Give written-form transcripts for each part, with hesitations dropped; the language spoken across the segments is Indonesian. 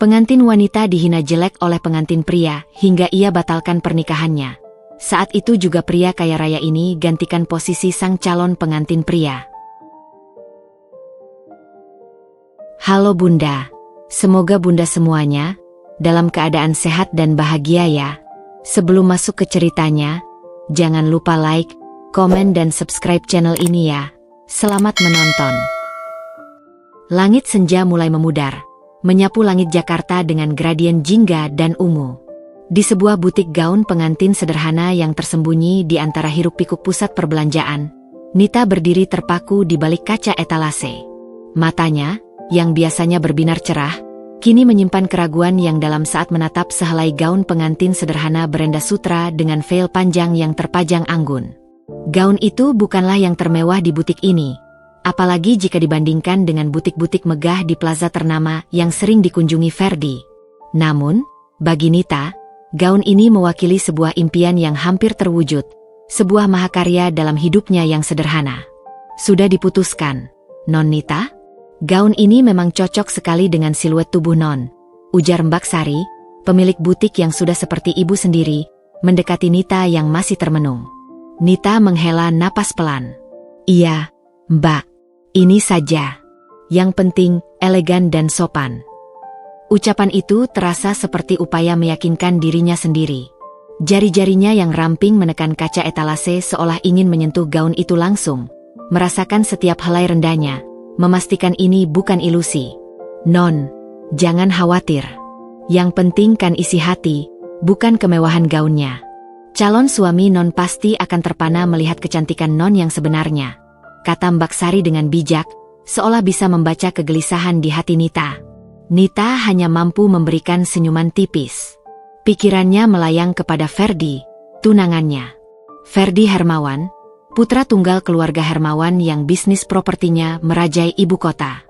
Pengantin wanita dihina jelek oleh pengantin pria hingga ia batalkan pernikahannya. Saat itu juga pria kaya raya ini gantikan posisi sang calon pengantin pria. Halo Bunda, semoga Bunda semuanya dalam keadaan sehat dan bahagia ya. Sebelum masuk ke ceritanya, jangan lupa like, komen dan subscribe channel ini ya. Selamat menonton. Langit senja mulai memudar, menyapu langit Jakarta dengan gradien jingga dan ungu. Di sebuah butik gaun pengantin sederhana yang tersembunyi di antara hiruk-pikuk pusat perbelanjaan, Nita berdiri terpaku di balik kaca etalase. Matanya, yang biasanya berbinar cerah, kini menyimpan keraguan yang dalam saat menatap sehelai gaun pengantin sederhana berenda sutra dengan veil panjang yang terpajang anggun. Gaun itu bukanlah yang termewah di butik ini, apalagi jika dibandingkan dengan butik-butik megah di plaza ternama yang sering dikunjungi Ferdi. Namun, bagi Nita, gaun ini mewakili sebuah impian yang hampir terwujud, sebuah mahakarya dalam hidupnya yang sederhana. Sudah diputuskan, Non Nita? Gaun ini memang cocok sekali dengan siluet tubuh Non, ujar Mbak Sari, pemilik butik yang sudah seperti ibu sendiri, mendekati Nita yang masih termenung. Nita menghela napas pelan. Iya, Mbak, ini saja. Yang penting, elegan dan sopan. Ucapan itu terasa seperti upaya meyakinkan dirinya sendiri. Jari-jarinya yang ramping menekan kaca etalase seolah ingin menyentuh gaun itu langsung, merasakan setiap helai rendahnya, memastikan ini bukan ilusi. Non, jangan khawatir. Yang penting kan isi hati, bukan kemewahan gaunnya. Calon suami Non pasti akan terpana melihat kecantikan Non yang sebenarnya, kata Mbak Sari dengan bijak, seolah bisa membaca kegelisahan di hati Nita. Nita hanya mampu memberikan senyuman tipis. Pikirannya melayang kepada Ferdi, tunangannya. Ferdi Hermawan, putra tunggal keluarga Hermawan yang bisnis propertinya merajai ibu kota.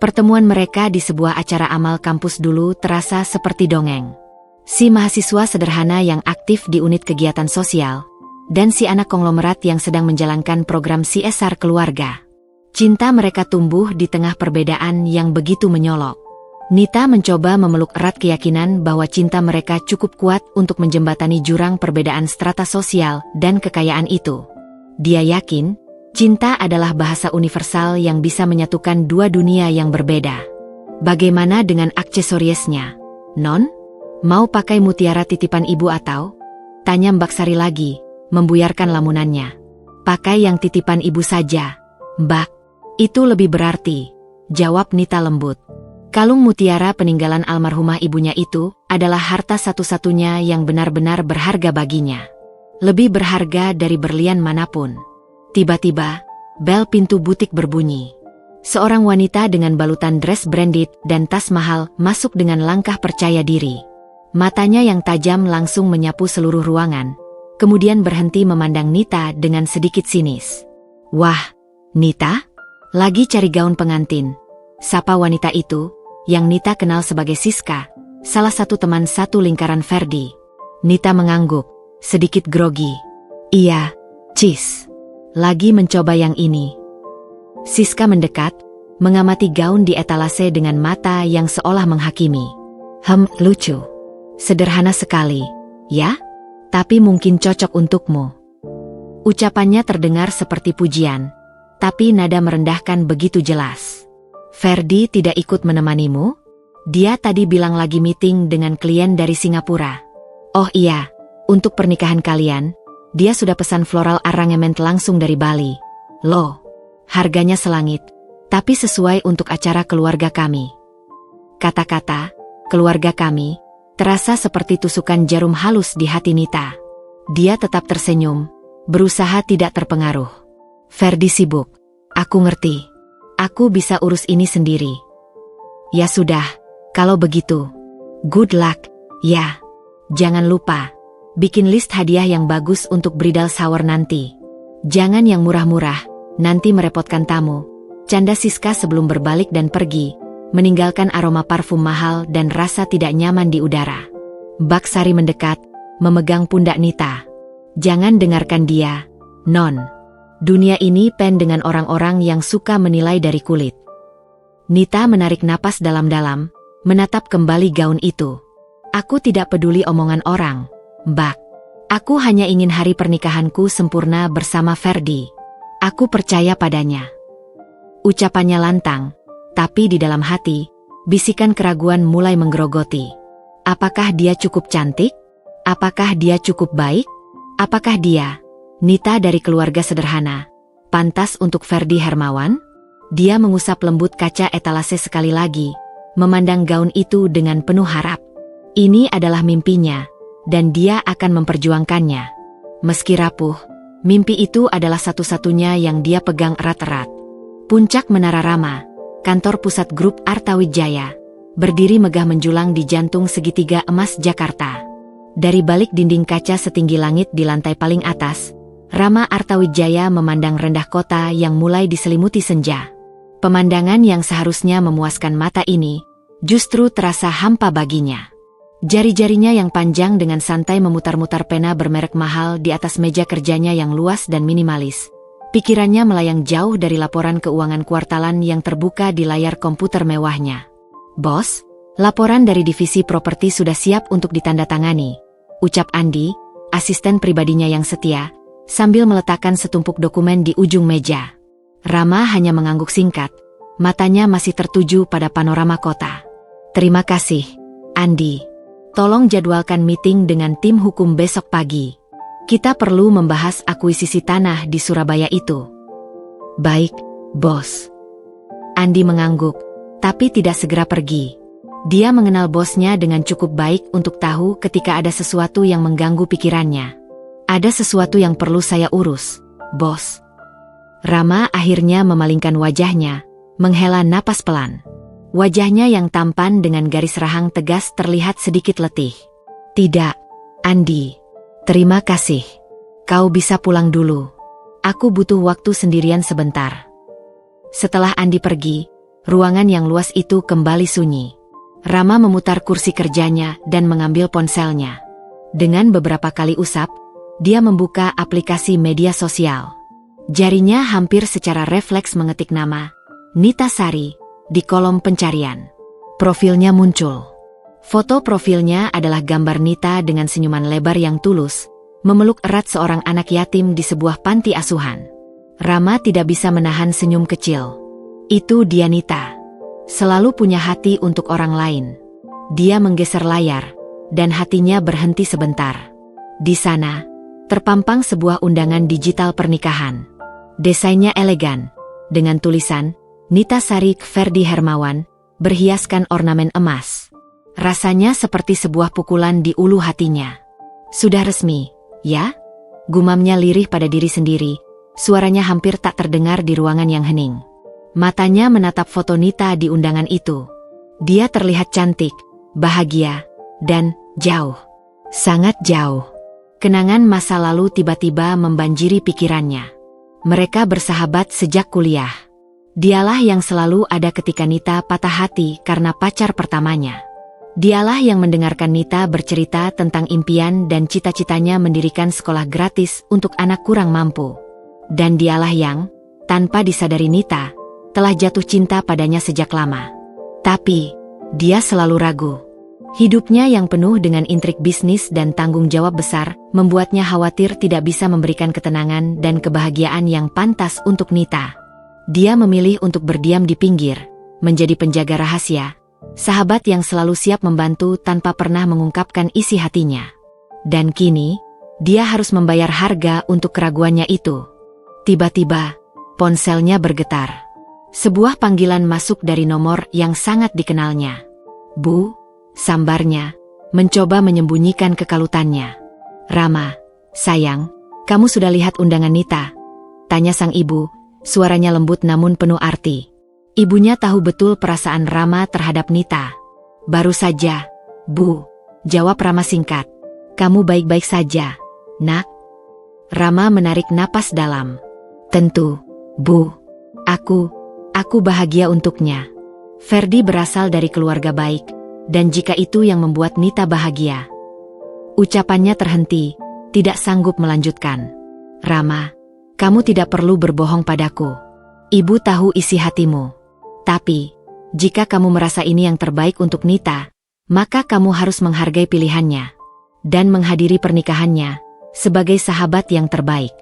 Pertemuan mereka di sebuah acara amal kampus dulu terasa seperti dongeng. Si mahasiswa sederhana yang aktif di unit kegiatan sosial, dan si anak konglomerat yang sedang menjalankan program CSR keluarga. Cinta mereka tumbuh di tengah perbedaan yang begitu menyolok. Nita mencoba memeluk erat keyakinan bahwa cinta mereka cukup kuat untuk menjembatani jurang perbedaan strata sosial dan kekayaan itu. Dia yakin, cinta adalah bahasa universal yang bisa menyatukan dua dunia yang berbeda. Bagaimana dengan aksesoriesnya, Non? Mau pakai mutiara titipan ibu atau? Tanya Mbak Sari lagi, membuyarkan lamunannya. Pakai yang titipan ibu saja, Mbak. Itu lebih berarti, jawab Nita lembut. Kalung mutiara peninggalan almarhumah ibunya itu adalah harta satu-satunya yang benar-benar berharga baginya. Lebih berharga dari berlian manapun. Tiba-tiba, bel pintu butik berbunyi. Seorang wanita dengan balutan dress branded dan tas mahal masuk dengan langkah percaya diri. Matanya yang tajam langsung menyapu seluruh ruangan, kemudian berhenti memandang Nita dengan sedikit sinis. Wah, Nita? Lagi cari gaun pengantin? Sapa wanita itu, yang Nita kenal sebagai Siska, salah satu teman satu lingkaran Ferdi. Nita mengangguk, sedikit grogi. Iya, Cis. Lagi mencoba yang ini. Siska mendekat, mengamati gaun di etalase dengan mata yang seolah menghakimi. Lucu. Sederhana sekali, ya? Tapi mungkin cocok untukmu. Ucapannya terdengar seperti pujian, tapi nada merendahkan begitu jelas. Ferdi tidak ikut menemanimu? Dia tadi bilang lagi meeting dengan klien dari Singapura. Oh iya, untuk pernikahan kalian, dia sudah pesan floral arrangement langsung dari Bali. Loh, harganya selangit, tapi sesuai untuk acara keluarga kami. Kata-kata, keluarga kami, terasa seperti tusukan jarum halus di hati Nita. Dia tetap tersenyum, berusaha tidak terpengaruh. Ferdi sibuk. Aku ngerti. Aku bisa urus ini sendiri. Ya sudah, kalau begitu. Good luck, ya. Jangan lupa, bikin list hadiah yang bagus untuk bridal shower nanti. Jangan yang murah-murah, nanti merepotkan tamu. Canda Siska sebelum berbalik dan pergi, meninggalkan aroma parfum mahal dan rasa tidak nyaman di udara. Mbak Sari mendekat, memegang pundak Nita. Jangan dengarkan dia, Non. Dunia ini penuh dengan orang-orang yang suka menilai dari kulit. Nita menarik napas dalam-dalam, menatap kembali gaun itu. Aku tidak peduli omongan orang, Mbak. Aku hanya ingin hari pernikahanku sempurna bersama Ferdi. Aku percaya padanya. Ucapannya lantang, tapi di dalam hati, bisikan keraguan mulai menggerogoti. Apakah dia cukup cantik? Apakah dia cukup baik? Apakah dia, Nita dari keluarga sederhana, pantas untuk Ferdi Hermawan? Dia mengusap lembut kaca etalase sekali lagi, memandang gaun itu dengan penuh harap. Ini adalah mimpinya, dan dia akan memperjuangkannya. Meski rapuh, mimpi itu adalah satu-satunya yang dia pegang erat-erat. Puncak Menara Rama, kantor pusat grup Artawijaya, berdiri megah menjulang di jantung segitiga emas Jakarta. Dari balik dinding kaca setinggi langit di lantai paling atas, Rama Artawijaya memandang rendah kota yang mulai diselimuti senja. Pemandangan yang seharusnya memuaskan mata ini, justru terasa hampa baginya. Jari-jarinya yang panjang dengan santai memutar-mutar pena bermerek mahal di atas meja kerjanya yang luas dan minimalis. Pikirannya melayang jauh dari laporan keuangan kuartalan yang terbuka di layar komputer mewahnya. "Bos, laporan dari divisi properti sudah siap untuk ditandatangani," ucap Andi, asisten pribadinya yang setia, sambil meletakkan setumpuk dokumen di ujung meja. Rama hanya mengangguk singkat, matanya masih tertuju pada panorama kota. "Terima kasih, Andi. Tolong jadwalkan meeting dengan tim hukum besok pagi. Kita perlu membahas akuisisi tanah di Surabaya itu." "Baik, bos." Andi mengangguk, tapi tidak segera pergi. Dia mengenal bosnya dengan cukup baik untuk tahu ketika ada sesuatu yang mengganggu pikirannya. "Ada sesuatu yang perlu saya urus, bos." Rama akhirnya memalingkan wajahnya, menghela napas pelan. Wajahnya yang tampan dengan garis rahang tegas terlihat sedikit letih. "Tidak, Andi. Terima kasih. Kau bisa pulang dulu. Aku butuh waktu sendirian sebentar." Setelah Andi pergi, ruangan yang luas itu kembali sunyi. Rama memutar kursi kerjanya dan mengambil ponselnya. Dengan beberapa kali usap, dia membuka aplikasi media sosial. Jarinya hampir secara refleks mengetik nama Nita Sari di kolom pencarian. Profilnya muncul. Foto profilnya adalah gambar Nita dengan senyuman lebar yang tulus, memeluk erat seorang anak yatim di sebuah panti asuhan. Rama tidak bisa menahan senyum kecil. Itu dia Nita. Selalu punya hati untuk orang lain. Dia menggeser layar, dan hatinya berhenti sebentar. Di sana, terpampang sebuah undangan digital pernikahan. Desainnya elegan, dengan tulisan, Nita Sari Ferdi Hermawan, berhiaskan ornamen emas. Rasanya seperti sebuah pukulan di ulu hatinya. "Sudah resmi, ya?" Gumamnya lirih pada diri sendiri, suaranya hampir tak terdengar di ruangan yang hening. Matanya menatap foto Nita di undangan itu. Dia terlihat cantik, bahagia, dan jauh. Sangat jauh. Kenangan masa lalu tiba-tiba membanjiri pikirannya. Mereka bersahabat sejak kuliah. Dialah yang selalu ada ketika Nita patah hati karena pacar pertamanya. Dialah yang mendengarkan Nita bercerita tentang impian dan cita-citanya mendirikan sekolah gratis untuk anak kurang mampu. Dan dialah yang, tanpa disadari Nita, telah jatuh cinta padanya sejak lama. Tapi, dia selalu ragu. Hidupnya yang penuh dengan intrik bisnis dan tanggung jawab besar, membuatnya khawatir tidak bisa memberikan ketenangan dan kebahagiaan yang pantas untuk Nita. Dia memilih untuk berdiam di pinggir, menjadi penjaga rahasia, sahabat yang selalu siap membantu tanpa pernah mengungkapkan isi hatinya. Dan kini, dia harus membayar harga untuk keraguannya itu. Tiba-tiba, ponselnya bergetar. Sebuah panggilan masuk dari nomor yang sangat dikenalnya. "Bu," sambarnya, mencoba menyembunyikan kekalutannya. "Rama, sayang, kamu sudah lihat undangan Nita?" tanya sang ibu, suaranya lembut namun penuh arti. Ibunya tahu betul perasaan Rama terhadap Nita. "Baru saja, Bu," jawab Rama singkat. "Kamu baik-baik saja, Nak?" Rama menarik napas dalam. "Tentu, Bu. Aku bahagia untuknya. Ferdi berasal dari keluarga baik, dan jika itu yang membuat Nita bahagia." Ucapannya terhenti, tidak sanggup melanjutkan. "Rama, kamu tidak perlu berbohong padaku. Ibu tahu isi hatimu. Tapi, Jika kamu merasa ini yang terbaik untuk Nita, maka kamu harus menghargai pilihannya dan menghadiri pernikahannya sebagai sahabat yang terbaik.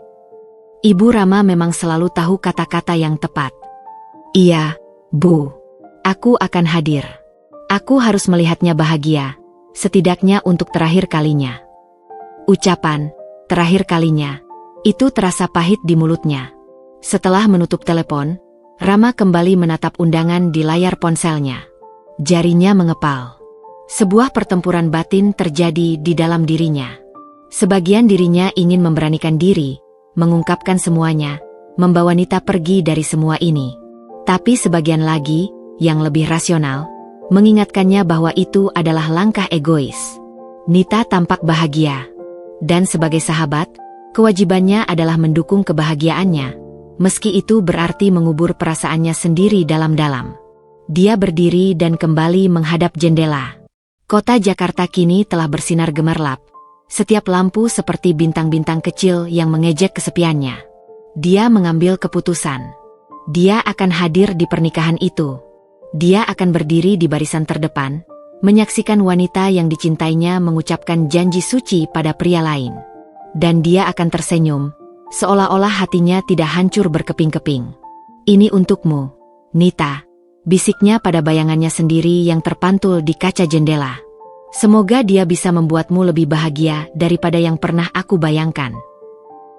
Ibu Rama memang selalu tahu kata-kata yang tepat. Iya, Bu. Aku akan hadir. Aku harus melihatnya bahagia, setidaknya untuk terakhir kalinya. Ucapan, terakhir kalinya, itu terasa pahit di mulutnya. Setelah menutup telepon, Rama kembali menatap undangan di layar ponselnya. Jarinya mengepal. Sebuah pertempuran batin terjadi di dalam dirinya. Sebagian dirinya ingin memberanikan diri, mengungkapkan semuanya, membawa Nita pergi dari semua ini. Tapi sebagian lagi, yang lebih rasional, mengingatkannya bahwa itu adalah langkah egois. Nita tampak bahagia. Dan sebagai sahabat, kewajibannya adalah mendukung kebahagiaannya, meski itu berarti mengubur perasaannya sendiri dalam-dalam. Dia berdiri dan kembali menghadap jendela. Kota Jakarta kini telah bersinar gemerlap. Setiap lampu seperti bintang-bintang kecil yang mengejek kesepiannya. Dia mengambil keputusan. Dia akan hadir di pernikahan itu. Dia akan berdiri di barisan terdepan, menyaksikan wanita yang dicintainya mengucapkan janji suci pada pria lain. Dan dia akan tersenyum, seolah-olah hatinya tidak hancur berkeping-keping. Ini untukmu, Nita, bisiknya pada bayangannya sendiri yang terpantul di kaca jendela. Semoga dia bisa membuatmu lebih bahagia daripada yang pernah aku bayangkan.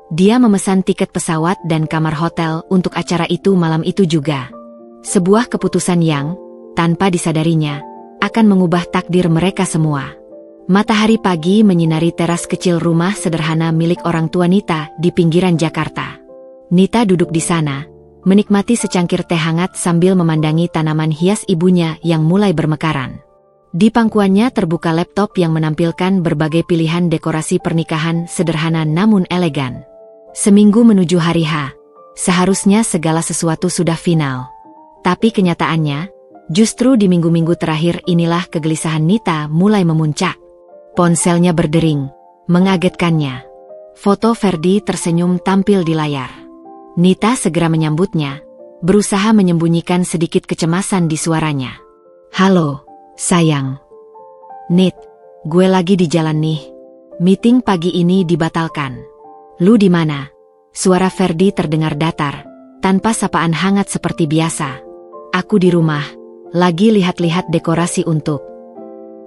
Dia memesan tiket pesawat dan kamar hotel untuk acara itu malam itu juga. Sebuah keputusan yang, tanpa disadarinya, akan mengubah takdir mereka semua. Matahari pagi menyinari teras kecil rumah sederhana milik orang tua Nita di pinggiran Jakarta. Nita duduk di sana, menikmati secangkir teh hangat sambil memandangi tanaman hias ibunya yang mulai bermekaran. Di pangkuannya terbuka laptop yang menampilkan berbagai pilihan dekorasi pernikahan sederhana namun elegan. Seminggu menuju hari H, seharusnya segala sesuatu sudah final. Tapi kenyataannya, justru di minggu-minggu terakhir inilah kegelisahan Nita mulai memuncak. Ponselnya berdering, mengagetkannya. Foto Ferdi tersenyum tampil di layar. Nita segera menyambutnya, berusaha menyembunyikan sedikit kecemasan di suaranya. Halo, sayang. Nit, gue lagi di jalan nih. Meeting pagi ini dibatalkan. Lu di mana? Suara Ferdi terdengar datar, tanpa sapaan hangat seperti biasa. Aku di rumah, lagi lihat-lihat dekorasi untuk.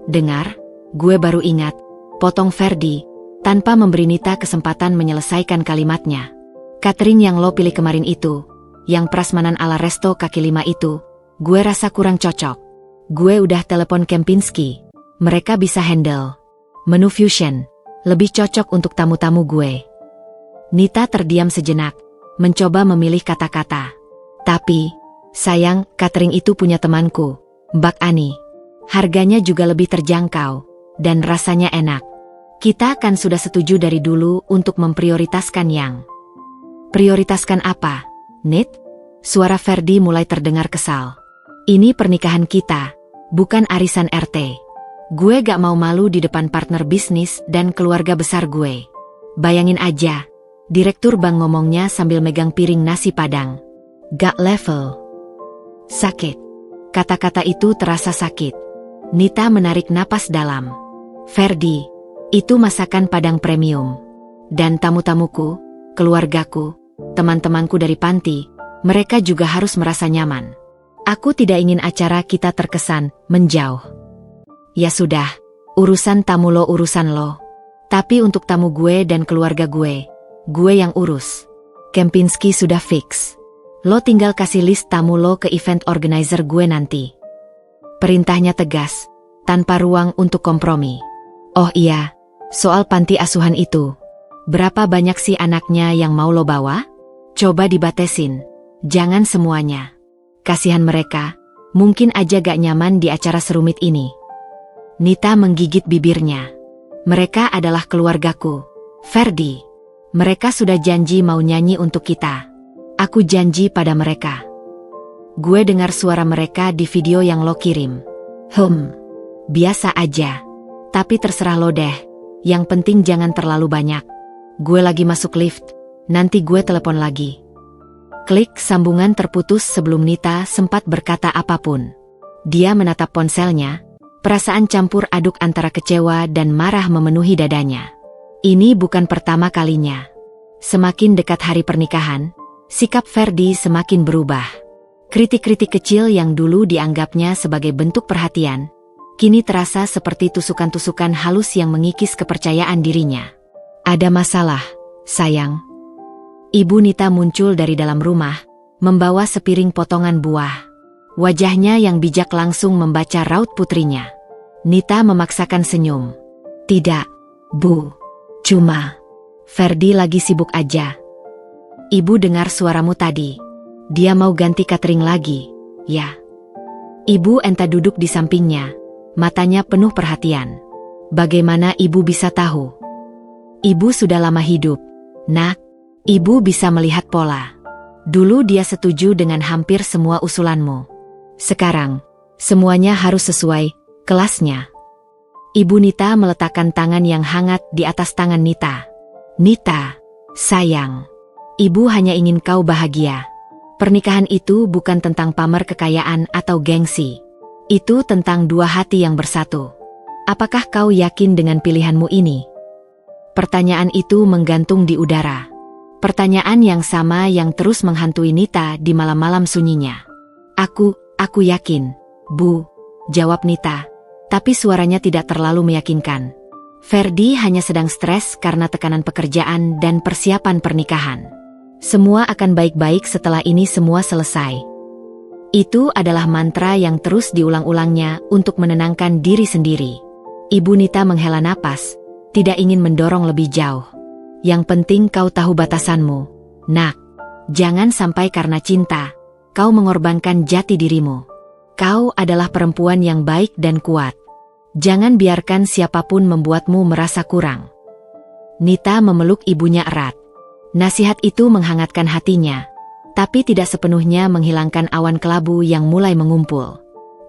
Dengar, gue baru ingat, potong Ferdi, tanpa memberi Nita kesempatan menyelesaikan kalimatnya. Catering yang lo pilih kemarin itu, yang prasmanan ala resto kaki lima itu, gue rasa kurang cocok. Gue udah telepon Kempinski, mereka bisa handle. Menu fusion, lebih cocok untuk tamu-tamu gue. Nita terdiam sejenak, mencoba memilih kata-kata. Tapi, sayang, catering itu punya temanku, Mbak Ani. Harganya juga lebih terjangkau, dan rasanya enak. Kita kan sudah setuju dari dulu untuk memprioritaskan yang. Prioritaskan apa, Nit? Suara Ferdi mulai terdengar kesal. Ini pernikahan kita, bukan arisan RT. Gue gak mau malu di depan partner bisnis dan keluarga besar gue. Bayangin aja, direktur bank ngomongnya sambil megang piring nasi padang. Gak level. Sakit. Kata-kata itu terasa sakit. Nita menarik napas dalam. Ferdi, itu masakan Padang premium. Dan tamu-tamuku, keluargaku, teman-temanku dari panti, mereka juga harus merasa nyaman. Aku tidak ingin acara kita terkesan menjauh. Ya sudah, urusan tamu lo urusan lo. Tapi untuk tamu gue dan keluarga gue yang urus. Kempinski sudah fix. Lo tinggal kasih list tamu lo ke event organizer gue nanti. Perintahnya tegas, tanpa ruang untuk kompromi. Oh iya, soal panti asuhan itu. Berapa banyak sih anaknya yang mau lo bawa? Coba dibatesin, jangan semuanya. Kasihan mereka, mungkin aja gak nyaman di acara serumit ini. Nita menggigit bibirnya. Mereka adalah keluargaku, Ferdi. Mereka sudah janji mau nyanyi untuk kita. Aku janji pada mereka. Gue dengar suara mereka di video yang lo kirim. Biasa aja. Tapi terserah lo deh, yang penting jangan terlalu banyak. Gue lagi masuk lift, nanti gue telepon lagi. Klik, sambungan terputus sebelum Nita sempat berkata apapun. Dia menatap ponselnya, perasaan campur aduk antara kecewa dan marah memenuhi dadanya. Ini bukan pertama kalinya. Semakin dekat hari pernikahan, sikap Ferdi semakin berubah. Kritik-kritik kecil yang dulu dianggapnya sebagai bentuk perhatian, kini terasa seperti tusukan-tusukan halus yang mengikis kepercayaan dirinya. Ada masalah, sayang. Ibu Nita muncul dari dalam rumah, membawa sepiring potongan buah. Wajahnya yang bijak langsung membaca raut putrinya. Nita memaksakan senyum. Tidak, Bu. Cuma, Ferdi lagi sibuk aja. Ibu dengar suaramu tadi. Dia mau ganti catering lagi, ya. Ibu Enta duduk di sampingnya, matanya penuh perhatian. Bagaimana ibu bisa tahu? Ibu sudah lama hidup, Nak. Ibu bisa melihat pola. Dulu dia setuju dengan hampir semua usulanmu. Sekarang, semuanya harus sesuai kelasnya. Ibu Nita meletakkan tangan yang hangat di atas tangan Nita. Nita, sayang. Ibu hanya ingin kau bahagia. Pernikahan itu bukan tentang pamer kekayaan atau gengsi. Itu tentang dua hati yang bersatu. Apakah kau yakin dengan pilihanmu ini? Pertanyaan itu menggantung di udara. Pertanyaan yang sama yang terus menghantui Nita di malam-malam sunyinya. Aku yakin, Bu, jawab Nita, tapi suaranya tidak terlalu meyakinkan. Ferdi hanya sedang stres karena tekanan pekerjaan dan persiapan pernikahan. Semua akan baik-baik setelah ini semua selesai. Itu adalah mantra yang terus diulang-ulangnya untuk menenangkan diri sendiri. Ibu Nita menghela napas, tidak ingin mendorong lebih jauh. Yang penting kau tahu batasanmu, Nak. Jangan sampai karena cinta, kau mengorbankan jati dirimu. Kau adalah perempuan yang baik dan kuat. Jangan biarkan siapapun membuatmu merasa kurang. Nita memeluk ibunya erat. Nasihat itu menghangatkan hatinya, tapi tidak sepenuhnya menghilangkan awan kelabu yang mulai mengumpul.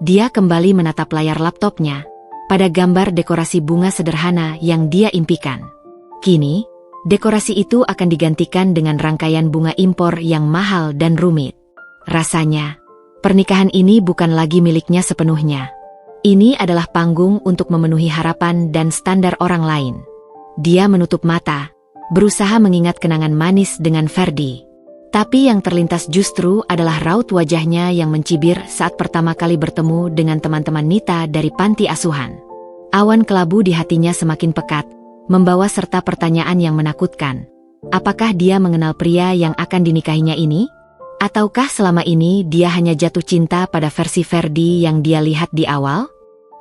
Dia kembali menatap layar laptopnya, pada gambar dekorasi bunga sederhana yang dia impikan. Kini, dekorasi itu akan digantikan dengan rangkaian bunga impor yang mahal dan rumit. Rasanya, pernikahan ini bukan lagi miliknya sepenuhnya. Ini adalah panggung untuk memenuhi harapan dan standar orang lain. Dia menutup mata, berusaha mengingat kenangan manis dengan Ferdi. Tapi yang terlintas justru adalah raut wajahnya yang mencibir saat pertama kali bertemu dengan teman-teman Nita dari panti asuhan. Awan kelabu di hatinya semakin pekat, membawa serta pertanyaan yang menakutkan. Apakah dia mengenal pria yang akan dinikahinya ini? Ataukah selama ini dia hanya jatuh cinta pada versi Ferdi yang dia lihat di awal?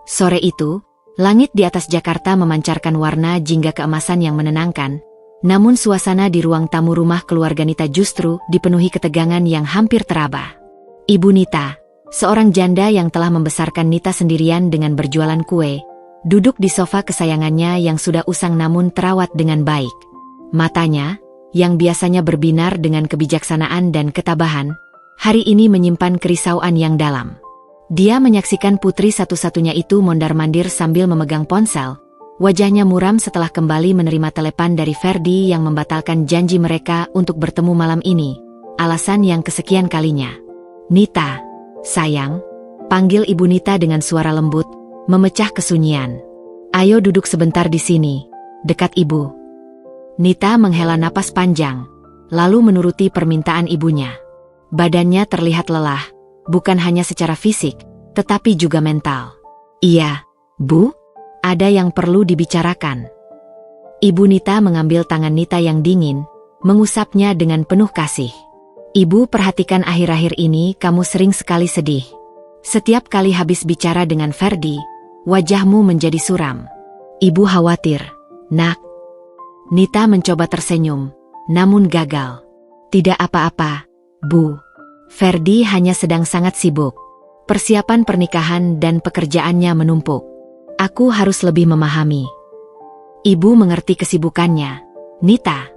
Sore itu, langit di atas Jakarta memancarkan warna jingga keemasan yang menenangkan, namun suasana di ruang tamu rumah keluarga Nita justru dipenuhi ketegangan yang hampir teraba. Ibu Nita, seorang janda yang telah membesarkan Nita sendirian dengan berjualan kue, duduk di sofa kesayangannya yang sudah usang namun terawat dengan baik. Matanya, yang biasanya berbinar dengan kebijaksanaan dan ketabahan, hari ini menyimpan kerisauan yang dalam. Dia menyaksikan putri satu-satunya itu mondar-mandir sambil memegang ponsel. Wajahnya muram setelah kembali menerima telepon dari Ferdi yang membatalkan janji mereka untuk bertemu malam ini. Alasan yang kesekian kalinya. Nita, sayang, panggil Ibu Nita dengan suara lembut, memecah kesunyian. Ayo duduk sebentar di sini, dekat ibu. Nita menghela napas panjang, lalu menuruti permintaan ibunya. Badannya terlihat lelah, bukan hanya secara fisik, tetapi juga mental. Iya, Bu, ada yang perlu dibicarakan. Ibu Nita mengambil tangan Nita yang dingin, mengusapnya dengan penuh kasih. Ibu perhatikan akhir-akhir ini kamu sering sekali sedih. Setiap kali habis bicara dengan Ferdi, wajahmu menjadi suram. Ibu khawatir, Nak. Nita mencoba tersenyum, namun gagal. Tidak apa-apa, Bu. Ferdi hanya sedang sangat sibuk. Persiapan pernikahan dan pekerjaannya menumpuk. Aku harus lebih memahami. Ibu mengerti kesibukannya, Nita.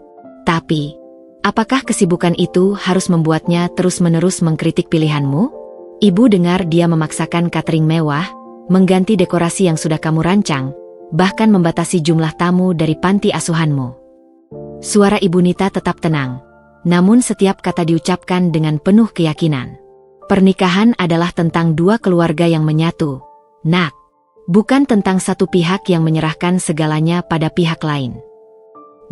Tapi, apakah kesibukan itu harus membuatnya terus-menerus mengkritik pilihanmu? Ibu dengar dia memaksakan catering mewah, mengganti dekorasi yang sudah kamu rancang, bahkan membatasi jumlah tamu dari panti asuhanmu. Suara Ibu Nita tetap tenang, namun setiap kata diucapkan dengan penuh keyakinan. Pernikahan adalah tentang dua keluarga yang menyatu, nak. Bukan tentang satu pihak yang menyerahkan segalanya pada pihak lain.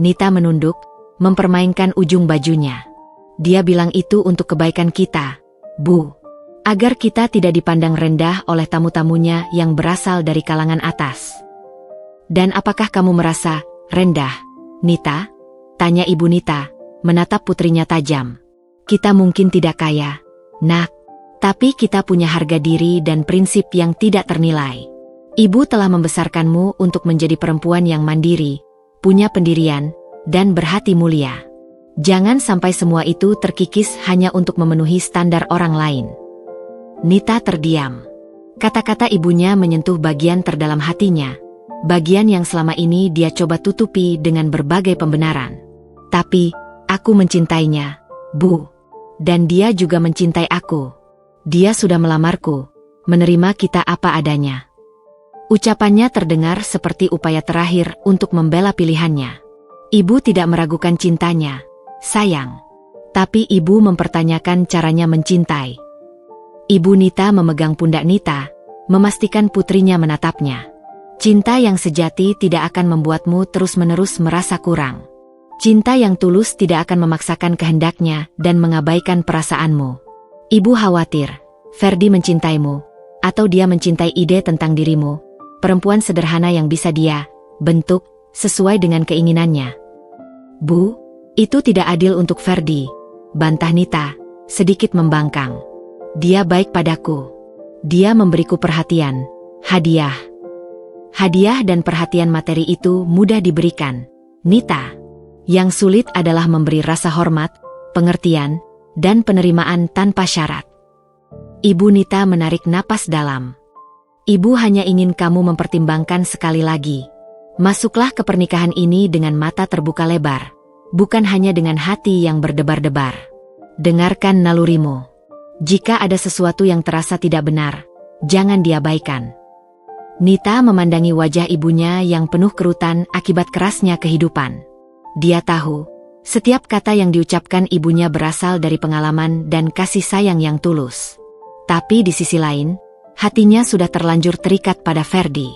Nita menunduk, mempermainkan ujung bajunya. Dia bilang itu untuk kebaikan kita, Bu. Agar kita tidak dipandang rendah oleh tamu-tamunya yang berasal dari kalangan atas. Dan apakah kamu merasa rendah, Nita? Tanya Ibu Nita, menatap putrinya tajam. Kita mungkin tidak kaya, nak. Tapi kita punya harga diri dan prinsip yang tidak ternilai. Ibu telah membesarkanmu untuk menjadi perempuan yang mandiri, punya pendirian, dan berhati mulia. Jangan sampai semua itu terkikis hanya untuk memenuhi standar orang lain. Nita terdiam. Kata-kata ibunya menyentuh bagian terdalam hatinya, bagian yang selama ini dia coba tutupi dengan berbagai pembenaran. Tapi, aku mencintainya, Bu. Dan dia juga mencintai aku. Dia sudah melamarku, menerima kita apa adanya. Ucapannya terdengar seperti upaya terakhir untuk membela pilihannya. Ibu tidak meragukan cintanya, sayang. Tapi ibu mempertanyakan caranya mencintai. Ibu Nita memegang pundak Nita, memastikan putrinya menatapnya. Cinta yang sejati tidak akan membuatmu terus-menerus merasa kurang. Cinta yang tulus tidak akan memaksakan kehendaknya dan mengabaikan perasaanmu. Ibu khawatir, Ferdi mencintaimu, atau dia mencintai ide tentang dirimu, perempuan sederhana yang bisa dia bentuk sesuai dengan keinginannya. Bu, itu tidak adil untuk Ferdi, bantah Nita, sedikit membangkang. Dia baik padaku. Dia memberiku perhatian, hadiah. Hadiah dan perhatian materi itu mudah diberikan, Nita. Yang sulit adalah memberi rasa hormat, pengertian, dan penerimaan tanpa syarat. Ibu Nita menarik napas dalam. Ibu hanya ingin kamu mempertimbangkan sekali lagi. Masuklah ke pernikahan ini dengan mata terbuka lebar, bukan hanya dengan hati yang berdebar-debar. Dengarkan nalurimu. Jika ada sesuatu yang terasa tidak benar, jangan diabaikan. Nita memandangi wajah ibunya yang penuh kerutan akibat kerasnya kehidupan. Dia tahu, setiap kata yang diucapkan ibunya berasal dari pengalaman dan kasih sayang yang tulus. Tapi di sisi lain, hatinya sudah terlanjur terikat pada Ferdi.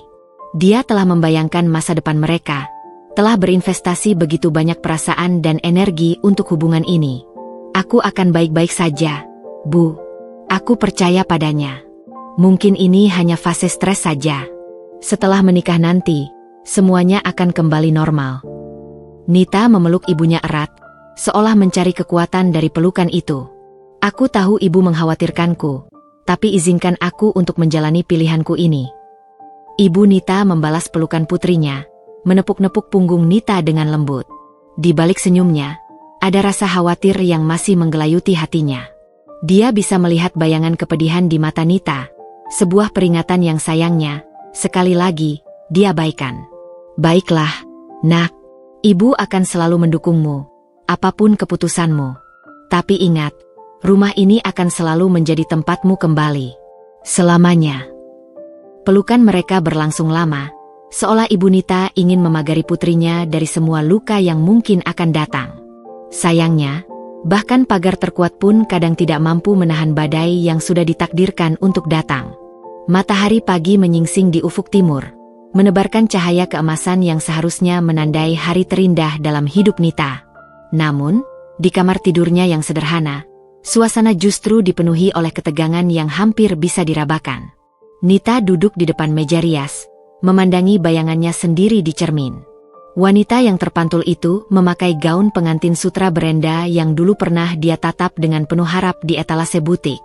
Dia telah membayangkan masa depan mereka, telah berinvestasi begitu banyak perasaan dan energi untuk hubungan ini. Aku akan baik-baik saja, Bu. Aku percaya padanya. Mungkin ini hanya fase stres saja. Setelah menikah nanti, semuanya akan kembali normal. Nita memeluk ibunya erat, seolah mencari kekuatan dari pelukan itu. Aku tahu ibu mengkhawatirkanku, tapi izinkan aku untuk menjalani pilihanku ini. Ibu Nita membalas pelukan putrinya, menepuk-nepuk punggung Nita dengan lembut. Di balik senyumnya, ada rasa khawatir yang masih menggelayuti hatinya. Dia bisa melihat bayangan kepedihan di mata Nita, sebuah peringatan yang sayangnya, sekali lagi, diabaikan. Baiklah, nak. Ibu akan selalu mendukungmu, apapun keputusanmu. Tapi ingat, rumah ini akan selalu menjadi tempatmu kembali. Selamanya. Pelukan mereka berlangsung lama, seolah Ibu Nita ingin memagari putrinya dari semua luka yang mungkin akan datang. Sayangnya, bahkan pagar terkuat pun kadang tidak mampu menahan badai yang sudah ditakdirkan untuk datang. Matahari pagi menyingsing di ufuk timur, menebarkan cahaya keemasan yang seharusnya menandai hari terindah dalam hidup Nita. Namun, di kamar tidurnya yang sederhana, suasana justru dipenuhi oleh ketegangan yang hampir bisa dirabakan. Nita duduk di depan meja rias, memandangi bayangannya sendiri di cermin. Wanita yang terpantul itu memakai gaun pengantin sutra berenda yang dulu pernah dia tatap dengan penuh harap di etalase butik.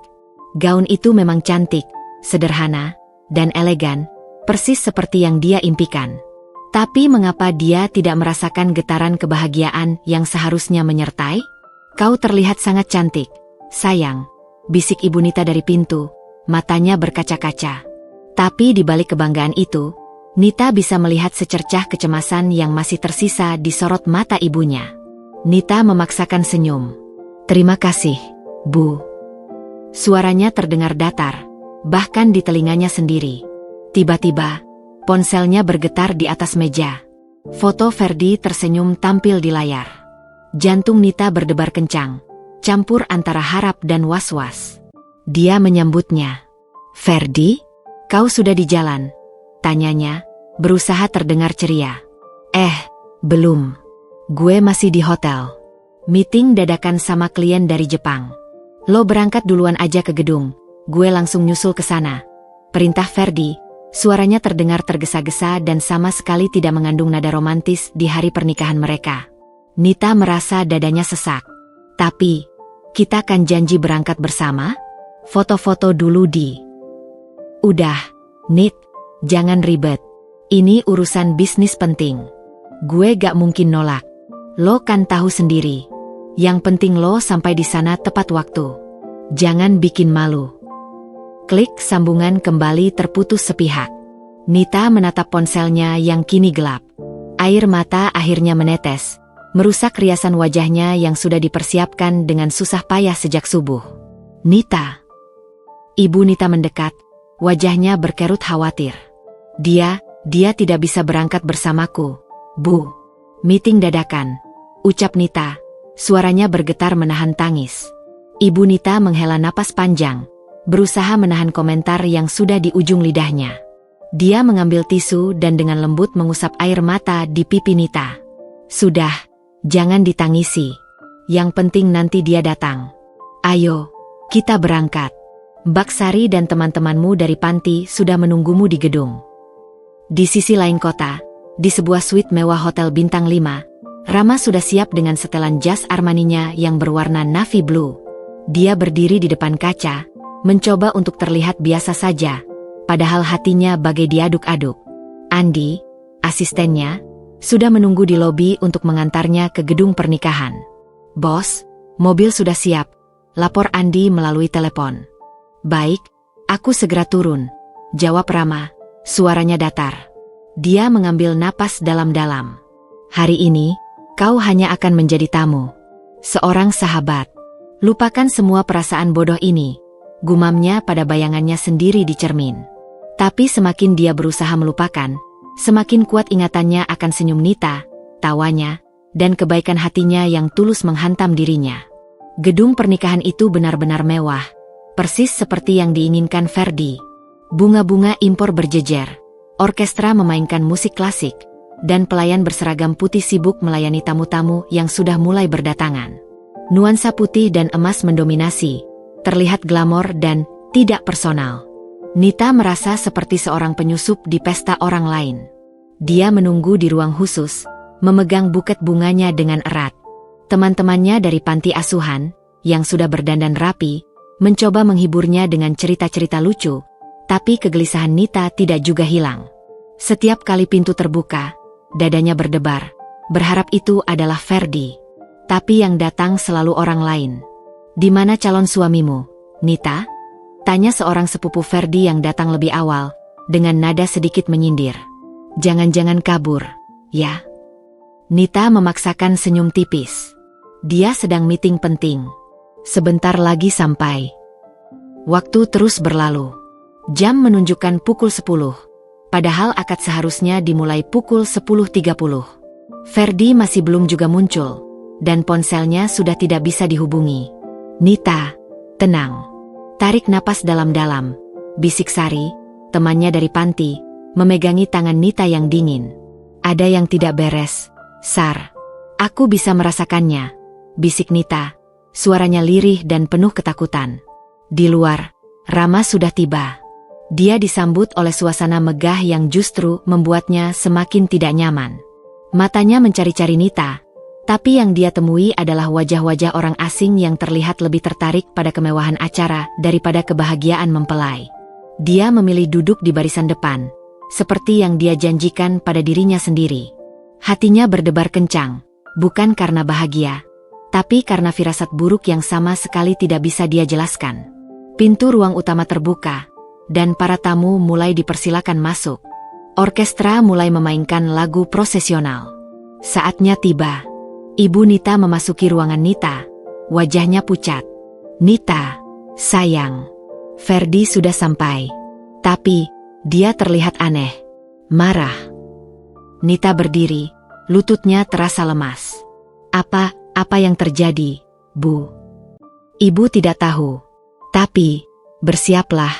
Gaun itu memang cantik, sederhana, dan elegan, persis seperti yang dia impikan. Tapi mengapa dia tidak merasakan getaran kebahagiaan yang seharusnya menyertai? Kau terlihat sangat cantik, sayang, bisik Ibu Nita dari pintu, matanya berkaca-kaca. Tapi di balik kebanggaan itu, Nita bisa melihat secercah kecemasan yang masih tersisa di sorot mata ibunya. Nita memaksakan senyum. Terima kasih, Bu. Suaranya terdengar datar, bahkan di telinganya sendiri. Tiba-tiba, ponselnya bergetar di atas meja. Foto Ferdi tersenyum tampil di layar. Jantung Nita berdebar kencang, campur antara harap dan was-was. Dia menyambutnya. "Ferdi, kau sudah di jalan?" tanyanya, berusaha terdengar ceria. Belum. Gue masih di hotel. Meeting dadakan sama klien dari Jepang. Lo berangkat duluan aja ke gedung, gue langsung nyusul ke sana. Perintah Ferdi, suaranya terdengar tergesa-gesa dan sama sekali tidak mengandung nada romantis di hari pernikahan mereka. Nita merasa dadanya sesak. "Tapi, kita kan janji berangkat bersama? Foto-foto dulu di..." "Udah, Nit, jangan ribet. Ini urusan bisnis penting. Gue gak mungkin nolak. Lo kan tahu sendiri. Yang penting lo sampai di sana tepat waktu. Jangan bikin malu." Klik sambungan kembali terputus sepihak. Nita menatap ponselnya yang kini gelap. Air mata akhirnya menetes, merusak riasan wajahnya yang sudah dipersiapkan dengan susah payah sejak subuh. "Nita." Ibu Nita mendekat, wajahnya berkerut khawatir. Dia tidak bisa berangkat bersamaku, Bu. Meeting dadakan," ucap Nita. Suaranya bergetar menahan tangis. Ibu Nita menghela napas panjang, berusaha menahan komentar yang sudah di ujung lidahnya. Dia mengambil tisu dan dengan lembut mengusap air mata di pipi Nita. "Sudah, jangan ditangisi. Yang penting nanti dia datang. Ayo, kita berangkat. Mbak Sari dan teman-temanmu dari panti sudah menunggumu di gedung." Di sisi lain kota, di sebuah suite mewah Hotel Bintang 5, Rama sudah siap dengan setelan jas Armaninya yang berwarna navy blue. Dia berdiri di depan kaca, mencoba untuk terlihat biasa saja, padahal hatinya bagai diaduk-aduk. Andi, asistennya, sudah menunggu di lobi untuk mengantarnya ke gedung pernikahan. "Bos, mobil sudah siap," lapor Andi melalui telepon. "Baik, aku segera turun," jawab Rama, suaranya datar. Dia mengambil napas dalam-dalam. "Hari ini, kau hanya akan menjadi tamu. Seorang sahabat. Lupakan semua perasaan bodoh ini," gumamnya pada bayangannya sendiri di cermin. Tapi semakin dia berusaha melupakan, semakin kuat ingatannya akan senyum Nita, tawanya, dan kebaikan hatinya yang tulus menghantam dirinya. Gedung pernikahan itu benar-benar mewah, persis seperti yang diinginkan Ferdi. Bunga-bunga impor berjejer, orkestra memainkan musik klasik, dan pelayan berseragam putih sibuk melayani tamu-tamu yang sudah mulai berdatangan. Nuansa putih dan emas mendominasi, terlihat glamor dan tidak personal. Nita merasa seperti seorang penyusup di pesta orang lain. Dia menunggu di ruang khusus, memegang buket bunganya dengan erat. Teman-temannya dari panti asuhan, yang sudah berdandan rapi, mencoba menghiburnya dengan cerita-cerita lucu, tapi kegelisahan Nita tidak juga hilang. Setiap kali pintu terbuka, dadanya berdebar, berharap itu adalah Ferdi. Tapi yang datang selalu orang lain. "Di mana calon suamimu, Nita?" tanya seorang sepupu Ferdi yang datang lebih awal, dengan nada sedikit menyindir. "Jangan-jangan kabur, ya?" Nita memaksakan senyum tipis. Dia sedang meeting penting. Sebentar lagi sampai. Waktu terus berlalu. Jam menunjukkan pukul 10. Padahal akad seharusnya dimulai pukul 10.30. Ferdi masih belum juga muncul, dan ponselnya sudah tidak bisa dihubungi. "Nita, tenang. Tarik napas dalam-dalam," bisik Sari, temannya dari panti, memegangi tangan Nita yang dingin. "Ada yang tidak beres, Sar." "Aku bisa merasakannya," bisik Nita, suaranya lirih dan penuh ketakutan. Di luar, Rama sudah tiba. Dia disambut oleh suasana megah yang justru membuatnya semakin tidak nyaman. Matanya mencari-cari Nita, tapi yang dia temui adalah wajah-wajah orang asing yang terlihat lebih tertarik pada kemewahan acara daripada kebahagiaan mempelai. Dia memilih duduk di barisan depan, seperti yang dia janjikan pada dirinya sendiri. Hatinya berdebar kencang, bukan karena bahagia, tapi karena firasat buruk yang sama sekali tidak bisa dia jelaskan. Pintu ruang utama terbuka, dan para tamu mulai dipersilakan masuk. Orkestra mulai memainkan lagu prosesional. Saatnya tiba. Ibu Nita memasuki ruangan Nita. Wajahnya pucat. "Nita, sayang. Ferdi sudah sampai." Tapi, dia terlihat aneh. Marah. Nita berdiri, lututnya terasa lemas. Apa yang terjadi, Bu?" "Ibu tidak tahu. Tapi, Bersiaplah,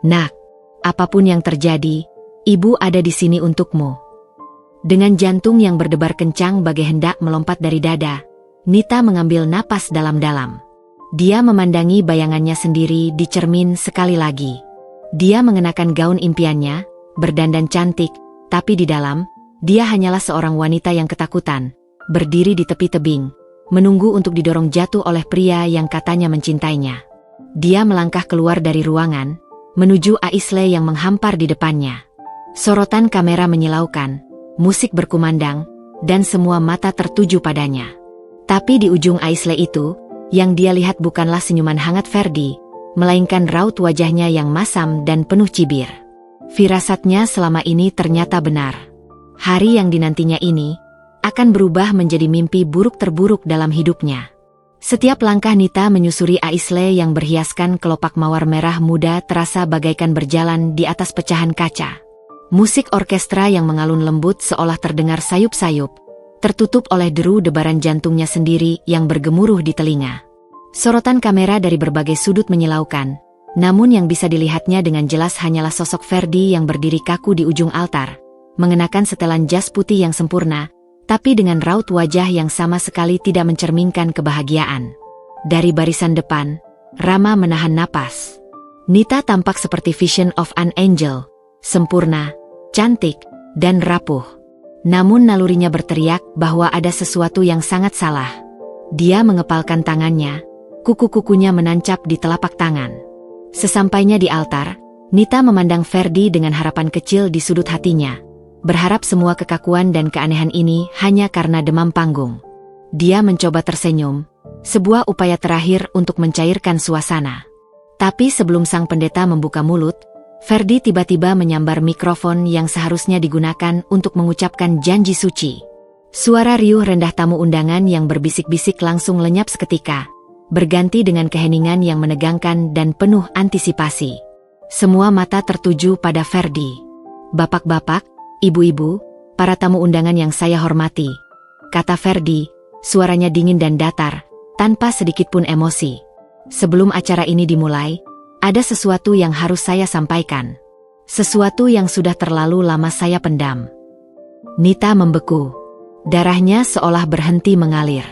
nak. Apapun yang terjadi, ibu ada di sini untukmu. Dengan jantung yang berdebar kencang bagai hendak melompat dari dada, Nita mengambil napas dalam-dalam. Dia memandangi bayangannya sendiri di cermin sekali lagi. Dia mengenakan gaun impiannya, berdandan cantik, tapi di dalam, dia hanyalah seorang wanita yang ketakutan, berdiri di tepi tebing, menunggu untuk didorong jatuh oleh pria yang katanya mencintainya. Dia melangkah keluar dari ruangan, menuju Aisley yang menghampar di depannya. Sorotan kamera menyilaukan, musik berkumandang, dan semua mata tertuju padanya. Tapi di ujung Aisley itu, yang dia lihat bukanlah senyuman hangat Ferdi, melainkan raut wajahnya yang masam dan penuh cibir. Firasatnya selama ini ternyata benar. Hari yang dinantinya ini akan berubah menjadi mimpi buruk terburuk dalam hidupnya. Setiap langkah Nita menyusuri Aisley yang berhiaskan kelopak mawar merah muda terasa bagaikan berjalan di atas pecahan kaca. Musik orkestra yang mengalun lembut seolah terdengar sayup-sayup, tertutup oleh deru debaran jantungnya sendiri yang bergemuruh di telinga. Sorotan kamera dari berbagai sudut menyilaukan, namun yang bisa dilihatnya dengan jelas hanyalah sosok Ferdi yang berdiri kaku di ujung altar, mengenakan setelan jas putih yang sempurna, tapi dengan raut wajah yang sama sekali tidak mencerminkan kebahagiaan. Dari barisan depan, Rama menahan napas. Nita tampak seperti vision of an angel, sempurna, cantik, dan rapuh. Namun nalurinya berteriak bahwa ada sesuatu yang sangat salah. Dia mengepalkan tangannya, kuku-kukunya menancap di telapak tangan. Sesampainya di altar, Nita memandang Ferdi dengan harapan kecil di sudut hatinya, berharap semua kekakuan dan keanehan ini hanya karena demam panggung. Dia mencoba tersenyum, sebuah upaya terakhir untuk mencairkan suasana. Tapi sebelum sang pendeta membuka mulut, Ferdi tiba-tiba menyambar mikrofon yang seharusnya digunakan untuk mengucapkan janji suci. Suara riuh rendah tamu undangan yang berbisik-bisik langsung lenyap seketika, berganti dengan keheningan yang menegangkan dan penuh antisipasi. Semua mata tertuju pada Ferdi. "Bapak-bapak, ibu-ibu, para tamu undangan yang saya hormati," kata Ferdi, suaranya dingin dan datar, tanpa sedikit pun emosi. "Sebelum acara ini dimulai, ada sesuatu yang harus saya sampaikan. Sesuatu yang sudah terlalu lama saya pendam." Nita membeku. Darahnya seolah berhenti mengalir.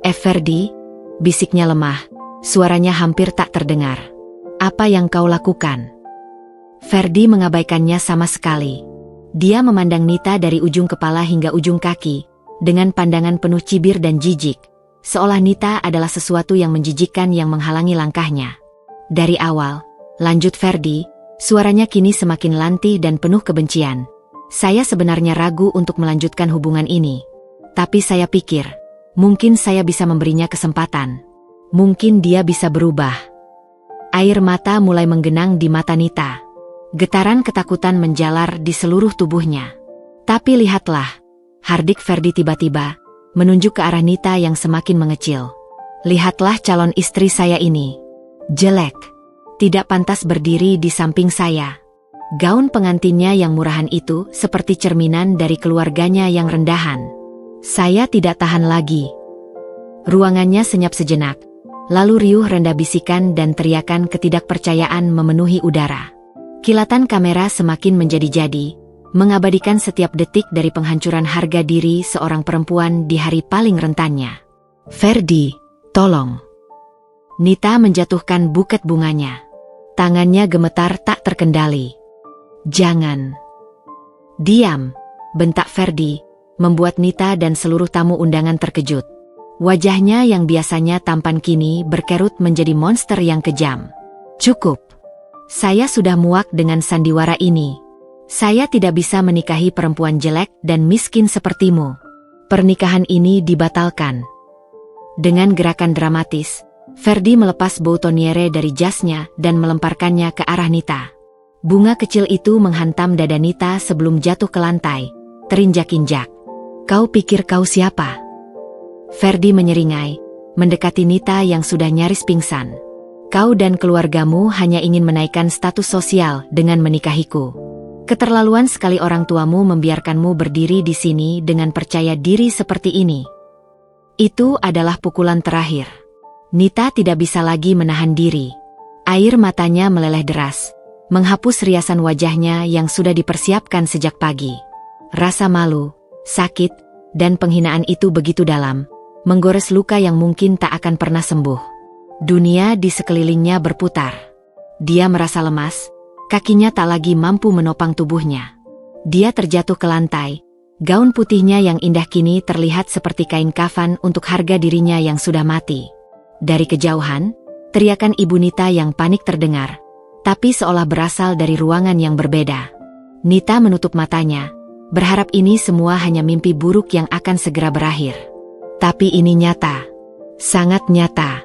Ferdi," bisiknya lemah, suaranya hampir tak terdengar. "Apa yang kau lakukan?" Ferdi mengabaikannya sama sekali. Dia memandang Nita dari ujung kepala hingga ujung kaki, dengan pandangan penuh cibir dan jijik, seolah Nita adalah sesuatu yang menjijikkan yang menghalangi langkahnya. "Dari awal," lanjut Ferdi, suaranya kini semakin lantih dan penuh kebencian, "saya sebenarnya ragu untuk melanjutkan hubungan ini. Tapi saya pikir, mungkin saya bisa memberinya kesempatan. Mungkin dia bisa berubah." Air mata mulai menggenang di mata Nita. Getaran ketakutan menjalar di seluruh tubuhnya. "Tapi lihatlah," hardik Ferdi tiba-tiba, menunjuk ke arah Nita yang semakin mengecil. "Lihatlah calon istri saya ini. Jelek. Tidak pantas berdiri di samping saya. Gaun pengantinnya yang murahan itu seperti cerminan dari keluarganya yang rendahan. Saya tidak tahan lagi." Ruangannya senyap sejenak, lalu riuh rendah bisikan dan teriakan ketidakpercayaan memenuhi udara. Kilatan kamera semakin menjadi-jadi, mengabadikan setiap detik dari penghancuran harga diri seorang perempuan di hari paling rentannya. "Ferdi, tolong." Nita menjatuhkan buket bunganya. Tangannya gemetar tak terkendali. "Jangan." "Diam," bentak Ferdi, membuat Nita dan seluruh tamu undangan terkejut. Wajahnya yang biasanya tampan kini berkerut menjadi monster yang kejam. "Cukup. Saya sudah muak dengan sandiwara ini. Saya tidak bisa menikahi perempuan jelek dan miskin sepertimu. Pernikahan ini dibatalkan." Dengan gerakan dramatis, Ferdi melepas boutoniere dari jasnya dan melemparkannya ke arah Nita. Bunga kecil itu menghantam dada Nita sebelum jatuh ke lantai, terinjak-injak. "Kau pikir kau siapa?" Ferdi menyeringai, mendekati Nita yang sudah nyaris pingsan. "Kau dan keluargamu hanya ingin menaikkan status sosial dengan menikahiku. Keterlaluan sekali orang tuamu membiarkanmu berdiri di sini dengan percaya diri seperti ini." Itu adalah pukulan terakhir. Nita tidak bisa lagi menahan diri. Air matanya meleleh deras, menghapus riasan wajahnya yang sudah dipersiapkan sejak pagi. Rasa malu, sakit, dan penghinaan itu begitu dalam, menggores luka yang mungkin tak akan pernah sembuh. Dunia di sekelilingnya berputar. Dia merasa lemas, kakinya tak lagi mampu menopang tubuhnya. Dia terjatuh ke lantai, gaun putihnya yang indah kini terlihat seperti kain kafan untuk harga dirinya yang sudah mati. Dari kejauhan, teriakan Ibu Nita yang panik terdengar, tapi seolah berasal dari ruangan yang berbeda. Nita menutup matanya, berharap ini semua hanya mimpi buruk yang akan segera berakhir. Tapi ini nyata, sangat nyata.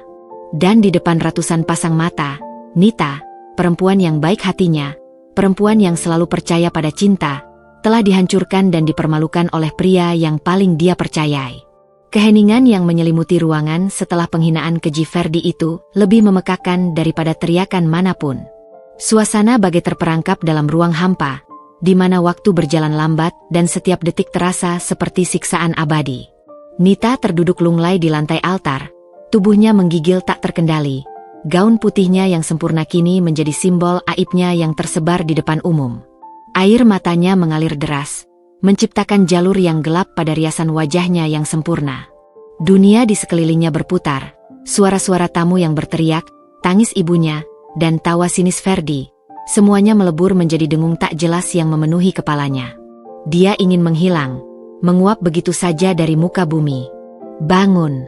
Dan di depan ratusan pasang mata, Nita, perempuan yang baik hatinya, perempuan yang selalu percaya pada cinta, telah dihancurkan dan dipermalukan oleh pria yang paling dia percayai. Keheningan yang menyelimuti ruangan setelah penghinaan keji Ferdi itu lebih memekakan daripada teriakan manapun. Suasana bagai terperangkap dalam ruang hampa, di mana waktu berjalan lambat dan setiap detik terasa seperti siksaan abadi. Nita terduduk lunglai di lantai altar, tubuhnya menggigil tak terkendali. Gaun putihnya yang sempurna kini menjadi simbol aibnya yang tersebar di depan umum. Air matanya mengalir deras, menciptakan jalur yang gelap pada riasan wajahnya yang sempurna. Dunia di sekelilingnya berputar, suara-suara tamu yang berteriak, tangis ibunya, dan tawa sinis Ferdi, semuanya melebur menjadi dengung tak jelas yang memenuhi kepalanya. Dia ingin menghilang, menguap begitu saja dari muka bumi. Bangun!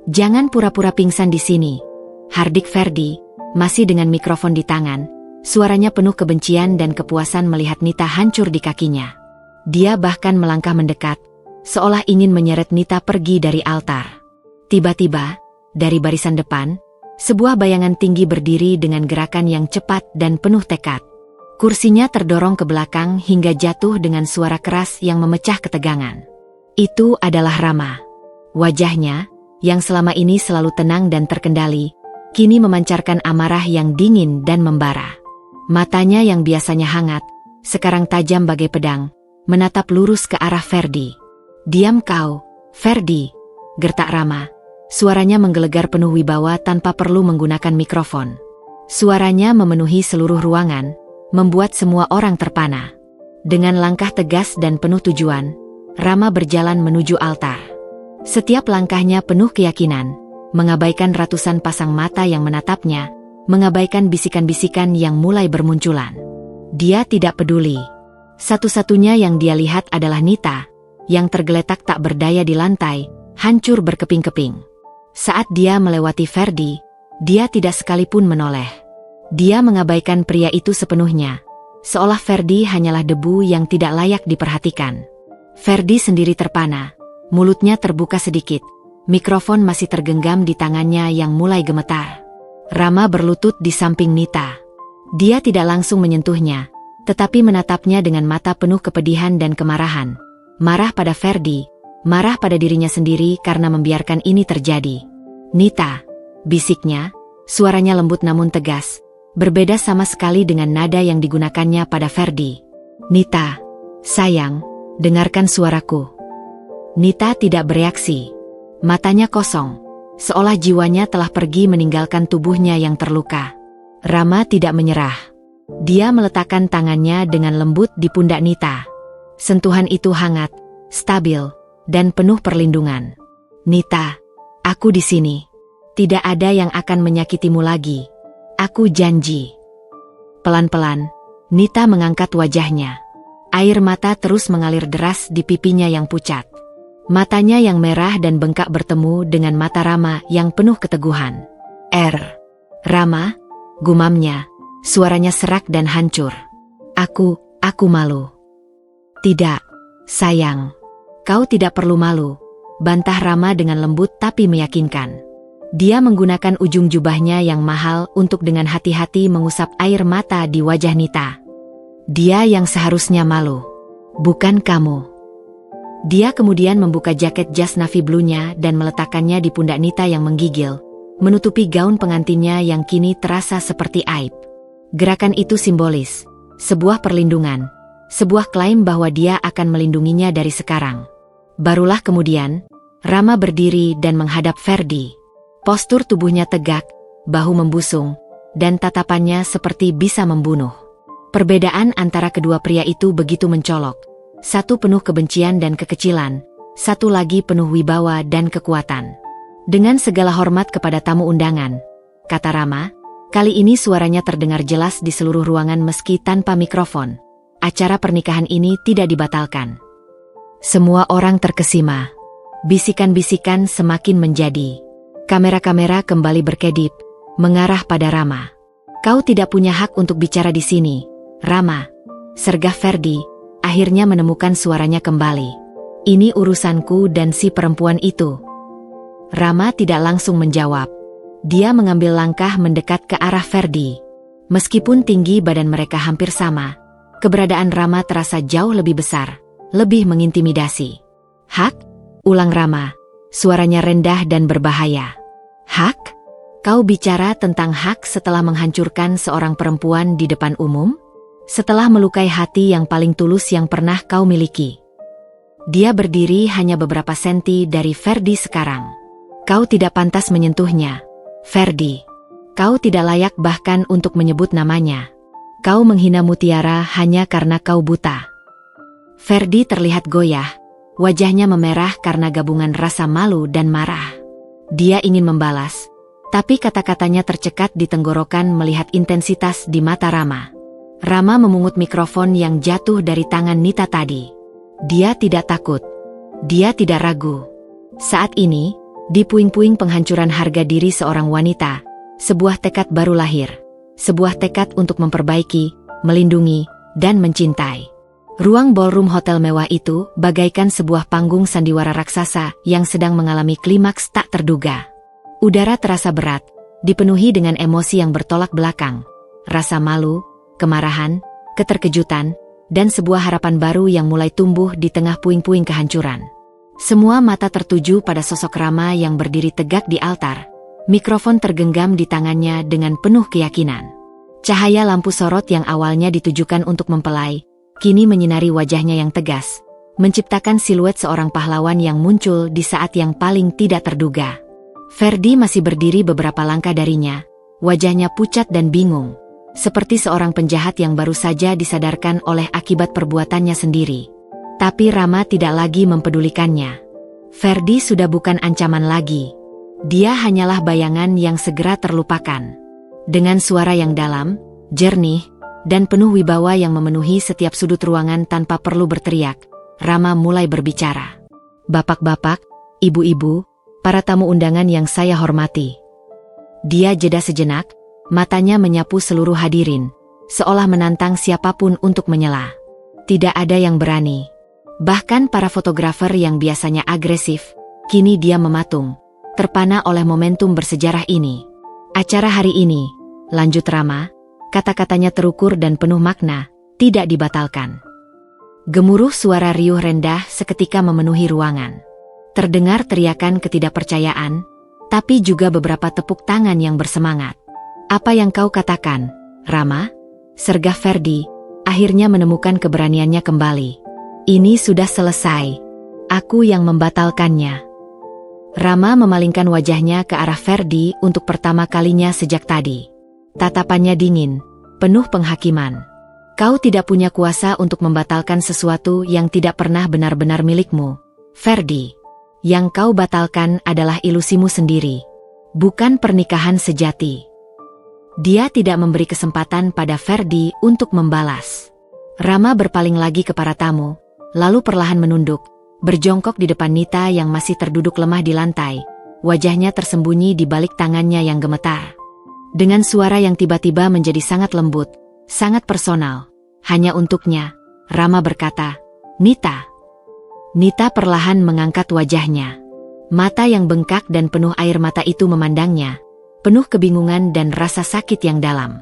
Jangan pura-pura pingsan di sini, hardik Ferdi, masih dengan mikrofon di tangan, suaranya penuh kebencian dan kepuasan melihat Nita hancur di kakinya. Dia bahkan melangkah mendekat, seolah ingin menyeret Nita pergi dari altar. Tiba-tiba, dari barisan depan, sebuah bayangan tinggi berdiri dengan gerakan yang cepat dan penuh tekad. Kursinya terdorong ke belakang hingga jatuh dengan suara keras yang memecah ketegangan. Itu adalah Rama. Wajahnya, yang selama ini selalu tenang dan terkendali, kini memancarkan amarah yang dingin dan membara. Matanya yang biasanya hangat, sekarang tajam bagai pedang, menatap lurus ke arah Ferdi. "Diam kau, Ferdi," gertak Rama. Suaranya menggelegar penuh wibawa tanpa perlu menggunakan mikrofon. Suaranya memenuhi seluruh ruangan, membuat semua orang terpana. Dengan langkah tegas dan penuh tujuan, Rama berjalan menuju altar. Setiap langkahnya penuh keyakinan, mengabaikan ratusan pasang mata yang menatapnya, mengabaikan bisikan-bisikan yang mulai bermunculan. Dia tidak peduli. Satu-satunya yang dia lihat adalah Nita, yang tergeletak tak berdaya di lantai, hancur berkeping-keping. Saat dia melewati Ferdi, dia tidak sekalipun menoleh. Dia mengabaikan pria itu sepenuhnya, seolah Ferdi hanyalah debu yang tidak layak diperhatikan. Ferdi sendiri terpana, mulutnya terbuka sedikit, mikrofon masih tergenggam di tangannya yang mulai gemetar. Rama berlutut di samping Nita. Dia tidak langsung menyentuhnya, tetapi menatapnya dengan mata penuh kepedihan dan kemarahan. Marah pada Ferdi, marah pada dirinya sendiri karena membiarkan ini terjadi. "Nita," bisiknya, suaranya lembut namun tegas, berbeda sama sekali dengan nada yang digunakannya pada Ferdi. "Nita, sayang, dengarkan suaraku." Nita tidak bereaksi. Matanya kosong, seolah jiwanya telah pergi meninggalkan tubuhnya yang terluka. Rama tidak menyerah. Dia meletakkan tangannya dengan lembut di pundak Nita. Sentuhan itu hangat, stabil, dan penuh perlindungan. "Nita, aku di sini. Tidak ada yang akan menyakitimu lagi. Aku janji." Pelan-pelan, Nita mengangkat wajahnya. Air mata terus mengalir deras di pipinya yang pucat. Matanya yang merah dan bengkak bertemu dengan mata Rama yang penuh keteguhan. Rama," gumamnya, suaranya serak dan hancur. Aku malu." "Tidak, sayang. Kau tidak perlu malu," bantah Rama dengan lembut tapi meyakinkan. Dia menggunakan ujung jubahnya yang mahal untuk dengan hati-hati mengusap air mata di wajah Nita. "Dia yang seharusnya malu, bukan kamu." Dia kemudian membuka jaket jas navy blue-nya dan meletakkannya di pundak Nita yang menggigil, menutupi gaun pengantinnya yang kini terasa seperti aib. Gerakan itu simbolis, sebuah perlindungan, sebuah klaim bahwa dia akan melindunginya dari sekarang. Barulah kemudian, Rama berdiri dan menghadap Ferdi. Postur tubuhnya tegak, bahu membusung, dan tatapannya seperti bisa membunuh. Perbedaan antara kedua pria itu begitu mencolok. Satu penuh kebencian dan kekecilan, satu lagi penuh wibawa dan kekuatan. Dengan segala hormat kepada tamu undangan, kata Rama, kali ini suaranya terdengar jelas di seluruh ruangan meski tanpa mikrofon. Acara pernikahan ini tidak dibatalkan. Semua orang terkesima. Bisikan-bisikan semakin menjadi. Kamera-kamera kembali berkedip, mengarah pada Rama. Kau tidak punya hak untuk bicara di sini, Rama. Sergah Ferdi akhirnya menemukan suaranya kembali. Ini urusanku dan si perempuan itu. Rama tidak langsung menjawab. Dia mengambil langkah mendekat ke arah Ferdi. Meskipun tinggi badan mereka hampir sama, keberadaan Rama terasa jauh lebih besar, lebih mengintimidasi. Hak? Ulang Rama, suaranya rendah dan berbahaya. Hak? Kau bicara tentang hak setelah menghancurkan seorang perempuan di depan umum? Setelah melukai hati yang paling tulus yang pernah kau miliki. Dia berdiri hanya beberapa senti dari Ferdi sekarang. Kau tidak pantas menyentuhnya, Ferdi. Kau tidak layak bahkan untuk menyebut namanya. Kau menghina Mutiara hanya karena kau buta. Ferdi terlihat goyah, wajahnya memerah karena gabungan rasa malu dan marah. Dia ingin membalas, tapi kata-katanya tercekat di tenggorokan melihat intensitas di mata Rama. Rama memungut mikrofon yang jatuh dari tangan Nita tadi. Dia tidak takut. Dia tidak ragu. Saat ini, di puing-puing penghancuran harga diri seorang wanita, sebuah tekad baru lahir. Sebuah tekad untuk memperbaiki, melindungi, dan mencintai. Ruang ballroom hotel mewah itu bagaikan sebuah panggung sandiwara raksasa yang sedang mengalami klimaks tak terduga. Udara terasa berat, dipenuhi dengan emosi yang bertolak belakang. Rasa malu, kemarahan, keterkejutan, dan sebuah harapan baru yang mulai tumbuh di tengah puing-puing kehancuran. Semua mata tertuju pada sosok Rama yang berdiri tegak di altar. Mikrofon tergenggam di tangannya dengan penuh keyakinan. Cahaya lampu sorot yang awalnya ditujukan untuk mempelai, kini menyinari wajahnya yang tegas, menciptakan siluet seorang pahlawan yang muncul di saat yang paling tidak terduga. Ferdi masih berdiri beberapa langkah darinya, wajahnya pucat dan bingung. Seperti seorang penjahat yang baru saja disadarkan oleh akibat perbuatannya sendiri. Tapi Rama tidak lagi mempedulikannya. Ferdi sudah bukan ancaman lagi. Dia hanyalah bayangan yang segera terlupakan. Dengan suara yang dalam, jernih, dan penuh wibawa yang memenuhi setiap sudut ruangan tanpa perlu berteriak, Rama mulai berbicara. Bapak-bapak, ibu-ibu, para tamu undangan yang saya hormati. Dia jeda sejenak, matanya menyapu seluruh hadirin, seolah menantang siapapun untuk menyela. Tidak ada yang berani. Bahkan para fotografer yang biasanya agresif, kini dia mematung, terpana oleh momentum bersejarah ini. Acara hari ini, lanjut Rama, kata-katanya terukur dan penuh makna, tidak dibatalkan. Gemuruh suara riuh rendah seketika memenuhi ruangan. Terdengar teriakan ketidakpercayaan, tapi juga beberapa tepuk tangan yang bersemangat. Apa yang kau katakan, Rama? Sergah Ferdi akhirnya menemukan keberaniannya kembali. Ini sudah selesai. Aku yang membatalkannya. Rama memalingkan wajahnya ke arah Ferdi untuk pertama kalinya sejak tadi. Tatapannya dingin, penuh penghakiman. Kau tidak punya kuasa untuk membatalkan sesuatu yang tidak pernah benar-benar milikmu, Ferdi. Yang kau batalkan adalah ilusimu sendiri, bukan pernikahan sejati. Dia tidak memberi kesempatan pada Ferdi untuk membalas. Rama berpaling lagi ke para tamu, lalu perlahan menunduk, berjongkok di depan Nita yang masih terduduk lemah di lantai, wajahnya tersembunyi di balik tangannya yang gemetar. Dengan suara yang tiba-tiba menjadi sangat lembut, sangat personal, hanya untuknya, Rama berkata, Nita. Nita perlahan mengangkat wajahnya. Mata yang bengkak dan penuh air mata itu memandangnya, penuh kebingungan dan rasa sakit yang dalam.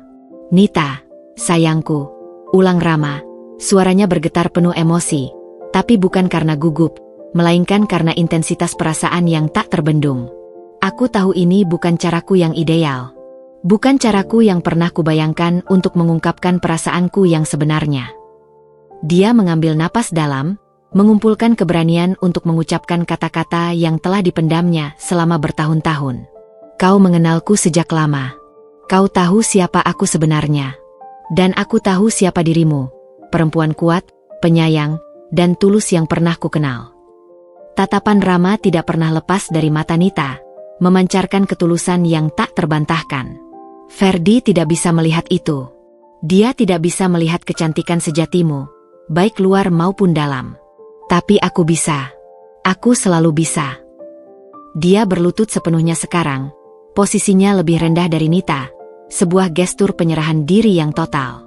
Nita, sayangku, ulang Rama, suaranya bergetar penuh emosi, tapi bukan karena gugup, melainkan karena intensitas perasaan yang tak terbendung. Aku tahu ini bukan caraku yang ideal. Bukan caraku yang pernah kubayangkan untuk mengungkapkan perasaanku yang sebenarnya. Dia mengambil napas dalam, mengumpulkan keberanian untuk mengucapkan kata-kata yang telah dipendamnya selama bertahun-tahun. Kau mengenalku sejak lama. Kau tahu siapa aku sebenarnya. Dan aku tahu siapa dirimu, perempuan kuat, penyayang, dan tulus yang pernah kukenal. Tatapan Rama tidak pernah lepas dari mata Nita, memancarkan ketulusan yang tak terbantahkan. Ferdi tidak bisa melihat itu. Dia tidak bisa melihat kecantikan sejatimu, baik luar maupun dalam. Tapi aku bisa. Aku selalu bisa. Dia berlutut sepenuhnya sekarang, posisinya lebih rendah dari Nita, sebuah gestur penyerahan diri yang total.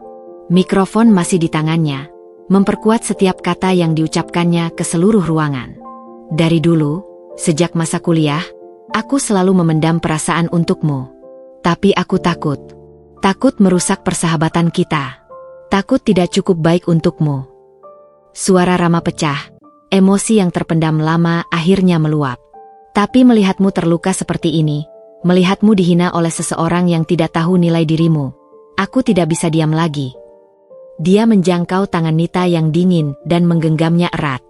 Mikrofon masih di tangannya, memperkuat setiap kata yang diucapkannya ke seluruh ruangan. Dari dulu, sejak masa kuliah, aku selalu memendam perasaan untukmu. Tapi aku takut. Takut merusak persahabatan kita. Takut tidak cukup baik untukmu. Suara Rama pecah, emosi yang terpendam lama akhirnya meluap. Tapi melihatmu terluka seperti ini, melihatmu dihina oleh seseorang yang tidak tahu nilai dirimu, aku tidak bisa diam lagi. Dia menjangkau tangan Nita yang dingin dan menggenggamnya erat.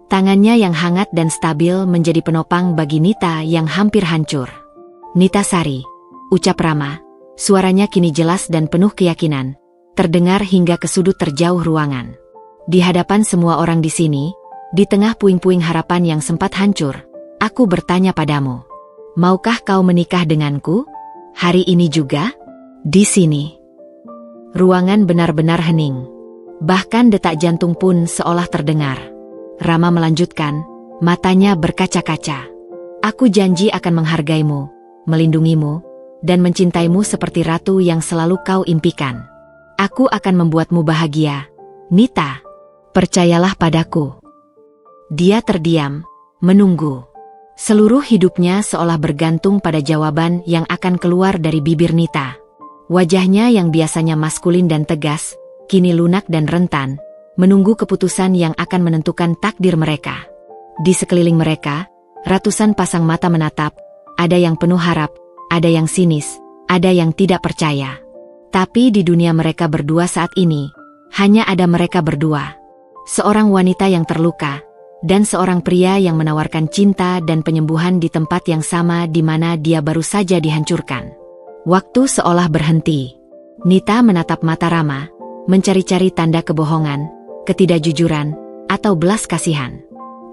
Tangannya yang hangat dan stabil menjadi penopang bagi Nita yang hampir hancur. Nita Sari, ucap Rama, suaranya kini jelas dan penuh keyakinan, terdengar hingga ke sudut terjauh ruangan. Di hadapan semua orang di sini, di tengah puing-puing harapan yang sempat hancur, aku bertanya padamu. Maukah kau menikah denganku? Hari ini juga? Di sini. Ruangan benar-benar hening. Bahkan detak jantung pun seolah terdengar. Rama melanjutkan, matanya berkaca-kaca. Aku janji akan menghargaimu, melindungimu, dan mencintaimu seperti ratu yang selalu kau impikan. Aku akan membuatmu bahagia, Nita. Percayalah padaku. Dia terdiam, menunggu. Seluruh hidupnya seolah bergantung pada jawaban yang akan keluar dari bibir Nita. Wajahnya yang biasanya maskulin dan tegas, kini lunak dan rentan, menunggu keputusan yang akan menentukan takdir mereka. Di sekeliling mereka, ratusan pasang mata menatap, ada yang penuh harap, ada yang sinis, ada yang tidak percaya. Tapi di dunia mereka berdua saat ini, hanya ada mereka berdua. Seorang wanita yang terluka, dan seorang pria yang menawarkan cinta dan penyembuhan di tempat yang sama di mana dia baru saja dihancurkan. Waktu seolah berhenti. Nita menatap mata Rama, mencari-cari tanda kebohongan, ketidakjujuran, atau belas kasihan.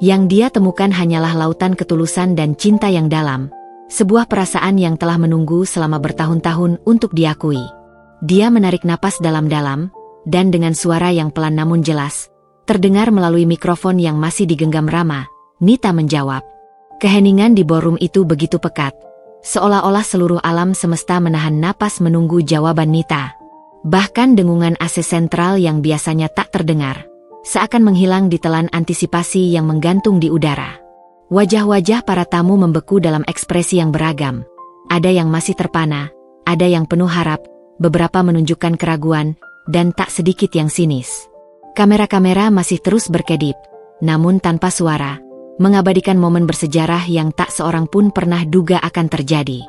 Yang dia temukan hanyalah lautan ketulusan dan cinta yang dalam, sebuah perasaan yang telah menunggu selama bertahun-tahun untuk diakui. Dia menarik napas dalam-dalam, dan dengan suara yang pelan namun jelas, terdengar melalui mikrofon yang masih digenggam Rama, Nita menjawab. Keheningan di ballroom itu begitu pekat, seolah-olah seluruh alam semesta menahan napas menunggu jawaban Nita. Bahkan dengungan AC sentral yang biasanya tak terdengar, seakan menghilang di telan antisipasi yang menggantung di udara. Wajah-wajah para tamu membeku dalam ekspresi yang beragam. Ada yang masih terpana, ada yang penuh harap, beberapa menunjukkan keraguan, dan tak sedikit yang sinis. Kamera-kamera masih terus berkedip, namun tanpa suara, mengabadikan momen bersejarah yang tak seorang pun pernah duga akan terjadi.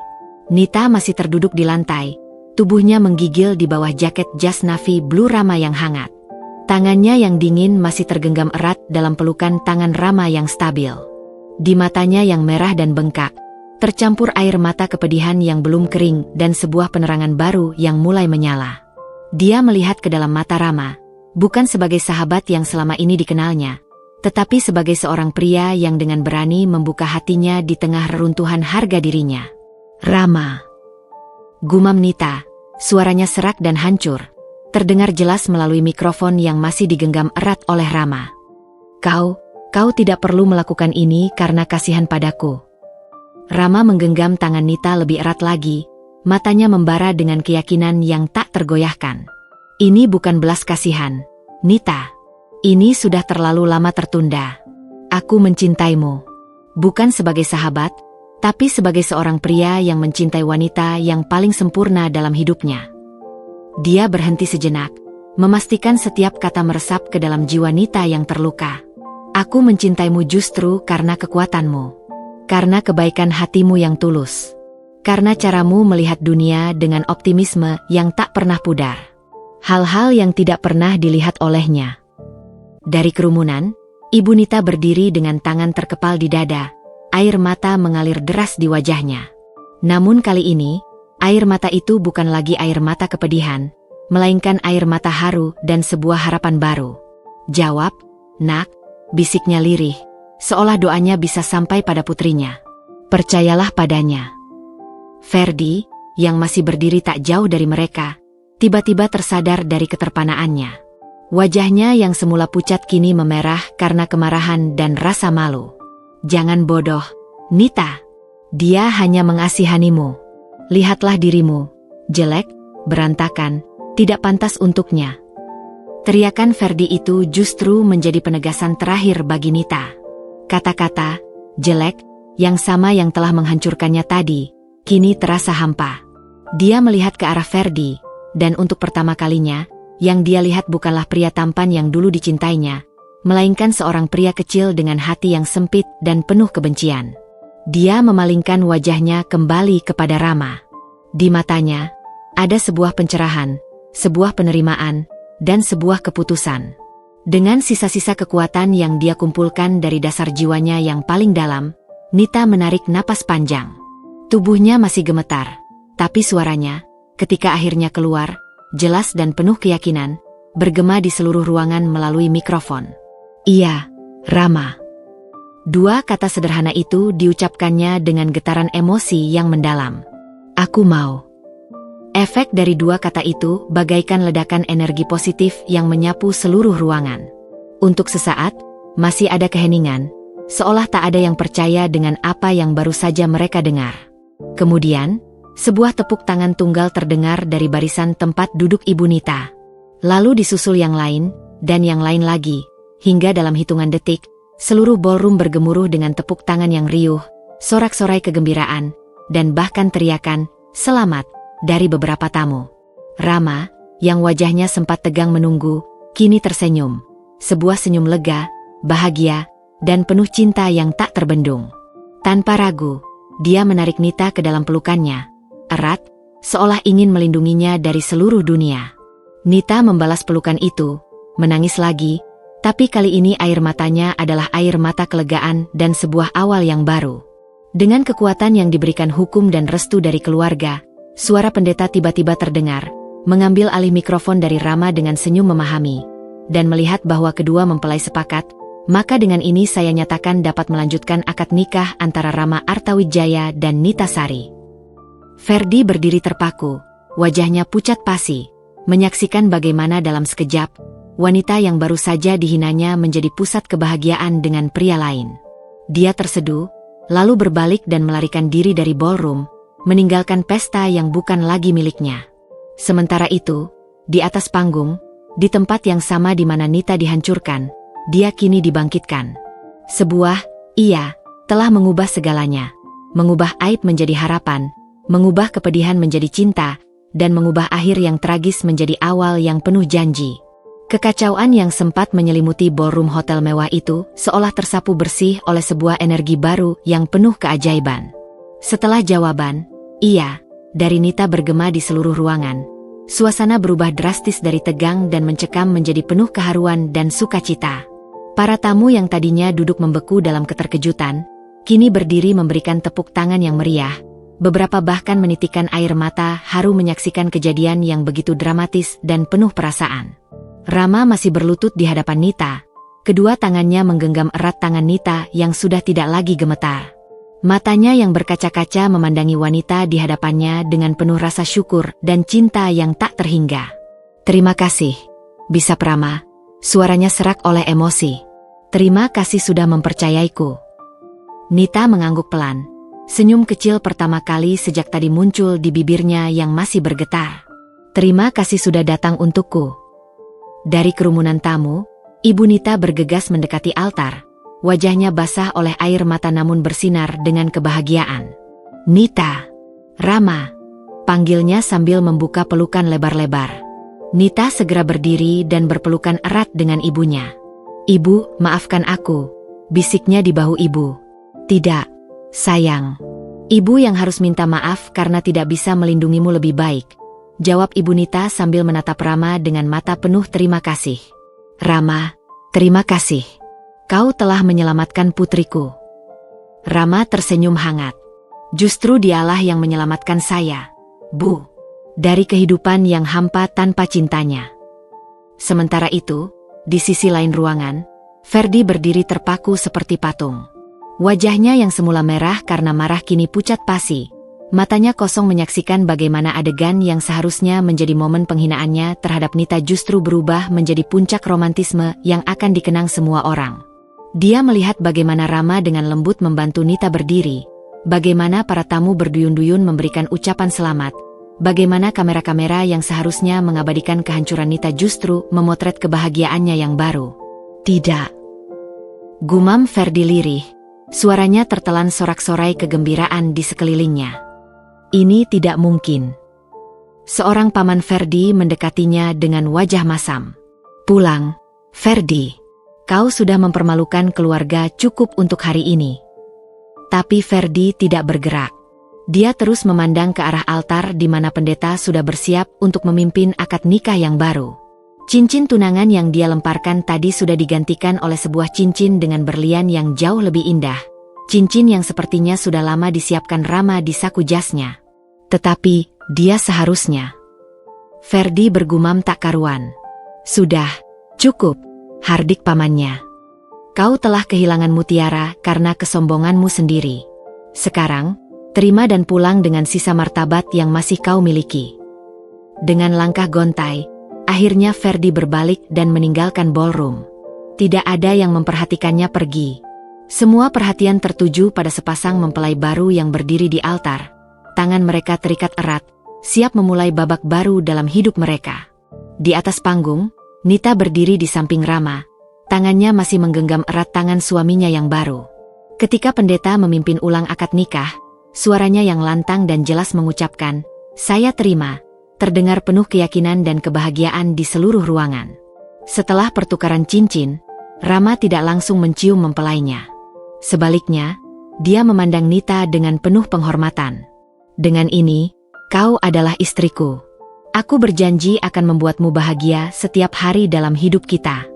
Nita masih terduduk di lantai, tubuhnya menggigil di bawah jaket jas navy blue Rama yang hangat. Tangannya yang dingin masih tergenggam erat dalam pelukan tangan Rama yang stabil. Di matanya yang merah dan bengkak, tercampur air mata kepedihan yang belum kering dan sebuah penerangan baru yang mulai menyala. Dia melihat ke dalam mata Rama, bukan sebagai sahabat yang selama ini dikenalnya, tetapi sebagai seorang pria yang dengan berani membuka hatinya di tengah reruntuhan harga dirinya. Rama. Gumam Nita, suaranya serak dan hancur, terdengar jelas melalui mikrofon yang masih digenggam erat oleh Rama. Kau tidak perlu melakukan ini karena kasihan padaku. Rama menggenggam tangan Nita lebih erat lagi, matanya membara dengan keyakinan yang tak tergoyahkan. Ini bukan belas kasihan, Nita. Ini sudah terlalu lama tertunda. Aku mencintaimu. Bukan sebagai sahabat, tapi sebagai seorang pria yang mencintai wanita yang paling sempurna dalam hidupnya. Dia berhenti sejenak, memastikan setiap kata meresap ke dalam jiwa Nita yang terluka. Aku mencintaimu justru karena kekuatanmu. Karena kebaikan hatimu yang tulus. Karena caramu melihat dunia dengan optimisme yang tak pernah pudar. Hal-hal yang tidak pernah dilihat olehnya. Dari kerumunan, Ibu Nita berdiri dengan tangan terkepal di dada, air mata mengalir deras di wajahnya. Namun kali ini, Air mata itu bukan lagi air mata kepedihan, melainkan air mata haru dan sebuah harapan baru. "Jawab, nak," bisiknya lirih, seolah doanya bisa sampai pada putrinya. "Percayalah padanya." Ferdi, yang masih berdiri tak jauh dari mereka, tiba-tiba tersadar dari keterpanaannya. Wajahnya yang semula pucat kini memerah karena kemarahan dan rasa malu. "Jangan bodoh, Nita. Dia hanya mengasihanimu. Lihatlah dirimu, jelek, berantakan, tidak pantas untuknya." Teriakan Ferdi itu justru menjadi penegasan terakhir bagi Nita. Kata-kata jelek yang sama yang telah menghancurkannya tadi, kini terasa hampa. Dia melihat ke arah Ferdi, dan untuk pertama kalinya, yang dia lihat bukanlah pria tampan yang dulu dicintainya, melainkan seorang pria kecil dengan hati yang sempit dan penuh kebencian. Dia memalingkan wajahnya kembali kepada Rama. Di matanya, ada sebuah pencerahan, sebuah penerimaan, dan sebuah keputusan. Dengan sisa-sisa kekuatan yang dia kumpulkan dari dasar jiwanya yang paling dalam, Nita menarik napas panjang. Tubuhnya masih gemetar, tapi suaranya, ketika akhirnya keluar, jelas dan penuh keyakinan, bergema di seluruh ruangan melalui mikrofon. "Iya, Rama." Dua kata sederhana itu diucapkannya dengan getaran emosi yang mendalam. "Aku mau." Efek dari dua kata itu bagaikan ledakan energi positif yang menyapu seluruh ruangan. Untuk sesaat, masih ada keheningan, seolah tak ada yang percaya dengan apa yang baru saja mereka dengar. Kemudian, sebuah tepuk tangan tunggal terdengar dari barisan tempat duduk Ibu Nita. Lalu disusul yang lain, dan yang lain lagi, hingga dalam hitungan detik, seluruh ballroom bergemuruh dengan tepuk tangan yang riuh, sorak-sorai kegembiraan, dan bahkan teriakan, "Selamat," dari beberapa tamu. Rama, yang wajahnya sempat tegang menunggu, kini tersenyum. Sebuah senyum lega, bahagia, dan penuh cinta yang tak terbendung. Tanpa ragu, dia menarik Nita ke dalam pelukannya, erat, seolah ingin melindunginya dari seluruh dunia. Nita membalas pelukan itu, menangis lagi, tapi kali ini air matanya adalah air mata kelegaan dan sebuah awal yang baru. Dengan kekuatan yang diberikan hukum dan restu dari keluarga, suara pendeta tiba-tiba terdengar, mengambil alih mikrofon dari Rama dengan senyum memahami, dan melihat bahwa kedua mempelai sepakat, maka dengan ini saya nyatakan dapat melanjutkan akad nikah antara Rama Artawijaya dan Nita Sari. Ferdi berdiri terpaku, wajahnya pucat pasi, menyaksikan bagaimana dalam sekejap, wanita yang baru saja dihinanya menjadi pusat kebahagiaan dengan pria lain. Dia terseduh, lalu berbalik dan melarikan diri dari ballroom, meninggalkan pesta yang bukan lagi miliknya. Sementara itu, di atas panggung, di tempat yang sama di mana Nita dihancurkan, dia kini dibangkitkan. Sebuah, ia, telah mengubah segalanya. Mengubah aib menjadi harapan, mengubah kepedihan menjadi cinta, dan mengubah akhir yang tragis menjadi awal yang penuh janji. Kekacauan yang sempat menyelimuti ballroom hotel mewah itu seolah tersapu bersih oleh sebuah energi baru yang penuh keajaiban. Setelah jawaban, "Iya," dari Nita bergema di seluruh ruangan, suasana berubah drastis dari tegang dan mencekam menjadi penuh keharuan dan sukacita. Para tamu yang tadinya duduk membeku dalam keterkejutan, kini berdiri memberikan tepuk tangan yang meriah, beberapa bahkan menitikan air mata haru menyaksikan kejadian yang begitu dramatis dan penuh perasaan. Rama masih berlutut di hadapan Nita, kedua tangannya menggenggam erat tangan Nita yang sudah tidak lagi gemetar. Matanya yang berkaca-kaca memandangi wanita di hadapannya dengan penuh rasa syukur dan cinta yang tak terhingga. "Terima kasih, Bisa Prama," suaranya serak oleh emosi. "Terima kasih sudah mempercayaiku." Nita mengangguk pelan. Senyum kecil pertama kali sejak tadi muncul di bibirnya yang masih bergetar. "Terima kasih sudah datang untukku." Dari kerumunan tamu, Ibu Nita bergegas mendekati altar. Wajahnya basah oleh air mata namun bersinar dengan kebahagiaan. "Nita, Rama," panggilnya sambil membuka pelukan lebar-lebar. Nita segera berdiri dan berpelukan erat dengan ibunya. "Ibu, maafkan aku," bisiknya di bahu ibu. "Tidak, sayang. Ibu yang harus minta maaf karena tidak bisa melindungimu lebih baik," jawab Ibu Nita sambil menatap Rama dengan mata penuh terima kasih. "Rama, terima kasih. Kau telah menyelamatkan putriku." Rama tersenyum hangat. "Justru dialah yang menyelamatkan saya. Bu. Dari kehidupan yang hampa tanpa cintanya. Sementara itu, di sisi lain ruangan, Ferdi berdiri terpaku seperti patung. Wajahnya yang semula merah karena marah kini pucat pasi. Matanya kosong menyaksikan bagaimana adegan yang seharusnya menjadi momen penghinaannya terhadap Nita justru berubah menjadi puncak romantisme yang akan dikenang semua orang. Dia melihat bagaimana Rama dengan lembut membantu Nita berdiri, bagaimana para tamu berduyun-duyun memberikan ucapan selamat, bagaimana kamera-kamera yang seharusnya mengabadikan kehancuran Nita justru memotret kebahagiaannya yang baru. Tidak. Gumam Ferdi lirih, suaranya tertelan sorak-sorai kegembiraan di sekelilingnya. Ini tidak mungkin. Seorang paman Ferdi mendekatinya dengan wajah masam. Pulang, Ferdi. Kau sudah mempermalukan keluarga cukup untuk hari ini. Tapi Ferdi tidak bergerak. Dia terus memandang ke arah altar di mana pendeta sudah bersiap untuk memimpin akad nikah yang baru. Cincin tunangan yang dia lemparkan tadi sudah digantikan oleh sebuah cincin dengan berlian yang jauh lebih indah. Cincin yang sepertinya sudah lama disiapkan Rama di saku jasnya. Tetapi, dia seharusnya. Ferdi bergumam tak karuan. Sudah, cukup, hardik pamannya. Kau telah kehilangan mutiara karena kesombonganmu sendiri. Sekarang, terima dan pulang dengan sisa martabat yang masih kau miliki. Dengan langkah gontai, akhirnya Ferdi berbalik dan meninggalkan ballroom. Tidak ada yang memperhatikannya pergi. Semua perhatian tertuju pada sepasang mempelai baru yang berdiri di altar. Tangan mereka terikat erat, siap memulai babak baru dalam hidup mereka. Di atas panggung, Nita berdiri di samping Rama. Tangannya masih menggenggam erat tangan suaminya yang baru. Ketika pendeta memimpin ulang akad nikah, suaranya yang lantang dan jelas mengucapkan, "Saya terima." Terdengar penuh keyakinan dan kebahagiaan di seluruh ruangan. Setelah pertukaran cincin, Rama tidak langsung mencium mempelainya. Sebaliknya, dia memandang Nita dengan penuh penghormatan. Dengan ini, kau adalah istriku. Aku berjanji akan membuatmu bahagia setiap hari dalam hidup kita.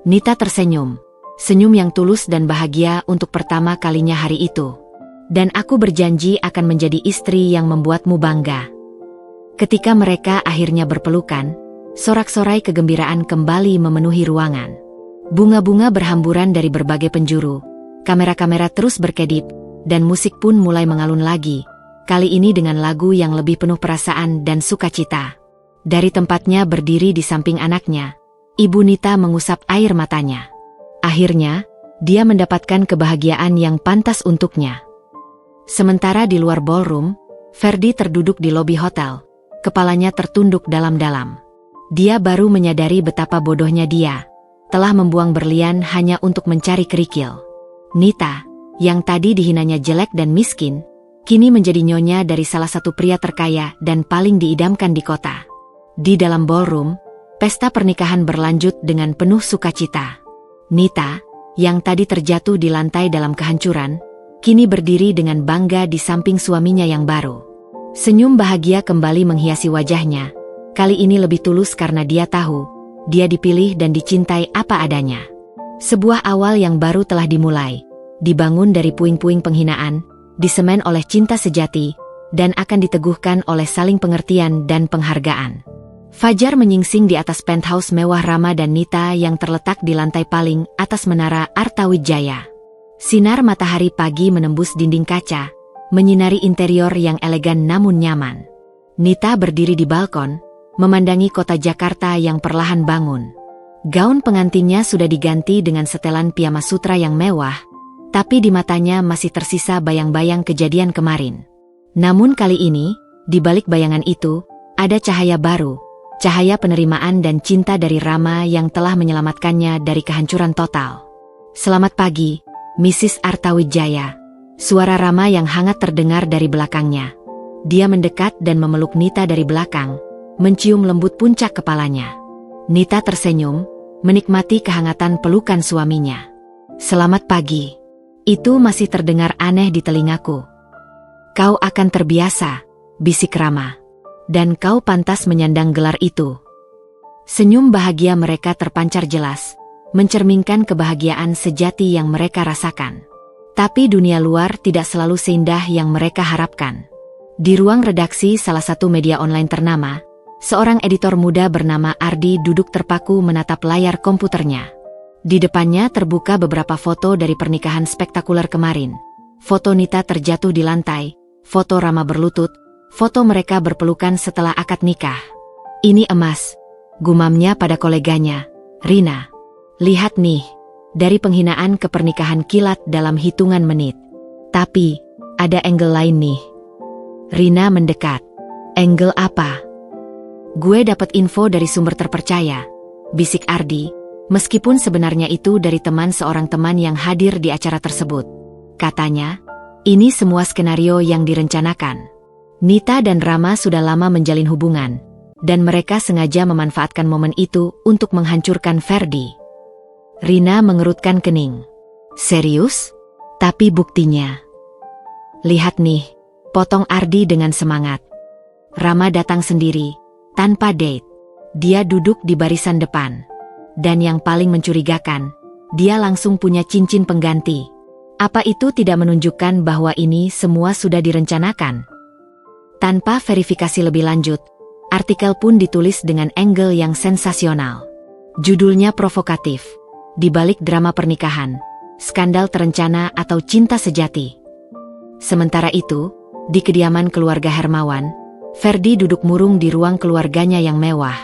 Nita tersenyum, senyum yang tulus dan bahagia untuk pertama kalinya hari itu. Dan aku berjanji akan menjadi istri yang membuatmu bangga. Ketika mereka akhirnya berpelukan, sorak-sorai kegembiraan kembali memenuhi ruangan. Bunga-bunga berhamburan dari berbagai penjuru, kamera-kamera terus berkedip, dan musik pun mulai mengalun lagi. Kali ini dengan lagu yang lebih penuh perasaan dan sukacita. Dari tempatnya berdiri di samping anaknya, Ibu Nita mengusap air matanya. Akhirnya, dia mendapatkan kebahagiaan yang pantas untuknya. Sementara di luar ballroom, Ferdi terduduk di lobi hotel. Kepalanya tertunduk dalam-dalam. Dia baru menyadari betapa bodohnya dia. Telah membuang berlian hanya untuk mencari kerikil. Nita, yang tadi dihinanya jelek dan miskin, kini menjadi nyonya dari salah satu pria terkaya dan paling diidamkan di kota. Di dalam ballroom, pesta pernikahan berlanjut dengan penuh sukacita. Nita, yang tadi terjatuh di lantai dalam kehancuran, kini berdiri dengan bangga di samping suaminya yang baru. Senyum bahagia kembali menghiasi wajahnya. Kali ini lebih tulus karena dia tahu, dia dipilih dan dicintai apa adanya. Sebuah awal yang baru telah dimulai, dibangun dari puing-puing penghinaan, disemen oleh cinta sejati, dan akan diteguhkan oleh saling pengertian dan penghargaan. Fajar menyingsing di atas penthouse mewah Rama dan Nita yang terletak di lantai paling atas menara Artawijaya. Sinar matahari pagi menembus dinding kaca, menyinari interior yang elegan namun nyaman. Nita berdiri di balkon, memandangi kota Jakarta yang perlahan bangun. Gaun pengantinnya sudah diganti dengan setelan piyama sutra yang mewah, tapi di matanya masih tersisa bayang-bayang kejadian kemarin. Namun kali ini, di balik bayangan itu, ada cahaya baru, cahaya penerimaan dan cinta dari Rama yang telah menyelamatkannya dari kehancuran total. "Selamat pagi, Mrs. Artawijaya." Suara Rama yang hangat terdengar dari belakangnya. Dia mendekat dan memeluk Nita dari belakang, mencium lembut puncak kepalanya. Nita tersenyum, menikmati kehangatan pelukan suaminya. "Selamat pagi." Itu masih terdengar aneh di telingaku. "Kau akan terbiasa," bisik Rama. "Dan kau pantas menyandang gelar itu." Senyum bahagia mereka terpancar jelas, mencerminkan kebahagiaan sejati yang mereka rasakan. Tapi dunia luar tidak selalu seindah yang mereka harapkan. Di ruang redaksi salah satu media online ternama, seorang editor muda bernama Ardi duduk terpaku menatap layar komputernya. Di depannya terbuka beberapa foto dari pernikahan spektakuler kemarin. Foto Nita terjatuh di lantai, foto Rama berlutut, foto mereka berpelukan setelah akad nikah. Ini emas, gumamnya pada koleganya, Rina. Lihat nih, dari penghinaan ke pernikahan kilat dalam hitungan menit. Tapi, ada angle lain nih. Rina mendekat. Angle apa? Gue dapat info dari sumber terpercaya, bisik Ardi, meskipun sebenarnya itu dari teman seorang teman yang hadir di acara tersebut. Katanya, ini semua skenario yang direncanakan. Nita dan Rama sudah lama menjalin hubungan, dan mereka sengaja memanfaatkan momen itu untuk menghancurkan Ferdi. Rina mengerutkan kening. Serius? Tapi buktinya. Lihat nih, potong Ardi dengan semangat. Rama datang sendiri, tanpa date. Dia duduk di barisan depan. Dan yang paling mencurigakan, dia langsung punya cincin pengganti. Apa itu tidak menunjukkan bahwa ini semua sudah direncanakan? Tanpa verifikasi lebih lanjut, artikel pun ditulis dengan angle yang sensasional. Judulnya provokatif. Di balik drama pernikahan, skandal terencana atau cinta sejati. Sementara itu, di kediaman keluarga Hermawan, Ferdi duduk murung di ruang keluarganya yang mewah.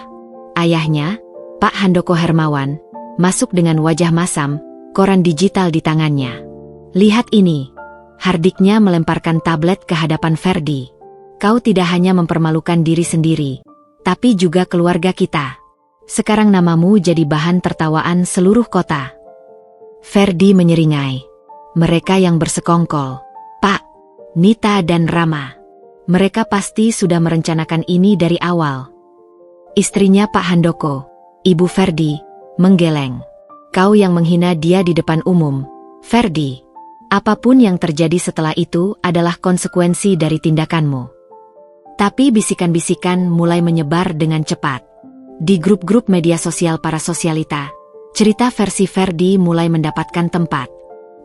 Ayahnya, Pak Handoko Hermawan, masuk dengan wajah masam, koran digital di tangannya. Lihat ini, hardiknya melemparkan tablet ke hadapan Ferdi. Kau tidak hanya mempermalukan diri sendiri, tapi juga keluarga kita. Sekarang namamu jadi bahan tertawaan seluruh kota. Ferdi menyeringai. Mereka yang bersekongkol, Pak, Nita dan Rama. Mereka pasti sudah merencanakan ini dari awal. Istrinya Pak Handoko, Ibu Ferdi, menggeleng. Kau yang menghina dia di depan umum, Ferdi. Apapun yang terjadi setelah itu adalah konsekuensi dari tindakanmu. Tapi bisikan-bisikan mulai menyebar dengan cepat. Di grup-grup media sosial para sosialita, cerita versi Ferdi mulai mendapatkan tempat.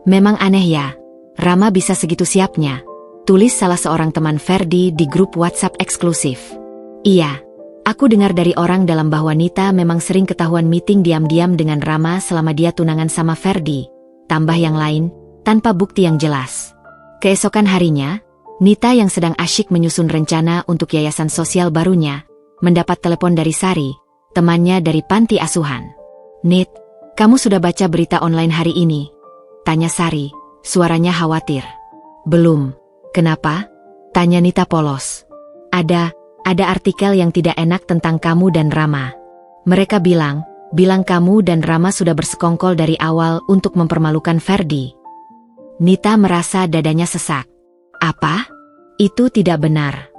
Memang aneh ya, Rama bisa segitu siapnya, tulis salah seorang teman Ferdi di grup WhatsApp eksklusif. Iya, aku dengar dari orang dalam bahwa Nita memang sering ketahuan meeting diam-diam dengan Rama selama dia tunangan sama Ferdi. Tambah yang lain, tanpa bukti yang jelas. Keesokan harinya, Nita yang sedang asyik menyusun rencana untuk yayasan sosial barunya, mendapat telepon dari Sari, temannya dari panti asuhan. Nit, kamu sudah baca berita online hari ini? Tanya Sari, suaranya khawatir. Belum. Kenapa? Tanya Nita polos. Ada artikel yang tidak enak tentang kamu dan Rama. Mereka bilang kamu dan Rama sudah bersekongkol dari awal untuk mempermalukan Ferdi. Nita merasa dadanya sesak. Apa? Itu tidak benar.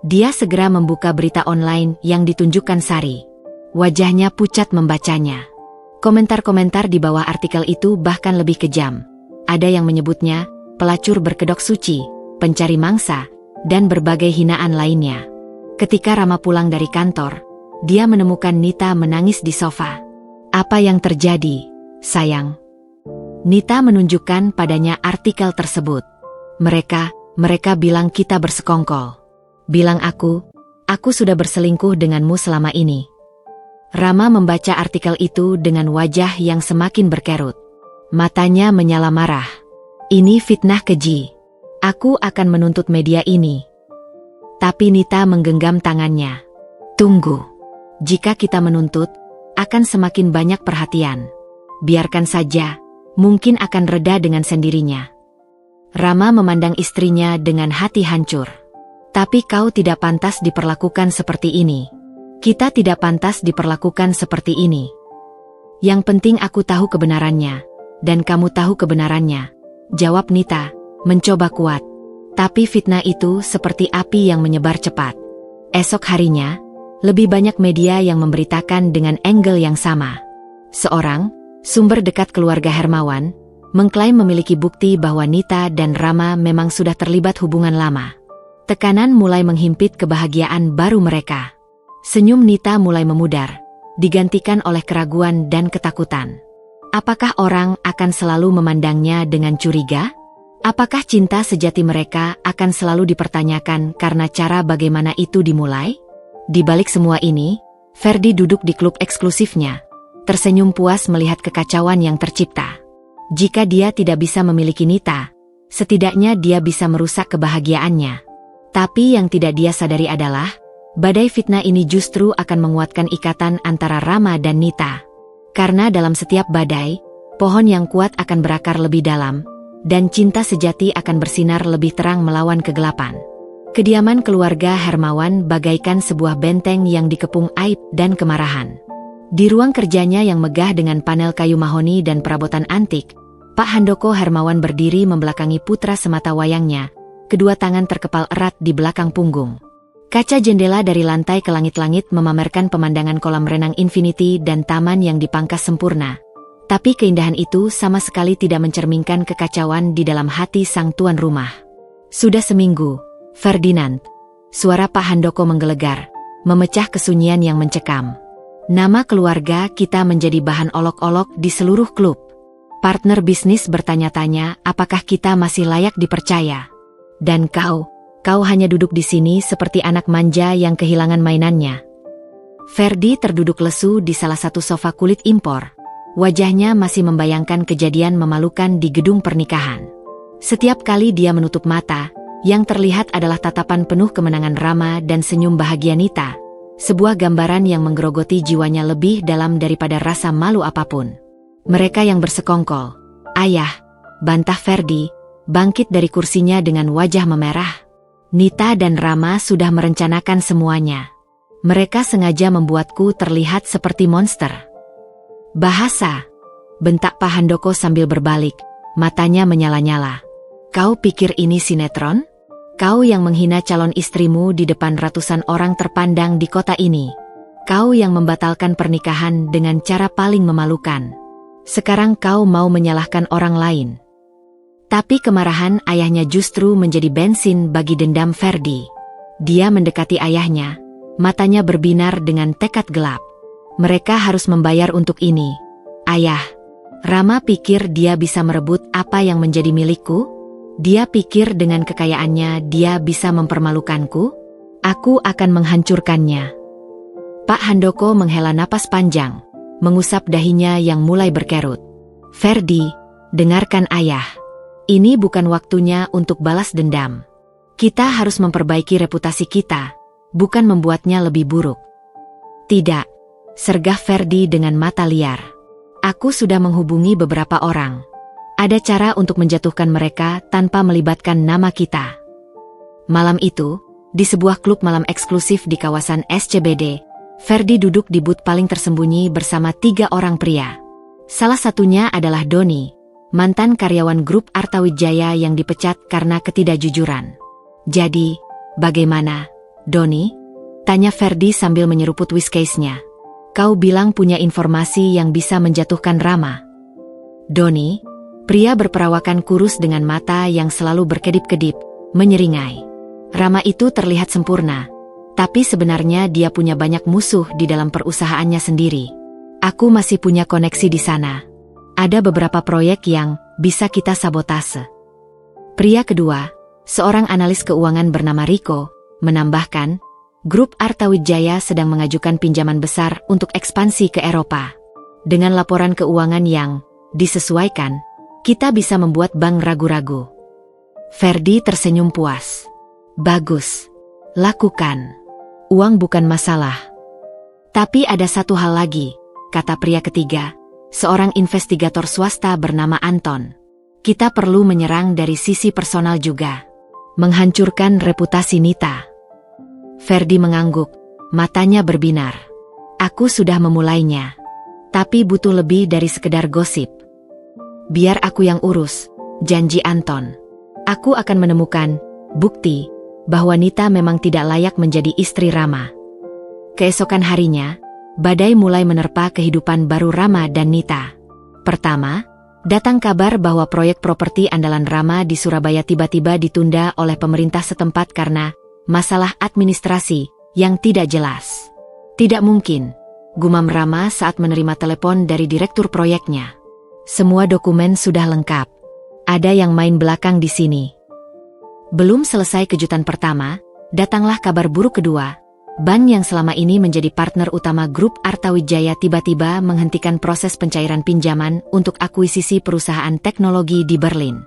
Dia segera membuka berita online yang ditunjukkan Sari. Wajahnya pucat membacanya. Komentar-komentar di bawah artikel itu bahkan lebih kejam. Ada yang menyebutnya pelacur berkedok suci, pencari mangsa, dan berbagai hinaan lainnya. Ketika Rama pulang dari kantor, dia menemukan Nita menangis di sofa. Apa yang terjadi, sayang? Nita menunjukkan padanya artikel tersebut. Mereka bilang kita bersekongkol. Bilang aku sudah berselingkuh denganmu selama ini. Rama membaca artikel itu dengan wajah yang semakin berkerut. Matanya menyala marah. Ini fitnah keji. Aku akan menuntut media ini. Tapi Nita menggenggam tangannya. Tunggu. Jika kita menuntut, akan semakin banyak perhatian. Biarkan saja. Mungkin akan reda dengan sendirinya. Rama memandang istrinya dengan hati hancur. Tapi kau tidak pantas diperlakukan seperti ini. Kita tidak pantas diperlakukan seperti ini. Yang penting aku tahu kebenarannya, dan kamu tahu kebenarannya. Jawab Nita, mencoba kuat. Tapi fitnah itu seperti api yang menyebar cepat. Esok harinya, lebih banyak media yang memberitakan dengan angle yang sama. Seorang sumber dekat keluarga Hermawan mengklaim memiliki bukti bahwa Nita dan Rama memang sudah terlibat hubungan lama. Tekanan mulai menghimpit kebahagiaan baru mereka. Senyum Nita mulai memudar, digantikan oleh keraguan dan ketakutan. Apakah orang akan selalu memandangnya dengan curiga? Apakah cinta sejati mereka akan selalu dipertanyakan karena cara bagaimana itu dimulai? Di balik semua ini, Ferdi duduk di klub eksklusifnya, tersenyum puas melihat kekacauan yang tercipta. Jika dia tidak bisa memiliki Nita, setidaknya dia bisa merusak kebahagiaannya. Tapi yang tidak dia sadari adalah, badai fitnah ini justru akan menguatkan ikatan antara Rama dan Nita. Karena dalam setiap badai, pohon yang kuat akan berakar lebih dalam, dan cinta sejati akan bersinar lebih terang melawan kegelapan. Kediaman keluarga Hermawan bagaikan sebuah benteng yang dikepung aib dan kemarahan. Di ruang kerjanya yang megah dengan panel kayu mahoni dan perabotan antik, Pak Handoko Hermawan berdiri membelakangi putra semata wayangnya, kedua tangan terkepal erat di belakang punggung. Kaca jendela dari lantai ke langit-langit memamerkan pemandangan kolam renang infinity dan taman yang dipangkas sempurna. Tapi keindahan itu sama sekali tidak mencerminkan kekacauan di dalam hati sang tuan rumah. Sudah seminggu, Ferdinand. Suara Pak Handoko menggelegar, memecah kesunyian yang mencekam. Nama keluarga kita menjadi bahan olok-olok di seluruh klub. Partner bisnis bertanya-tanya apakah kita masih layak dipercaya. Dan kau hanya duduk di sini seperti anak manja yang kehilangan mainannya. Ferdi terduduk lesu di salah satu sofa kulit impor. Wajahnya masih membayangkan kejadian memalukan di gedung pernikahan. Setiap kali dia menutup mata, yang terlihat adalah tatapan penuh kemenangan Rama dan senyum bahagia Nita. Sebuah gambaran yang menggerogoti jiwanya lebih dalam daripada rasa malu apapun. Mereka yang bersekongkol. Ayah, bantah Ferdi, bangkit dari kursinya dengan wajah memerah. Nita dan Rama sudah merencanakan semuanya. Mereka sengaja membuatku terlihat seperti monster. Bahasa, bentak Pak Handoko sambil berbalik, matanya menyala-nyala. Kau pikir ini sinetron? Kau yang menghina calon istrimu di depan ratusan orang terpandang di kota ini. Kau yang membatalkan pernikahan dengan cara paling memalukan. Sekarang kau mau menyalahkan orang lain. Tapi kemarahan ayahnya justru menjadi bensin bagi dendam Ferdi. Dia mendekati ayahnya, matanya berbinar dengan tekad gelap. Mereka harus membayar untuk ini. Ayah, Rama pikir dia bisa merebut apa yang menjadi milikku? Dia pikir dengan kekayaannya dia bisa mempermalukanku? Aku akan menghancurkannya. Pak Handoko menghela napas panjang, mengusap dahinya yang mulai berkerut. Ferdi, dengarkan ayah. Ini bukan waktunya untuk balas dendam. Kita harus memperbaiki reputasi kita, bukan membuatnya lebih buruk. Tidak. Sergah Ferdi dengan mata liar. Aku sudah menghubungi beberapa orang. Ada cara untuk menjatuhkan mereka tanpa melibatkan nama kita. Malam itu, di sebuah klub malam eksklusif di kawasan SCBD, Ferdi duduk di booth paling tersembunyi bersama 3 orang pria. Salah satunya adalah Doni, mantan karyawan grup Artawijaya yang dipecat karena ketidakjujuran. Jadi, bagaimana, Doni? Tanya Ferdi sambil menyeruput whiskysnya. Kau bilang punya informasi yang bisa menjatuhkan Rama. Doni, pria berperawakan kurus dengan mata yang selalu berkedip-kedip, menyeringai. Rama itu terlihat sempurna, tapi sebenarnya dia punya banyak musuh di dalam perusahaannya sendiri. Aku masih punya koneksi di sana. Ada beberapa proyek yang bisa kita sabotase. Pria kedua, seorang analis keuangan bernama Riko, menambahkan, Grup Artawijaya sedang mengajukan pinjaman besar untuk ekspansi ke Eropa. Dengan laporan keuangan yang disesuaikan, kita bisa membuat bank ragu-ragu. Ferdi tersenyum puas. Bagus. Lakukan. Uang bukan masalah. Tapi ada satu hal lagi, kata pria ketiga, seorang investigator swasta bernama Anton. Kita perlu menyerang dari sisi personal juga. Menghancurkan reputasi Nita. Ferdi mengangguk, matanya berbinar. Aku sudah memulainya. Tapi butuh lebih dari sekedar gosip. Biar aku yang urus, janji Anton. Aku akan menemukan bukti bahwa Nita memang tidak layak menjadi istri Rama. Keesokan harinya, badai mulai menerpa kehidupan baru Rama dan Nita. Pertama, datang kabar bahwa proyek properti andalan Rama di Surabaya tiba-tiba ditunda oleh pemerintah setempat karena masalah administrasi yang tidak jelas. Tidak mungkin, gumam Rama saat menerima telepon dari direktur proyeknya. Semua dokumen sudah lengkap. Ada yang main belakang di sini. Belum selesai kejutan pertama, datanglah kabar buruk kedua. Bank yang selama ini menjadi partner utama grup Artawijaya tiba-tiba menghentikan proses pencairan pinjaman untuk akuisisi perusahaan teknologi di Berlin.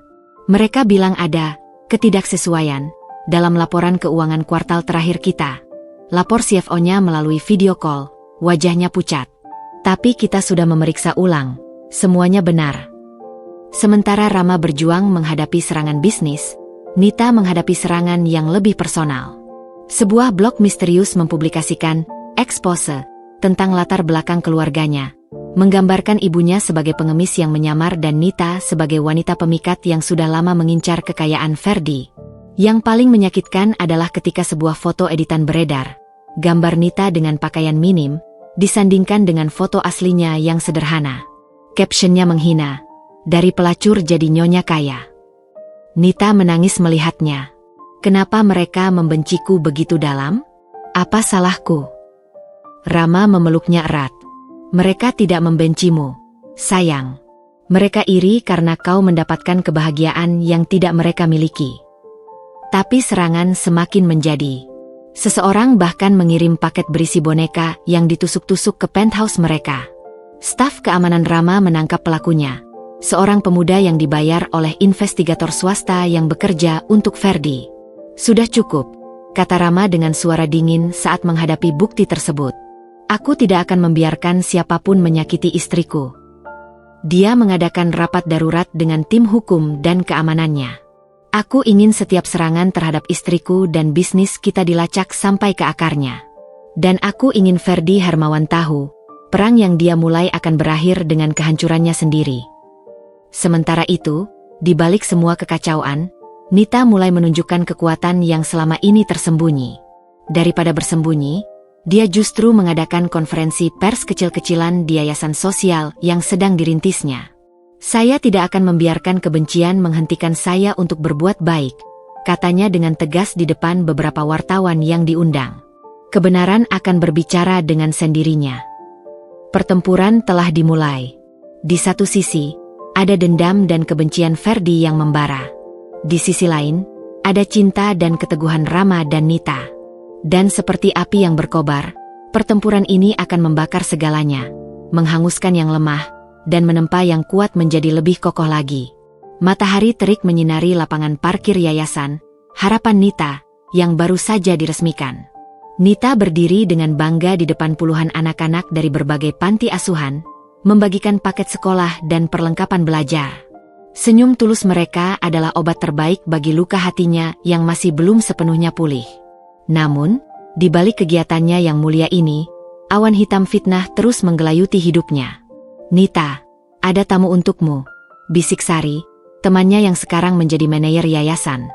Mereka bilang ada ketidaksesuaian dalam laporan keuangan kuartal terakhir kita. Lapor CFO-nya melalui video call, wajahnya pucat. Tapi kita sudah memeriksa ulang, semuanya benar. Sementara Rama berjuang menghadapi serangan bisnis, Nita menghadapi serangan yang lebih personal. Sebuah blog misterius mempublikasikan expose tentang latar belakang keluarganya, menggambarkan ibunya sebagai pengemis yang menyamar dan Nita sebagai wanita pemikat yang sudah lama mengincar kekayaan Ferdi. Yang paling menyakitkan adalah ketika sebuah foto editan beredar, gambar Nita dengan pakaian minim, disandingkan dengan foto aslinya yang sederhana. Captionnya menghina, dari pelacur jadi nyonya kaya. Nita menangis melihatnya. Kenapa mereka membenciku begitu dalam? Apa salahku? Rama memeluknya erat. Mereka tidak membencimu, sayang. Mereka iri karena kau mendapatkan kebahagiaan yang tidak mereka miliki. Tapi serangan semakin menjadi. Seseorang bahkan mengirim paket berisi boneka yang ditusuk-tusuk ke penthouse mereka. Staf keamanan Rama menangkap pelakunya. Seorang pemuda yang dibayar oleh investigator swasta yang bekerja untuk Ferdi. Sudah cukup, kata Rama dengan suara dingin saat menghadapi bukti tersebut. Aku tidak akan membiarkan siapapun menyakiti istriku. Dia mengadakan rapat darurat dengan tim hukum dan keamanannya. Aku ingin setiap serangan terhadap istriku dan bisnis kita dilacak sampai ke akarnya. Dan aku ingin Ferdi Hermawan tahu, perang yang dia mulai akan berakhir dengan kehancurannya sendiri. Sementara itu, di balik semua kekacauan, Nita mulai menunjukkan kekuatan yang selama ini tersembunyi. Daripada bersembunyi, dia justru mengadakan konferensi pers kecil-kecilan di yayasan sosial yang sedang dirintisnya. Saya tidak akan membiarkan kebencian menghentikan saya untuk berbuat baik, katanya dengan tegas di depan beberapa wartawan yang diundang. Kebenaran akan berbicara dengan sendirinya. Pertempuran telah dimulai. Di satu sisi, ada dendam dan kebencian Ferdi yang membara. Di sisi lain, ada cinta dan keteguhan Rama dan Nita. Dan seperti api yang berkobar, pertempuran ini akan membakar segalanya, menghanguskan yang lemah, dan menempa yang kuat menjadi lebih kokoh lagi. Matahari terik menyinari lapangan parkir yayasan Harapan Nita, yang baru saja diresmikan. Nita berdiri dengan bangga di depan puluhan anak-anak dari berbagai panti asuhan, membagikan paket sekolah dan perlengkapan belajar. Senyum tulus mereka adalah obat terbaik bagi luka hatinya yang masih belum sepenuhnya pulih. Namun, di balik kegiatannya yang mulia ini, awan hitam fitnah terus menggelayuti hidupnya. Nita, ada tamu untukmu, bisik Sari, temannya yang sekarang menjadi manajer yayasan.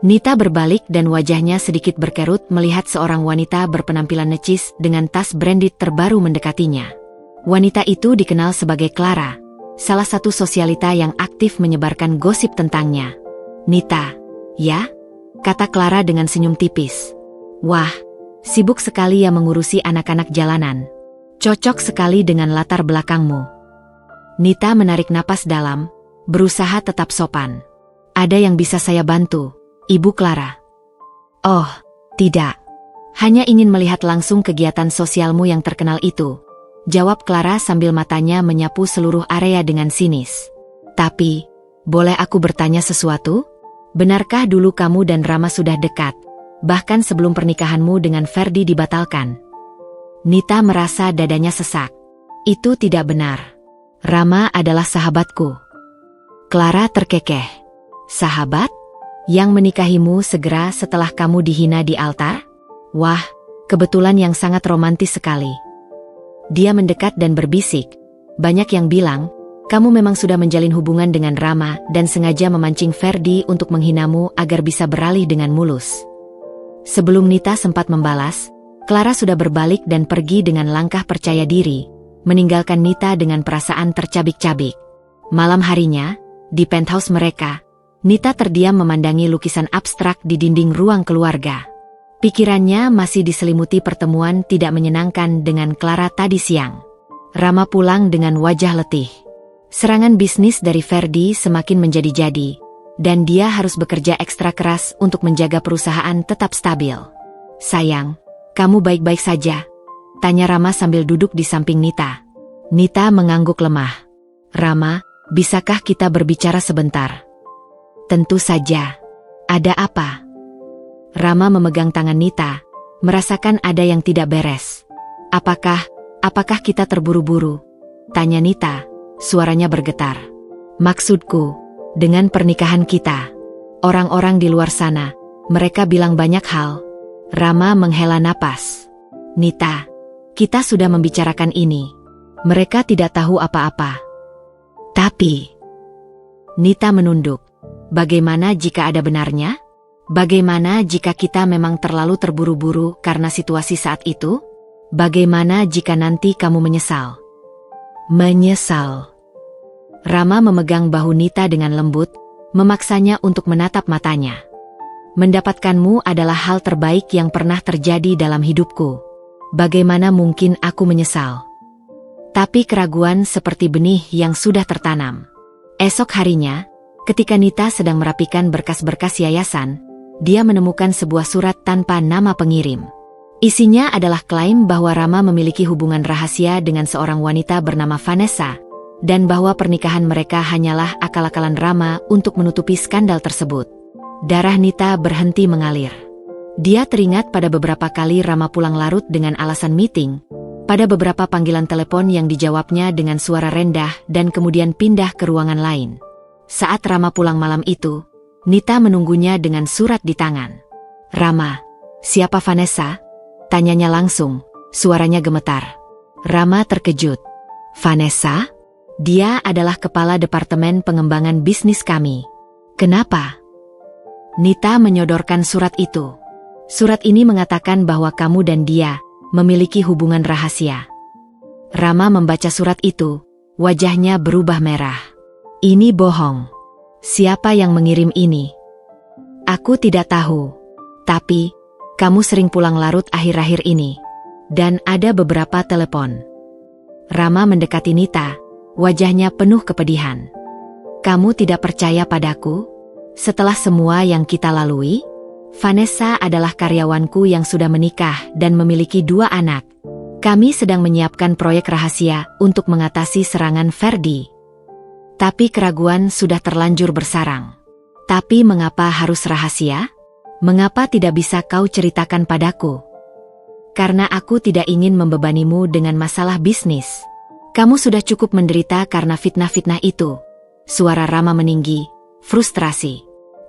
Nita berbalik dan wajahnya sedikit berkerut melihat seorang wanita berpenampilan necis dengan tas branded terbaru mendekatinya. Wanita itu dikenal sebagai Clara, salah satu sosialita yang aktif menyebarkan gosip tentangnya. Nita, ya? Kata Clara dengan senyum tipis. Wah, sibuk sekali ya mengurusi anak-anak jalanan. Cocok sekali dengan latar belakangmu. Nita menarik napas dalam, berusaha tetap sopan. Ada yang bisa saya bantu, Ibu Clara? Oh, tidak. Hanya ingin melihat langsung kegiatan sosialmu yang terkenal itu, jawab Clara sambil matanya menyapu seluruh area dengan sinis. Tapi, boleh aku bertanya sesuatu? Benarkah dulu kamu dan Rama sudah dekat, bahkan sebelum pernikahanmu dengan Ferdi dibatalkan? Nita merasa dadanya sesak. Itu tidak benar. Rama adalah sahabatku. Clara terkekeh. Sahabat? Yang menikahimu segera setelah kamu dihina di altar? Wah, kebetulan yang sangat romantis sekali. Dia mendekat dan berbisik. Banyak yang bilang, kamu memang sudah menjalin hubungan dengan Rama dan sengaja memancing Ferdi untuk menghinamu agar bisa beralih dengan mulus. Sebelum Nita sempat membalas, Clara sudah berbalik dan pergi dengan langkah percaya diri, meninggalkan Nita dengan perasaan tercabik-cabik. Malam harinya, di penthouse mereka, Nita terdiam memandangi lukisan abstrak di dinding ruang keluarga. Pikirannya masih diselimuti pertemuan tidak menyenangkan dengan Clara tadi siang. Rama pulang dengan wajah letih. Serangan bisnis dari Ferdi semakin menjadi-jadi, dan dia harus bekerja ekstra keras untuk menjaga perusahaan tetap stabil. "Sayang, kamu baik-baik saja?" tanya Rama sambil duduk di samping Nita. Nita mengangguk lemah. "Rama, bisakah kita berbicara sebentar?" "Tentu saja. Ada apa?" Rama memegang tangan Nita, merasakan ada yang tidak beres. Apakah kita terburu-buru?" tanya Nita, suaranya bergetar. "Maksudku, dengan pernikahan kita. Orang-orang di luar sana, mereka bilang banyak hal." Rama menghela napas. "Nita, kita sudah membicarakan ini. Mereka tidak tahu apa-apa." "Tapi..." Nita menunduk. "Bagaimana jika ada benarnya? Bagaimana jika kita memang terlalu terburu-buru karena situasi saat itu? Bagaimana jika nanti kamu menyesal?" "Menyesal?" Rama memegang bahu Nita dengan lembut, memaksanya untuk menatap matanya. "Mendapatkanmu adalah hal terbaik yang pernah terjadi dalam hidupku. Bagaimana mungkin aku menyesal?" Tapi keraguan seperti benih yang sudah tertanam. Esok harinya, ketika Nita sedang merapikan berkas-berkas yayasan, dia menemukan sebuah surat tanpa nama pengirim. Isinya adalah klaim bahwa Rama memiliki hubungan rahasia dengan seorang wanita bernama Vanessa, dan bahwa pernikahan mereka hanyalah akal-akalan Rama untuk menutupi skandal tersebut. Darah Nita berhenti mengalir. Dia teringat pada beberapa kali Rama pulang larut dengan alasan meeting, pada beberapa panggilan telepon yang dijawabnya dengan suara rendah dan kemudian pindah ke ruangan lain. Saat Rama pulang malam itu, Nita menunggunya dengan surat di tangan. "Rama, siapa Vanessa?" tanyanya langsung, suaranya gemetar. Rama terkejut. "Vanessa? Dia adalah kepala departemen pengembangan bisnis kami. Kenapa?" Nita menyodorkan surat itu. "Surat ini mengatakan bahwa kamu dan dia memiliki hubungan rahasia." Rama membaca surat itu, wajahnya berubah merah. "Ini bohong. Siapa yang mengirim ini?" "Aku tidak tahu. Tapi, kamu sering pulang larut akhir-akhir ini. Dan ada beberapa telepon." Rama mendekati Nita, wajahnya penuh kepedihan. "Kamu tidak percaya padaku? Setelah semua yang kita lalui? Vanessa adalah karyawanku yang sudah menikah dan memiliki 2 anak. Kami sedang menyiapkan proyek rahasia untuk mengatasi serangan Ferdi. Tapi keraguan sudah terlanjur bersarang. Tapi mengapa harus rahasia? Mengapa tidak bisa kau ceritakan padaku? Karena aku tidak ingin membebanimu dengan masalah bisnis. Kamu sudah cukup menderita karena fitnah-fitnah itu." Suara Rama meninggi, frustrasi.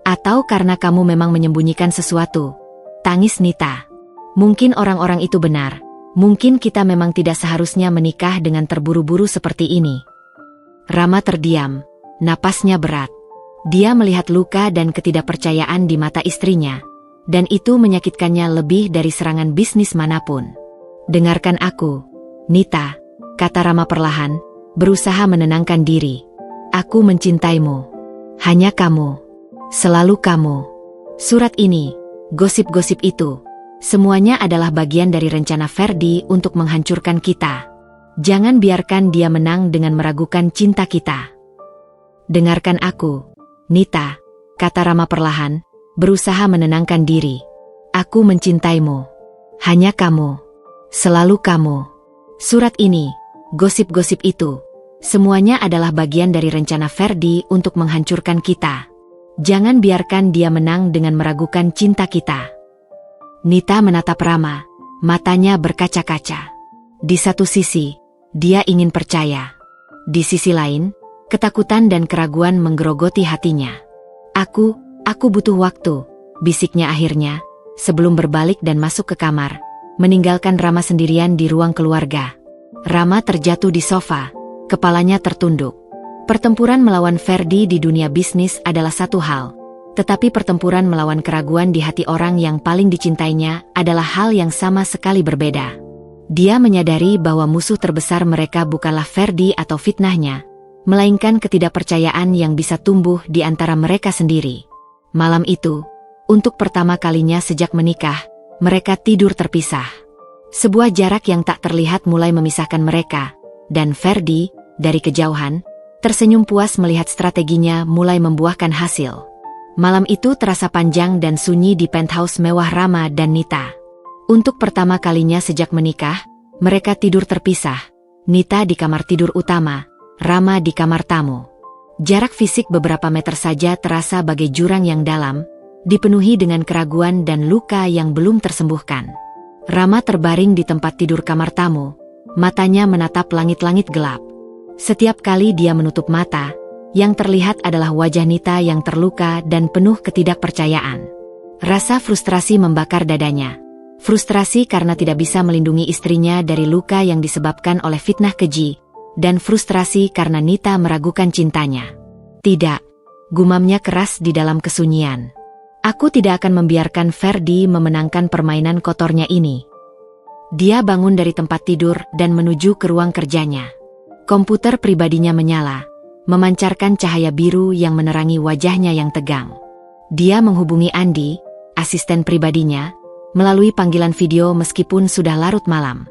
"Atau karena kamu memang menyembunyikan sesuatu?" tangis Nita. "Mungkin orang-orang itu benar. Mungkin kita memang tidak seharusnya menikah dengan terburu-buru seperti ini." Rama terdiam, napasnya berat. Dia melihat luka dan ketidakpercayaan di mata istrinya, dan itu menyakitkannya lebih dari serangan bisnis manapun. "Dengarkan aku, Nita," kata Rama perlahan, berusaha menenangkan diri. "Aku mencintaimu. Hanya kamu. Selalu kamu. Surat ini, gosip-gosip itu, semuanya adalah bagian dari rencana Ferdi untuk menghancurkan kita. Jangan biarkan dia menang dengan meragukan cinta kita." "Dengarkan aku, Nita," kata Rama perlahan, berusaha menenangkan diri. "Aku mencintaimu. Hanya kamu. Selalu kamu. Surat ini, gosip-gosip itu, semuanya adalah bagian dari rencana Ferdi untuk menghancurkan kita. Jangan biarkan dia menang dengan meragukan cinta kita." Nita menatap Rama, matanya berkaca-kaca. Di satu sisi, dia ingin percaya. Di sisi lain, ketakutan dan keraguan menggerogoti hatinya. Aku butuh waktu," bisiknya akhirnya, sebelum berbalik dan masuk ke kamar, meninggalkan Rama sendirian di ruang keluarga. Rama terjatuh di sofa, kepalanya tertunduk. Pertempuran melawan Ferdi di dunia bisnis adalah satu hal, tetapi pertempuran melawan keraguan di hati orang yang paling dicintainya adalah hal yang sama sekali berbeda. Dia menyadari bahwa musuh terbesar mereka bukanlah Ferdi atau fitnahnya, melainkan ketidakpercayaan yang bisa tumbuh di antara mereka sendiri. Malam itu, untuk pertama kalinya sejak menikah, mereka tidur terpisah. Sebuah jarak yang tak terlihat mulai memisahkan mereka, dan Ferdi, dari kejauhan, tersenyum puas melihat strateginya mulai membuahkan hasil. Malam itu terasa panjang dan sunyi di penthouse mewah Rama dan Nita. Untuk pertama kalinya sejak menikah, mereka tidur terpisah. Nita di kamar tidur utama, Rama di kamar tamu. Jarak fisik beberapa meter saja terasa bagai jurang yang dalam, dipenuhi dengan keraguan dan luka yang belum tersembuhkan. Rama terbaring di tempat tidur kamar tamu, matanya menatap langit-langit gelap. Setiap kali dia menutup mata, yang terlihat adalah wajah Nita yang terluka dan penuh ketidakpercayaan. Rasa frustrasi membakar dadanya. Frustrasi karena tidak bisa melindungi istrinya dari luka yang disebabkan oleh fitnah keji, dan frustrasi karena Nita meragukan cintanya. Tidak, gumamnya keras di dalam kesunyian. Aku tidak akan membiarkan Ferdi memenangkan permainan kotornya ini. Dia bangun dari tempat tidur dan menuju ke ruang kerjanya. Komputer pribadinya menyala, memancarkan cahaya biru yang menerangi wajahnya yang tegang. Dia menghubungi Andi, asisten pribadinya, melalui panggilan video meskipun sudah larut malam.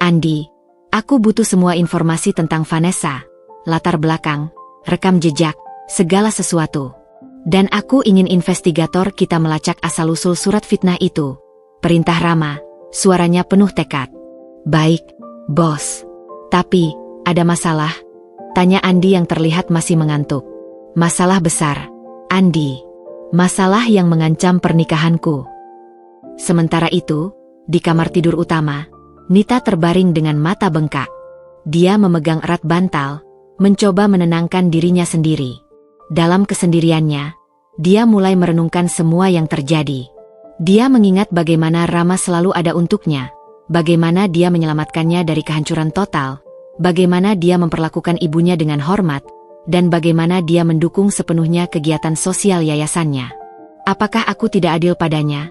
Andi, aku butuh semua informasi tentang Vanessa, latar belakang, rekam jejak, segala sesuatu. Dan aku ingin investigator kita melacak asal-usul surat fitnah itu. Perintah Rama, suaranya penuh tekad. Baik, bos. Tapi, ada masalah? Tanya Andi yang terlihat masih mengantuk. Masalah besar, Andi. Masalah yang mengancam pernikahanku. Sementara itu, di kamar tidur utama, Nita terbaring dengan mata bengkak. Dia memegang erat bantal, mencoba menenangkan dirinya sendiri. Dalam kesendiriannya, dia mulai merenungkan semua yang terjadi. Dia mengingat bagaimana Rama selalu ada untuknya, bagaimana dia menyelamatkannya dari kehancuran total, bagaimana dia memperlakukan ibunya dengan hormat, dan bagaimana dia mendukung sepenuhnya kegiatan sosial yayasannya. Apakah aku tidak adil padanya?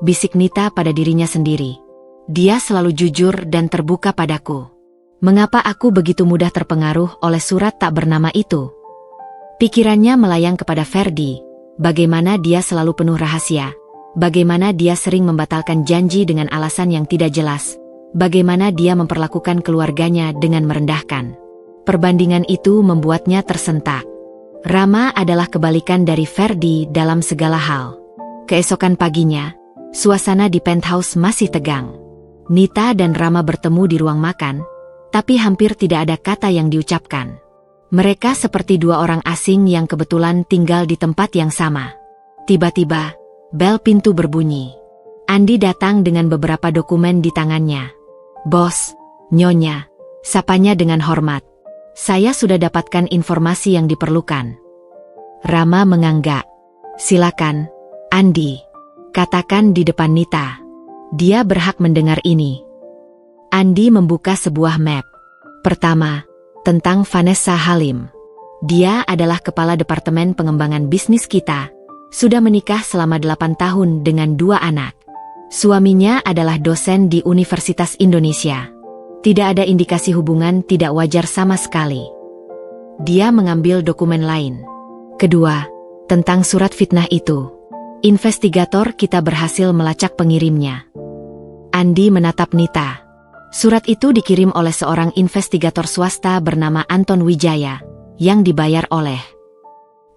Bisik Nita pada dirinya sendiri. Dia selalu jujur dan terbuka padaku. Mengapa aku begitu mudah terpengaruh oleh surat tak bernama itu? Pikirannya melayang kepada Ferdi, bagaimana dia selalu penuh rahasia, bagaimana dia sering membatalkan janji dengan alasan yang tidak jelas, bagaimana dia memperlakukan keluarganya dengan merendahkan. Perbandingan itu membuatnya tersentak. Rama adalah kebalikan dari Ferdi dalam segala hal. Keesokan paginya, suasana di penthouse masih tegang. Nita dan Rama bertemu di ruang makan, tapi hampir tidak ada kata yang diucapkan. Mereka seperti dua orang asing yang kebetulan tinggal di tempat yang sama. Tiba-tiba, bel pintu berbunyi. Andi datang dengan beberapa dokumen di tangannya. Bos, Nyonya, sapanya dengan hormat. Saya sudah dapatkan informasi yang diperlukan. Rama menganggak. Silakan, Andi. Katakan di depan Nita. Dia berhak mendengar ini. Andi membuka sebuah map. Pertama, tentang Vanessa Halim. Dia adalah kepala departemen pengembangan bisnis kita. Sudah menikah selama 8 tahun dengan 2 anak. Suaminya adalah dosen di Universitas Indonesia. Tidak ada indikasi hubungan tidak wajar sama sekali. Dia mengambil dokumen lain. Kedua, tentang surat fitnah itu. Investigator kita berhasil melacak pengirimnya. Andi menatap Nita. Surat itu dikirim oleh seorang investigator swasta bernama Anton Wijaya, yang dibayar oleh...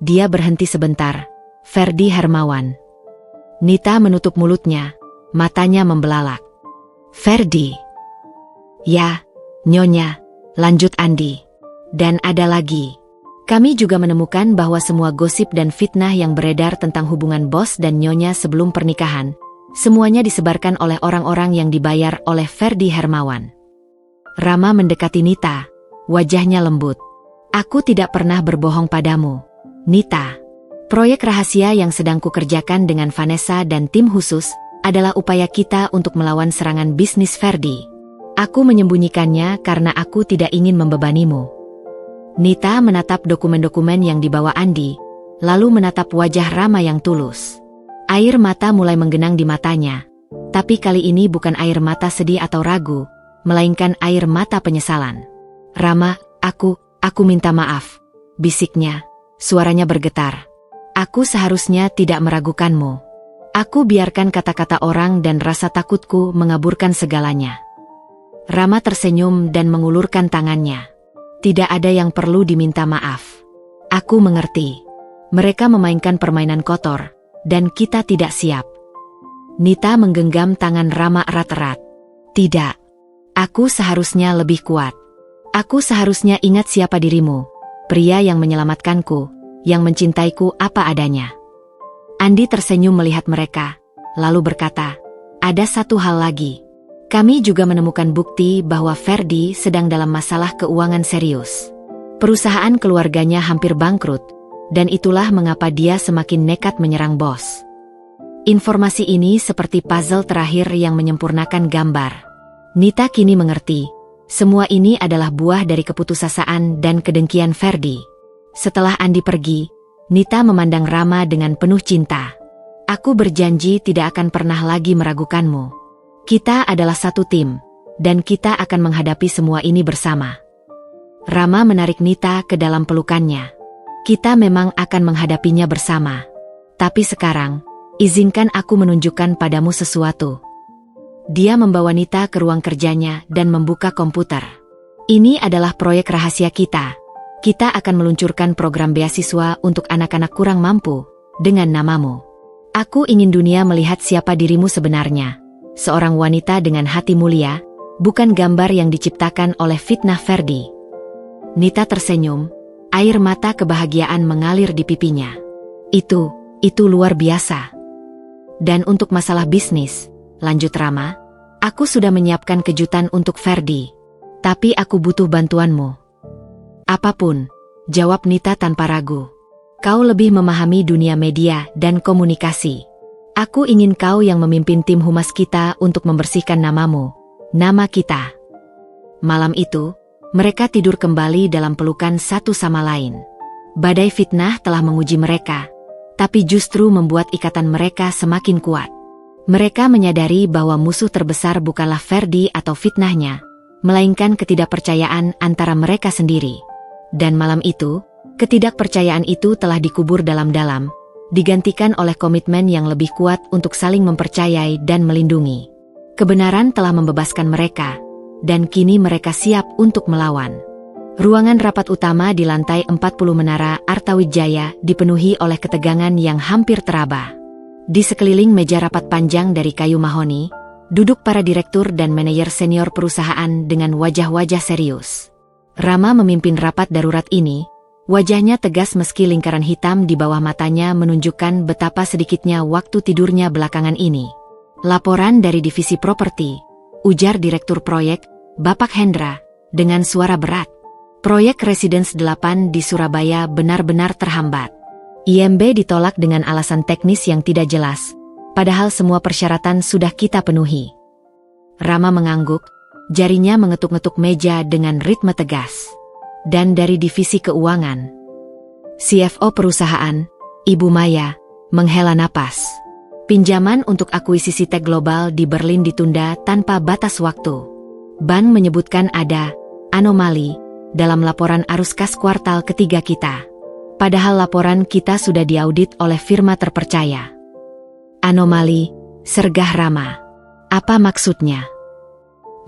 Dia berhenti sebentar. Ferdi Hermawan. Nita menutup mulutnya, matanya membelalak. Ferdi. Ya, Nyonya, lanjut Andi. Dan ada lagi. Kami juga menemukan bahwa semua gosip dan fitnah yang beredar tentang hubungan bos dan Nyonya sebelum pernikahan, semuanya disebarkan oleh orang-orang yang dibayar oleh Ferdi Hermawan. Rama mendekati Nita, wajahnya lembut. Aku tidak pernah berbohong padamu, Nita. Proyek rahasia yang sedang kukerjakan dengan Vanessa dan tim khusus adalah upaya kita untuk melawan serangan bisnis Ferdi. Aku menyembunyikannya karena aku tidak ingin membebanimu. Nita menatap dokumen-dokumen yang dibawa Andi, lalu menatap wajah Rama yang tulus. Air mata mulai menggenang di matanya, tapi kali ini bukan air mata sedih atau ragu, melainkan air mata penyesalan. Rama, aku minta maaf, bisiknya, suaranya bergetar. Aku seharusnya tidak meragukanmu. Aku biarkan kata-kata orang dan rasa takutku mengaburkan segalanya. Rama tersenyum dan mengulurkan tangannya. Tidak ada yang perlu diminta maaf. Aku mengerti. Mereka memainkan permainan kotor, dan kita tidak siap. Nita menggenggam tangan Rama erat-erat. Tidak. Aku seharusnya lebih kuat. Aku seharusnya ingat siapa dirimu. Pria yang menyelamatkanku, yang mencintaiku apa adanya. Andi tersenyum melihat mereka, lalu berkata, ada satu hal lagi. Kami juga menemukan bukti bahwa Ferdi sedang dalam masalah keuangan serius. Perusahaan keluarganya hampir bangkrut, dan itulah mengapa dia semakin nekat menyerang bos. Informasi ini seperti puzzle terakhir yang menyempurnakan gambar. Nita kini mengerti, semua ini adalah buah dari keputusasaan dan kedengkian Ferdi. Setelah Andi pergi, Nita memandang Rama dengan penuh cinta. Aku berjanji tidak akan pernah lagi meragukanmu. Kita adalah satu tim, dan kita akan menghadapi semua ini bersama. Rama menarik Nita ke dalam pelukannya. Kita memang akan menghadapinya bersama. Tapi sekarang, izinkan aku menunjukkan padamu sesuatu. Dia membawa Nita ke ruang kerjanya dan membuka komputer. Ini adalah proyek rahasia kita. Kita akan meluncurkan program beasiswa untuk anak-anak kurang mampu, dengan namamu. Aku ingin dunia melihat siapa dirimu sebenarnya. Seorang wanita dengan hati mulia, bukan gambar yang diciptakan oleh fitnah Ferdi. Nita tersenyum, air mata kebahagiaan mengalir di pipinya. Itu luar biasa. Dan untuk masalah bisnis, lanjut Rama, aku sudah menyiapkan kejutan untuk Ferdi. Tapi aku butuh bantuanmu. Apapun, jawab Nita tanpa ragu. Kau lebih memahami dunia media dan komunikasi. Aku ingin kau yang memimpin tim humas kita untuk membersihkan namamu, nama kita. Malam itu, mereka tidur kembali dalam pelukan satu sama lain. Badai fitnah telah menguji mereka, tapi justru membuat ikatan mereka semakin kuat. Mereka menyadari bahwa musuh terbesar bukanlah Ferdi atau fitnahnya, melainkan ketidakpercayaan antara mereka sendiri. Dan malam itu, ketidakpercayaan itu telah dikubur dalam-dalam, digantikan oleh komitmen yang lebih kuat untuk saling mempercayai dan melindungi. Kebenaran telah membebaskan mereka, dan kini mereka siap untuk melawan. Ruangan rapat utama di lantai 40 Menara Artawijaya dipenuhi oleh ketegangan yang hampir teraba. Di sekeliling meja rapat panjang dari kayu mahoni, duduk para direktur dan manajer senior perusahaan dengan wajah-wajah serius. Rama memimpin rapat darurat ini. Wajahnya tegas meski lingkaran hitam di bawah matanya menunjukkan betapa sedikitnya waktu tidurnya belakangan ini. Laporan dari divisi properti, ujar Direktur Proyek, Bapak Hendra, dengan suara berat. Proyek Residence 8 di Surabaya benar-benar terhambat. IMB ditolak dengan alasan teknis yang tidak jelas, padahal semua persyaratan sudah kita penuhi. Rama mengangguk, jarinya mengetuk-ngetuk meja dengan ritme tegas. Dan dari divisi keuangan, CFO perusahaan, Ibu Maya, menghela napas. Pinjaman untuk akuisisi tech global di Berlin ditunda tanpa batas waktu. Bank menyebutkan ada anomali dalam laporan arus kas kuartal ketiga kita. Padahal laporan kita sudah diaudit oleh firma terpercaya. Anomali, sergah Rama. Apa maksudnya?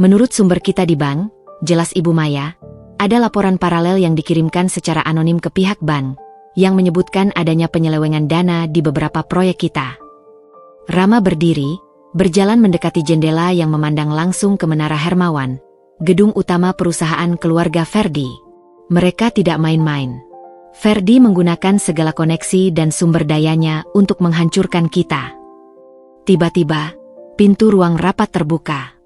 Menurut sumber kita di bank, jelas Ibu Maya, ada laporan paralel yang dikirimkan secara anonim ke pihak bank, yang menyebutkan adanya penyelewengan dana di beberapa proyek kita. Rama berdiri, berjalan mendekati jendela yang memandang langsung ke Menara Hermawan, gedung utama perusahaan keluarga Ferdi. Mereka tidak main-main. Ferdi menggunakan segala koneksi dan sumber dayanya untuk menghancurkan kita. Tiba-tiba, pintu ruang rapat terbuka.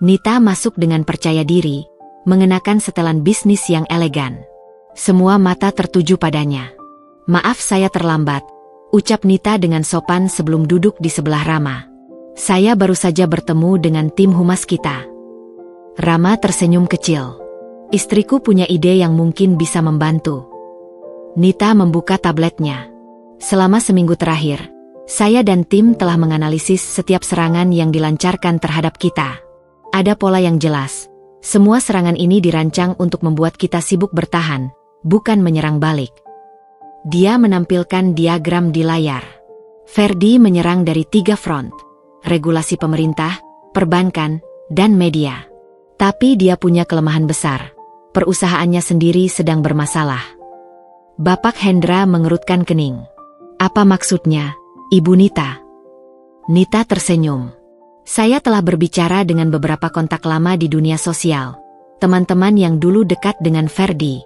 Nita masuk dengan percaya diri, mengenakan setelan bisnis yang elegan. Semua mata tertuju padanya. Maaf saya terlambat, ucap Nita dengan sopan sebelum duduk di sebelah Rama. Saya baru saja bertemu dengan tim humas kita. Rama tersenyum kecil. Istriku punya ide yang mungkin bisa membantu. Nita membuka tabletnya. Selama seminggu terakhir, saya dan tim telah menganalisis setiap serangan yang dilancarkan terhadap kita. Ada pola yang jelas. Semua serangan ini dirancang untuk membuat kita sibuk bertahan, bukan menyerang balik. Dia menampilkan diagram di layar. Ferdi menyerang dari 3 front: regulasi pemerintah, perbankan, dan media. Tapi dia punya kelemahan besar. perusahaannya sendiri sedang bermasalah. Bapak Hendra mengerutkan kening. Apa maksudnya, Ibu Nita? Nita tersenyum. Saya telah berbicara dengan beberapa kontak lama di dunia sosial. Teman-teman yang dulu dekat dengan Ferdi.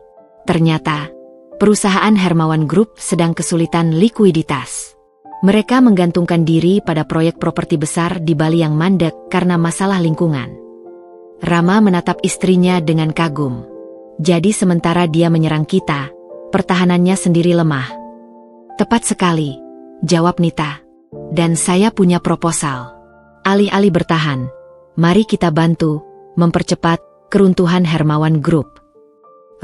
Ternyata, perusahaan Hermawan Group sedang kesulitan likuiditas. Mereka menggantungkan diri pada proyek properti besar di Bali yang mandek karena masalah lingkungan. Rama menatap istrinya dengan kagum. Jadi sementara dia menyerang kita, pertahanannya sendiri lemah. Tepat sekali, jawab Nita. Dan saya punya proposal. Alih-alih bertahan, mari kita bantu mempercepat keruntuhan Hermawan Group.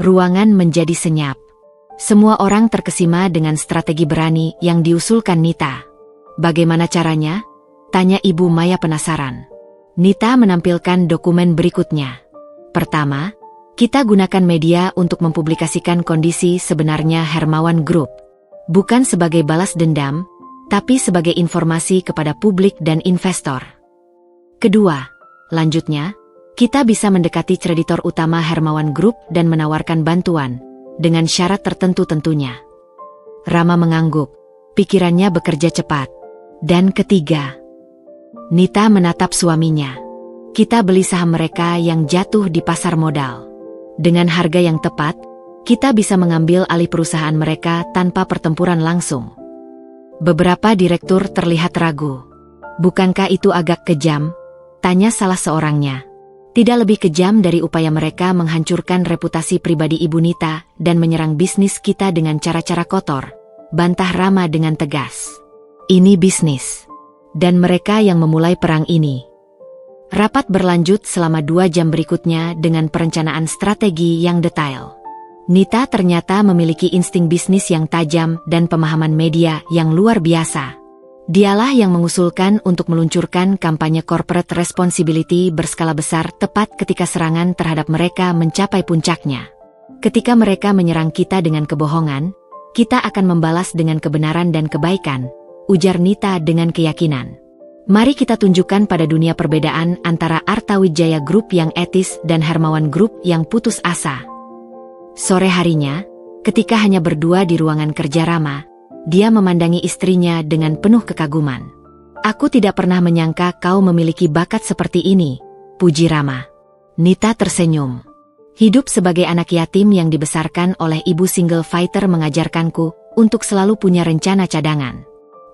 Ruangan menjadi senyap. Semua orang terkesima dengan strategi berani yang diusulkan Nita. Bagaimana caranya? Tanya Ibu Maya penasaran. Nita menampilkan dokumen berikutnya. Pertama, kita gunakan media untuk mempublikasikan kondisi sebenarnya Hermawan Group. Bukan sebagai balas dendam, tapi sebagai informasi kepada publik dan investor. Kedua, lanjutnya, kita bisa mendekati kreditor utama Hermawan Group dan menawarkan bantuan, dengan syarat tertentu tentunya. Rama mengangguk, pikirannya bekerja cepat. Dan ketiga, Nita menatap suaminya. Kita beli saham mereka yang jatuh di pasar modal. Dengan harga yang tepat, kita bisa mengambil alih perusahaan mereka tanpa pertempuran langsung. Beberapa direktur terlihat ragu. Bukankah itu agak kejam? Tanya salah seorangnya. Tidak lebih kejam dari upaya mereka menghancurkan reputasi pribadi Ibu Nita dan menyerang bisnis kita dengan cara-cara kotor, bantah Rama dengan tegas. Ini bisnis. Dan mereka yang memulai perang ini. Rapat berlanjut selama 2 jam berikutnya dengan perencanaan strategi yang detail. Nita ternyata memiliki insting bisnis yang tajam dan pemahaman media yang luar biasa. Dialah yang mengusulkan untuk meluncurkan kampanye corporate responsibility berskala besar tepat ketika serangan terhadap mereka mencapai puncaknya. Ketika mereka menyerang kita dengan kebohongan, kita akan membalas dengan kebenaran dan kebaikan, ujar Nita dengan keyakinan. Mari kita tunjukkan pada dunia perbedaan antara Artawijaya Group yang etis dan Hermawan Group yang putus asa. Sore harinya, ketika hanya berdua di ruangan kerja Rama, dia memandangi istrinya dengan penuh kekaguman. Aku tidak pernah menyangka kau memiliki bakat seperti ini, puji Rama. Nita tersenyum. Hidup sebagai anak yatim yang dibesarkan oleh ibu single fighter mengajarkanku untuk selalu punya rencana cadangan.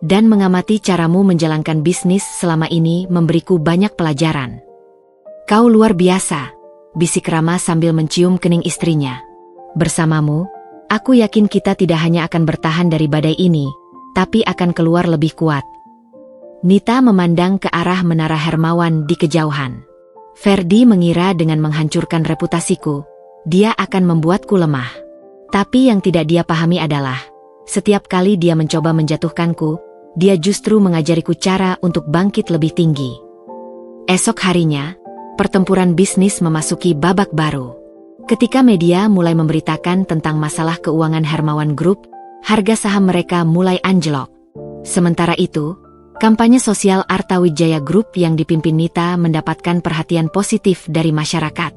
Dan mengamati caramu menjalankan bisnis selama ini memberiku banyak pelajaran. Kau luar biasa, bisik Rama sambil mencium kening istrinya. Bersamamu, aku yakin kita tidak hanya akan bertahan dari badai ini, tapi akan keluar lebih kuat. Nita memandang ke arah menara Hermawan di kejauhan. Ferdi mengira dengan menghancurkan reputasiku, dia akan membuatku lemah. Tapi yang tidak dia pahami adalah, setiap kali dia mencoba menjatuhkanku, dia justru mengajariku cara untuk bangkit lebih tinggi. Esok harinya, pertempuran bisnis memasuki babak baru. Ketika media mulai memberitakan tentang masalah keuangan Hermawan Group, harga saham mereka mulai anjlok. Sementara itu, kampanye sosial Artawijaya Group yang dipimpin Nita mendapatkan perhatian positif dari masyarakat.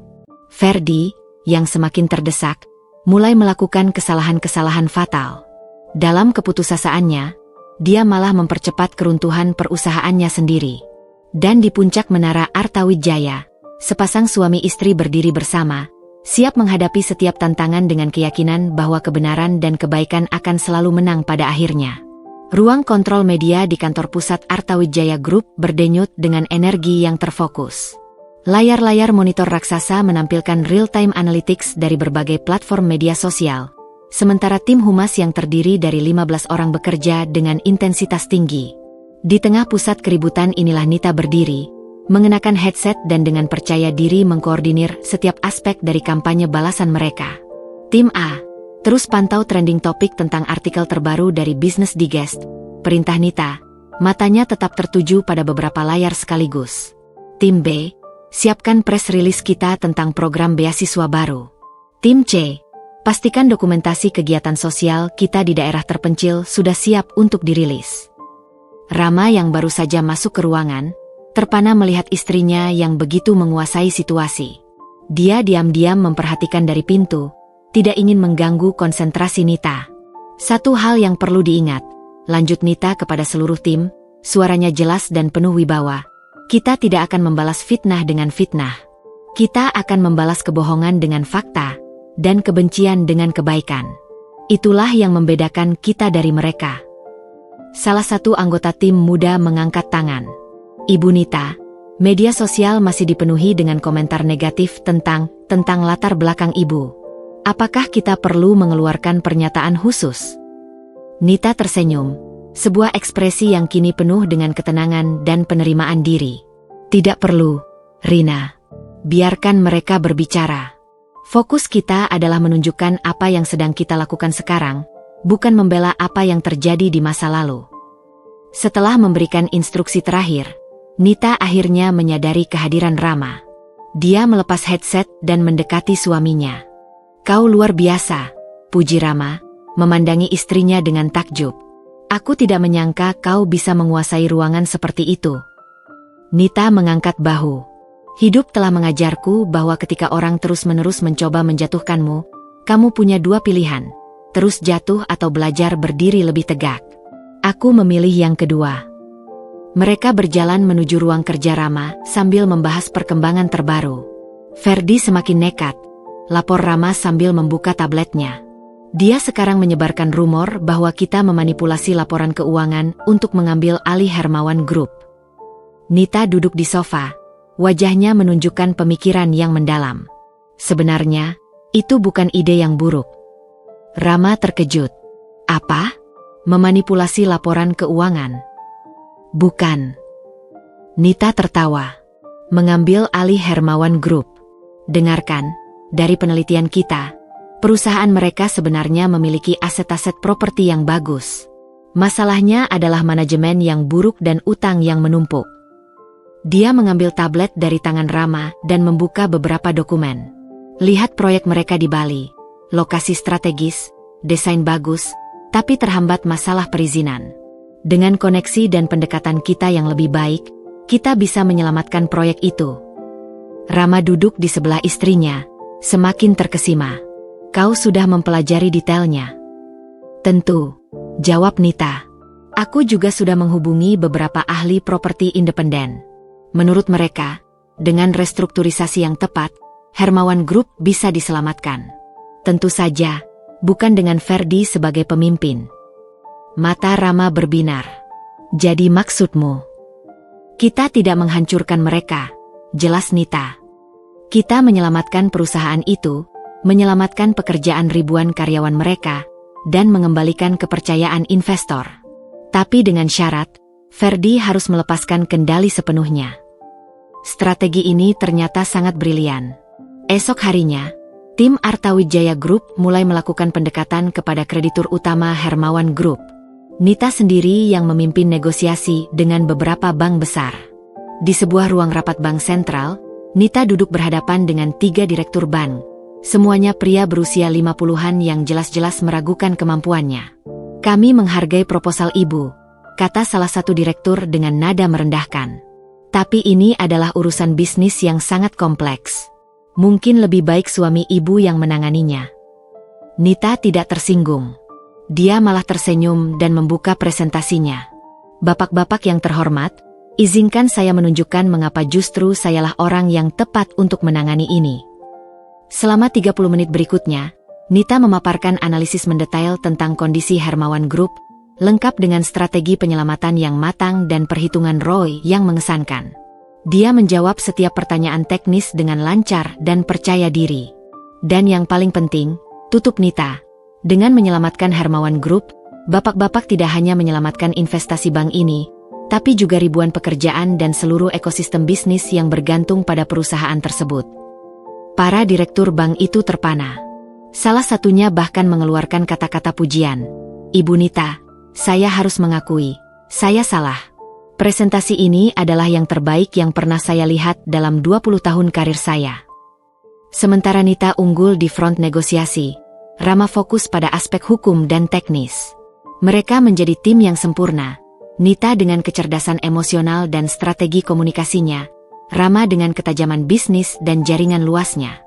Ferdi, yang semakin terdesak, mulai melakukan kesalahan-kesalahan fatal. Dalam keputusasaannya, dia malah mempercepat keruntuhan perusahaannya sendiri. Dan di puncak menara Artawijaya, sepasang suami istri berdiri bersama, siap menghadapi setiap tantangan dengan keyakinan bahwa kebenaran dan kebaikan akan selalu menang pada akhirnya. Ruang kontrol media di kantor pusat Artawijaya Group berdenyut dengan energi yang terfokus. Layar-layar monitor raksasa menampilkan real-time analytics dari berbagai platform media sosial. Sementara tim humas yang terdiri dari 15 orang bekerja dengan intensitas tinggi. Di tengah pusat keributan inilah Nita berdiri, mengenakan headset dan dengan percaya diri mengkoordinir setiap aspek dari kampanye balasan mereka. Tim A, terus pantau trending topik tentang artikel terbaru dari Business Digest. Perintah Nita, matanya tetap tertuju pada beberapa layar sekaligus. Tim B, siapkan press release kita tentang program beasiswa baru. Tim C, pastikan dokumentasi kegiatan sosial kita di daerah terpencil sudah siap untuk dirilis. Rama yang baru saja masuk ke ruangan, terpana melihat istrinya yang begitu menguasai situasi. Dia diam-diam memperhatikan dari pintu, tidak ingin mengganggu konsentrasi Nita. Satu hal yang perlu diingat, lanjut Nita kepada seluruh tim, suaranya jelas dan penuh wibawa. Kita tidak akan membalas fitnah dengan fitnah. Kita akan membalas kebohongan dengan fakta, dan kebencian dengan kebaikan. Itulah yang membedakan kita dari mereka. Salah satu anggota tim muda mengangkat tangan. Ibu Nita, media sosial masih dipenuhi dengan komentar negatif tentang latar belakang ibu. Apakah kita perlu mengeluarkan pernyataan khusus? Nita tersenyum, sebuah ekspresi yang kini penuh dengan ketenangan dan penerimaan diri. Tidak perlu, Rina. Biarkan mereka berbicara. Fokus kita adalah menunjukkan apa yang sedang kita lakukan sekarang, bukan membela apa yang terjadi di masa lalu. Setelah memberikan instruksi terakhir, Nita akhirnya menyadari kehadiran Rama. Dia melepas headset dan mendekati suaminya. Kau luar biasa, puji Rama, memandangi istrinya dengan takjub. Aku tidak menyangka kau bisa menguasai ruangan seperti itu. Nita mengangkat bahu. Hidup telah mengajarku bahwa ketika orang terus-menerus mencoba menjatuhkanmu, kamu punya dua pilihan. Terus jatuh atau belajar berdiri lebih tegak. Aku memilih yang kedua. Mereka berjalan menuju ruang kerja Rama sambil membahas perkembangan terbaru. Ferdi semakin nekat, lapor Rama sambil membuka tabletnya. Dia sekarang menyebarkan rumor bahwa kita memanipulasi laporan keuangan untuk mengambil alih Hermawan Group. Nita duduk di sofa, wajahnya menunjukkan pemikiran yang mendalam. Sebenarnya, itu bukan ide yang buruk. Rama terkejut. Apa? Memanipulasi laporan keuangan? Bukan. Nita tertawa. Mengambil alih Hermawan Group. Dengarkan, dari penelitian kita, perusahaan mereka sebenarnya memiliki aset-aset properti yang bagus. Masalahnya adalah manajemen yang buruk dan utang yang menumpuk. Dia mengambil tablet dari tangan Rama dan membuka beberapa dokumen. Lihat proyek mereka di Bali. Lokasi strategis, desain bagus, tapi terhambat masalah perizinan. Dengan koneksi dan pendekatan kita yang lebih baik, kita bisa menyelamatkan proyek itu. Rama duduk di sebelah istrinya, semakin terkesima. Kau sudah mempelajari detailnya? Tentu, jawab Nita. Aku juga sudah menghubungi beberapa ahli properti independen. Menurut mereka, dengan restrukturisasi yang tepat, Hermawan Group bisa diselamatkan. Tentu saja, bukan dengan Ferdi sebagai pemimpin. Mata Rama berbinar. Jadi maksudmu? Kita tidak menghancurkan mereka, jelas Nita. Kita menyelamatkan perusahaan itu, menyelamatkan pekerjaan ribuan karyawan mereka, dan mengembalikan kepercayaan investor. Tapi dengan syarat, Ferdi harus melepaskan kendali sepenuhnya. Strategi ini ternyata sangat brilian. Esok harinya, tim Artawijaya Group mulai melakukan pendekatan kepada kreditur utama Hermawan Group. Nita sendiri yang memimpin negosiasi dengan beberapa bank besar. Di sebuah ruang rapat bank sentral, Nita duduk berhadapan dengan 3 direktur bank. Semuanya pria berusia 50-an yang jelas-jelas meragukan kemampuannya. Kami menghargai proposal ibu, kata salah satu direktur dengan nada merendahkan. Tapi ini adalah urusan bisnis yang sangat kompleks. Mungkin lebih baik suami ibu yang menanganinya. Nita tidak tersinggung. Dia malah tersenyum dan membuka presentasinya. Bapak-bapak yang terhormat, izinkan saya menunjukkan mengapa justru sayalah orang yang tepat untuk menangani ini. Selama 30 menit berikutnya, Nita memaparkan analisis mendetail tentang kondisi Hermawan Group, lengkap dengan strategi penyelamatan yang matang dan perhitungan ROI yang mengesankan. Dia menjawab setiap pertanyaan teknis dengan lancar dan percaya diri. Dan yang paling penting, tutup Nita. Dengan menyelamatkan Hermawan Group, bapak-bapak tidak hanya menyelamatkan investasi bank ini, tapi juga ribuan pekerjaan dan seluruh ekosistem bisnis yang bergantung pada perusahaan tersebut. Para direktur bank itu terpana. Salah satunya bahkan mengeluarkan kata-kata pujian. Ibu Nita, saya harus mengakui, saya salah. Presentasi ini adalah yang terbaik yang pernah saya lihat dalam 20 tahun karir saya. Sementara Nita unggul di front negosiasi, Rama fokus pada aspek hukum dan teknis. Mereka menjadi tim yang sempurna. Nita dengan kecerdasan emosional dan strategi komunikasinya, Rama dengan ketajaman bisnis dan jaringan luasnya.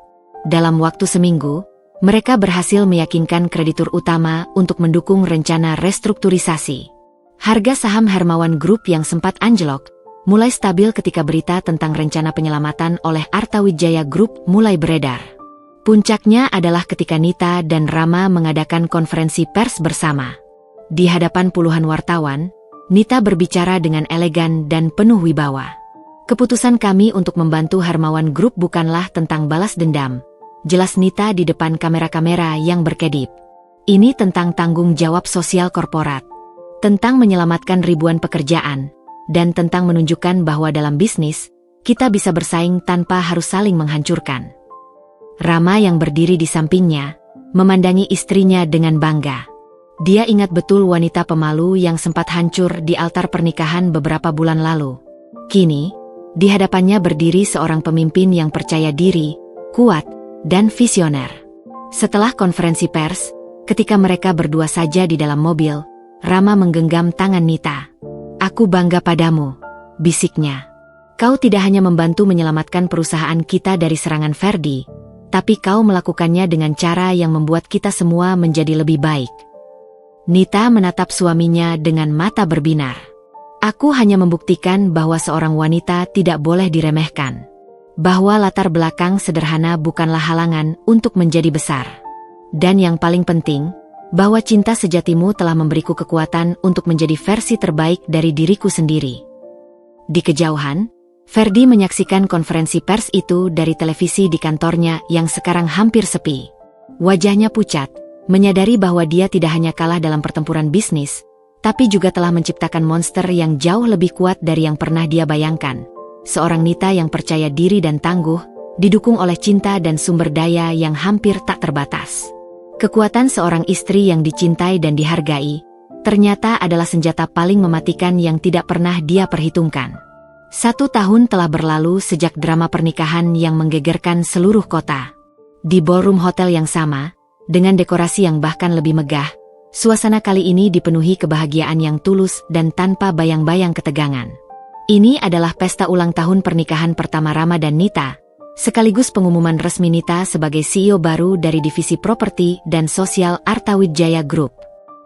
Dalam waktu seminggu, mereka berhasil meyakinkan kreditur utama untuk mendukung rencana restrukturisasi. Harga saham Hermawan Group yang sempat anjlok, mulai stabil ketika berita tentang rencana penyelamatan oleh Artawijaya Group mulai beredar. Puncaknya adalah ketika Nita dan Rama mengadakan konferensi pers bersama. Di hadapan puluhan wartawan, Nita berbicara dengan elegan dan penuh wibawa. Keputusan kami untuk membantu Hermawan Group bukanlah tentang balas dendam, jelas Nita di depan kamera-kamera yang berkedip. Ini tentang tanggung jawab sosial korporat, tentang menyelamatkan ribuan pekerjaan, dan tentang menunjukkan bahwa dalam bisnis, kita bisa bersaing tanpa harus saling menghancurkan. Rama yang berdiri di sampingnya, memandangi istrinya dengan bangga. Dia ingat betul wanita pemalu yang sempat hancur di altar pernikahan beberapa bulan lalu. Kini, di hadapannya berdiri seorang pemimpin yang percaya diri, kuat, dan visioner. Setelah konferensi pers, ketika mereka berdua saja di dalam mobil, Rama menggenggam tangan Nita. "Aku bangga padamu," bisiknya. "Kau tidak hanya membantu menyelamatkan perusahaan kita dari serangan Ferdi, tapi kau melakukannya dengan cara yang membuat kita semua menjadi lebih baik." Nita menatap suaminya dengan mata berbinar. "Aku hanya membuktikan bahwa seorang wanita tidak boleh diremehkan. Bahwa latar belakang sederhana bukanlah halangan untuk menjadi besar. Dan yang paling penting, bahwa cinta sejatimu telah memberiku kekuatan untuk menjadi versi terbaik dari diriku sendiri." Di kejauhan, Ferdi menyaksikan konferensi pers itu dari televisi di kantornya yang sekarang hampir sepi. Wajahnya pucat, menyadari bahwa dia tidak hanya kalah dalam pertempuran bisnis, tapi juga telah menciptakan monster yang jauh lebih kuat dari yang pernah dia bayangkan. Seorang Nita yang percaya diri dan tangguh, didukung oleh cinta dan sumber daya yang hampir tak terbatas. Kekuatan seorang istri yang dicintai dan dihargai, ternyata adalah senjata paling mematikan yang tidak pernah dia perhitungkan. 1 tahun telah berlalu sejak drama pernikahan yang menggegerkan seluruh kota. Di ballroom hotel yang sama, dengan dekorasi yang bahkan lebih megah, suasana kali ini dipenuhi kebahagiaan yang tulus dan tanpa bayang-bayang ketegangan. Ini adalah pesta ulang tahun pernikahan pertama Rama dan Nita, sekaligus pengumuman resmi Nita sebagai CEO baru dari divisi properti dan sosial Artawijaya Group.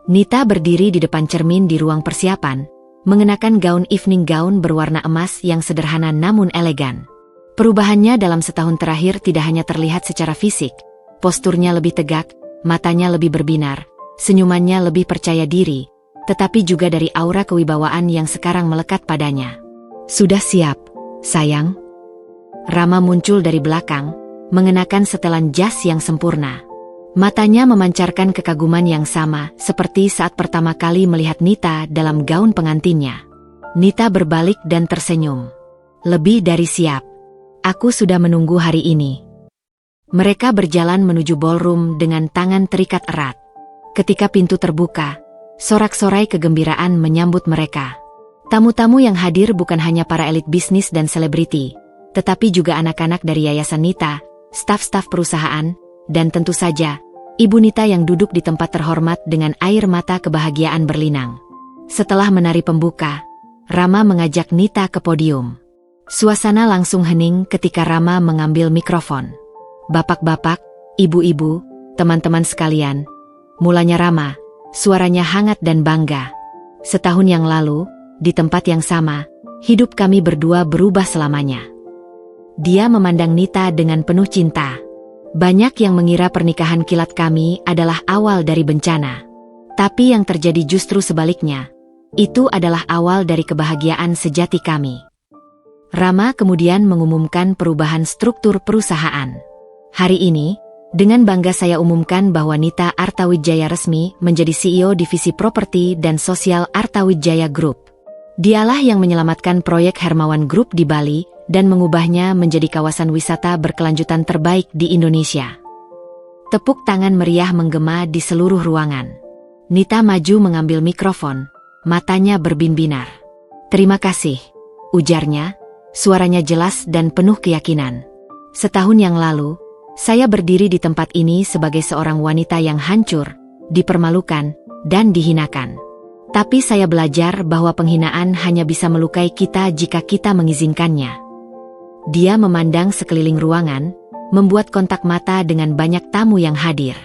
Nita berdiri di depan cermin di ruang persiapan, mengenakan gaun evening gown berwarna emas yang sederhana namun elegan. Perubahannya dalam setahun terakhir tidak hanya terlihat secara fisik, posturnya lebih tegak, matanya lebih berbinar, senyumannya lebih percaya diri, tetapi juga dari aura kewibawaan yang sekarang melekat padanya. "Sudah siap, sayang?" Rama muncul dari belakang, mengenakan setelan jas yang sempurna. Matanya memancarkan kekaguman yang sama seperti saat pertama kali melihat Nita dalam gaun pengantinnya. Nita berbalik dan tersenyum. "Lebih dari siap. Aku sudah menunggu hari ini." Mereka berjalan menuju ballroom dengan tangan terikat erat. Ketika pintu terbuka, sorak-sorai kegembiraan menyambut mereka. Tamu-tamu yang hadir bukan hanya para elit bisnis dan selebriti, tetapi juga anak-anak dari Yayasan Nita, staf-staf perusahaan, dan tentu saja, Ibu Nita yang duduk di tempat terhormat dengan air mata kebahagiaan berlinang. Setelah menari pembuka, Rama mengajak Nita ke podium. Suasana langsung hening ketika Rama mengambil mikrofon. "Bapak-bapak, ibu-ibu, teman-teman sekalian," mulanya Rama, suaranya hangat dan bangga. "Setahun yang lalu, di tempat yang sama, hidup kami berdua berubah selamanya." Dia memandang Nita dengan penuh cinta. "Banyak yang mengira pernikahan kilat kami adalah awal dari bencana. Tapi yang terjadi justru sebaliknya. Itu adalah awal dari kebahagiaan sejati kami." Rama kemudian mengumumkan perubahan struktur perusahaan. "Hari ini, dengan bangga saya umumkan bahwa Nita Artawijaya resmi menjadi CEO divisi properti dan sosial Artawijaya Group. Dialah yang menyelamatkan proyek Hermawan Group di Bali dan mengubahnya menjadi kawasan wisata berkelanjutan terbaik di Indonesia." Tepuk tangan meriah menggema di seluruh ruangan. Nita maju mengambil mikrofon, matanya berbin-binar. "Terima kasih," ujarnya, suaranya jelas dan penuh keyakinan. "Setahun yang lalu, saya berdiri di tempat ini sebagai seorang wanita yang hancur, dipermalukan, dan dihinakan. Tapi saya belajar bahwa penghinaan hanya bisa melukai kita jika kita mengizinkannya. Dia memandang sekeliling ruangan, membuat kontak mata dengan banyak tamu yang hadir.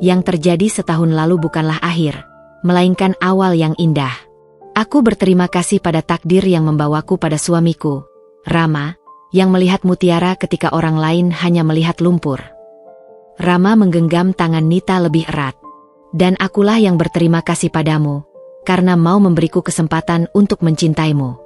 Yang terjadi setahun lalu bukanlah akhir, melainkan awal yang indah. Aku berterima kasih pada takdir yang membawaku pada suamiku, Rama, yang melihat mutiara ketika orang lain hanya melihat lumpur. Rama menggenggam tangan Nita lebih erat. Dan akulah yang berterima kasih padamu, karena mau memberiku kesempatan untuk mencintaimu.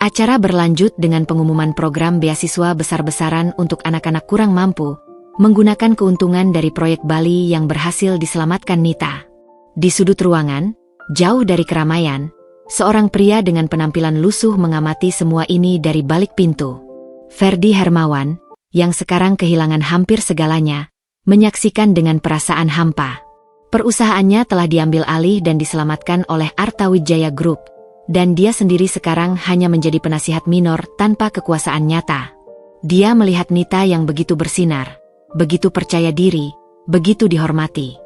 Acara berlanjut dengan pengumuman program beasiswa besar-besaran untuk anak-anak kurang mampu, menggunakan keuntungan dari proyek Bali yang berhasil diselamatkan Nita. Di sudut ruangan, jauh dari keramaian, seorang pria dengan penampilan lusuh mengamati semua ini dari balik pintu. Ferdi Hermawan, yang sekarang kehilangan hampir segalanya, menyaksikan dengan perasaan hampa. Perusahaannya telah diambil alih dan diselamatkan oleh Artawijaya Group, dan dia sendiri sekarang hanya menjadi penasihat minor tanpa kekuasaan nyata. Dia melihat Nita yang begitu bersinar, begitu percaya diri, begitu dihormati.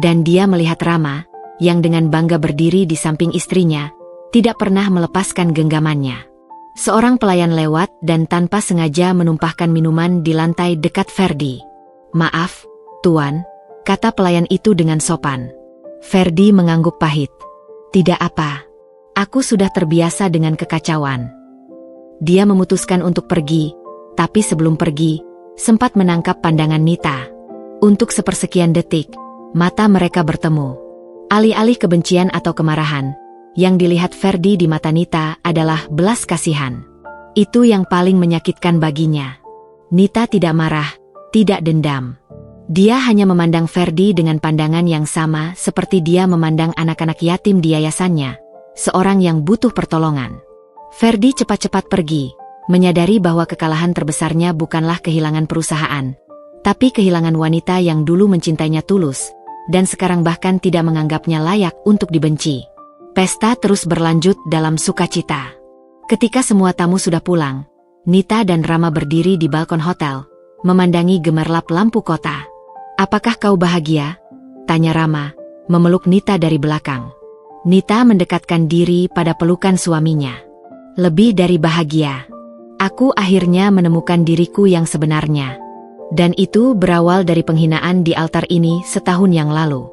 Dan dia melihat Rama, yang dengan bangga berdiri di samping istrinya, tidak pernah melepaskan genggamannya. Seorang pelayan lewat dan tanpa sengaja menumpahkan minuman di lantai dekat Ferdi. "Maaf, Tuan," kata pelayan itu dengan sopan. Ferdi mengangguk pahit. "Tidak apa. Aku sudah terbiasa dengan kekacauan." Dia memutuskan untuk pergi, tapi sebelum pergi, sempat menangkap pandangan Nita. Untuk sepersekian detik, mata mereka bertemu. Alih-alih kebencian atau kemarahan, yang dilihat Ferdi di mata Nita adalah belas kasihan. Itu yang paling menyakitkan baginya. Nita tidak marah, tidak dendam. Dia hanya memandang Ferdi dengan pandangan yang sama seperti dia memandang anak-anak yatim di yayasannya, seorang yang butuh pertolongan. Ferdi cepat-cepat pergi, menyadari bahwa kekalahan terbesarnya bukanlah kehilangan perusahaan, tapi kehilangan wanita yang dulu mencintainya tulus, dan sekarang bahkan tidak menganggapnya layak untuk dibenci. Pesta terus berlanjut dalam sukacita. Ketika semua tamu sudah pulang, Nita dan Rama berdiri di balkon hotel, memandangi gemerlap lampu kota. "Apakah kau bahagia?" tanya Rama, memeluk Nita dari belakang. Nita mendekatkan diri pada pelukan suaminya. "Lebih dari bahagia. Aku akhirnya menemukan diriku yang sebenarnya. Dan itu berawal dari penghinaan di altar ini setahun yang lalu."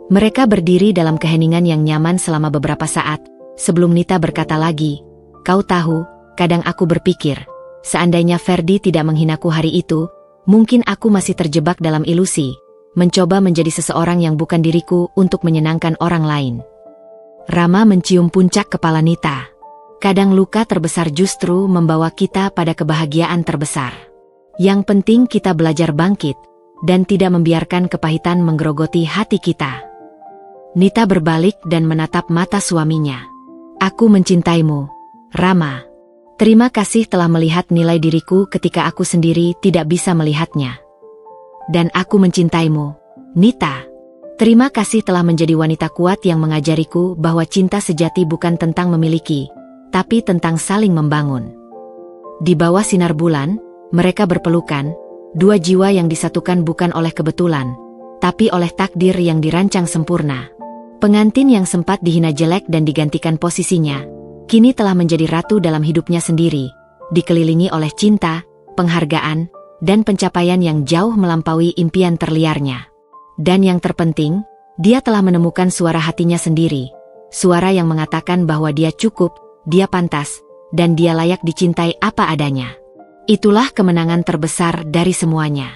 Mereka berdiri dalam keheningan yang nyaman selama beberapa saat, sebelum Nita berkata lagi, "Kau tahu, kadang aku berpikir, seandainya Ferdi tidak menghinaku hari itu, mungkin aku masih terjebak dalam ilusi, mencoba menjadi seseorang yang bukan diriku untuk menyenangkan orang lain." Rama mencium puncak kepala Nita. "Kadang luka terbesar justru membawa kita pada kebahagiaan terbesar. Yang penting kita belajar bangkit, dan tidak membiarkan kepahitan menggerogoti hati kita." Nita berbalik dan menatap mata suaminya. "Aku mencintaimu, Rama. Terima kasih telah melihat nilai diriku ketika aku sendiri tidak bisa melihatnya. Dan aku mencintaimu, Nita. Terima kasih telah menjadi wanita kuat yang mengajariku bahwa cinta sejati bukan tentang memiliki, tapi tentang saling membangun." Di bawah sinar bulan, mereka berpelukan, dua jiwa yang disatukan bukan oleh kebetulan, tapi oleh takdir yang dirancang sempurna. Pengantin yang sempat dihina jelek dan digantikan posisinya, kini telah menjadi ratu dalam hidupnya sendiri, dikelilingi oleh cinta, penghargaan, dan pencapaian yang jauh melampaui impian terliarnya. Dan yang terpenting, dia telah menemukan suara hatinya sendiri, suara yang mengatakan bahwa dia cukup, dia pantas, dan dia layak dicintai apa adanya. Itulah kemenangan terbesar dari semuanya.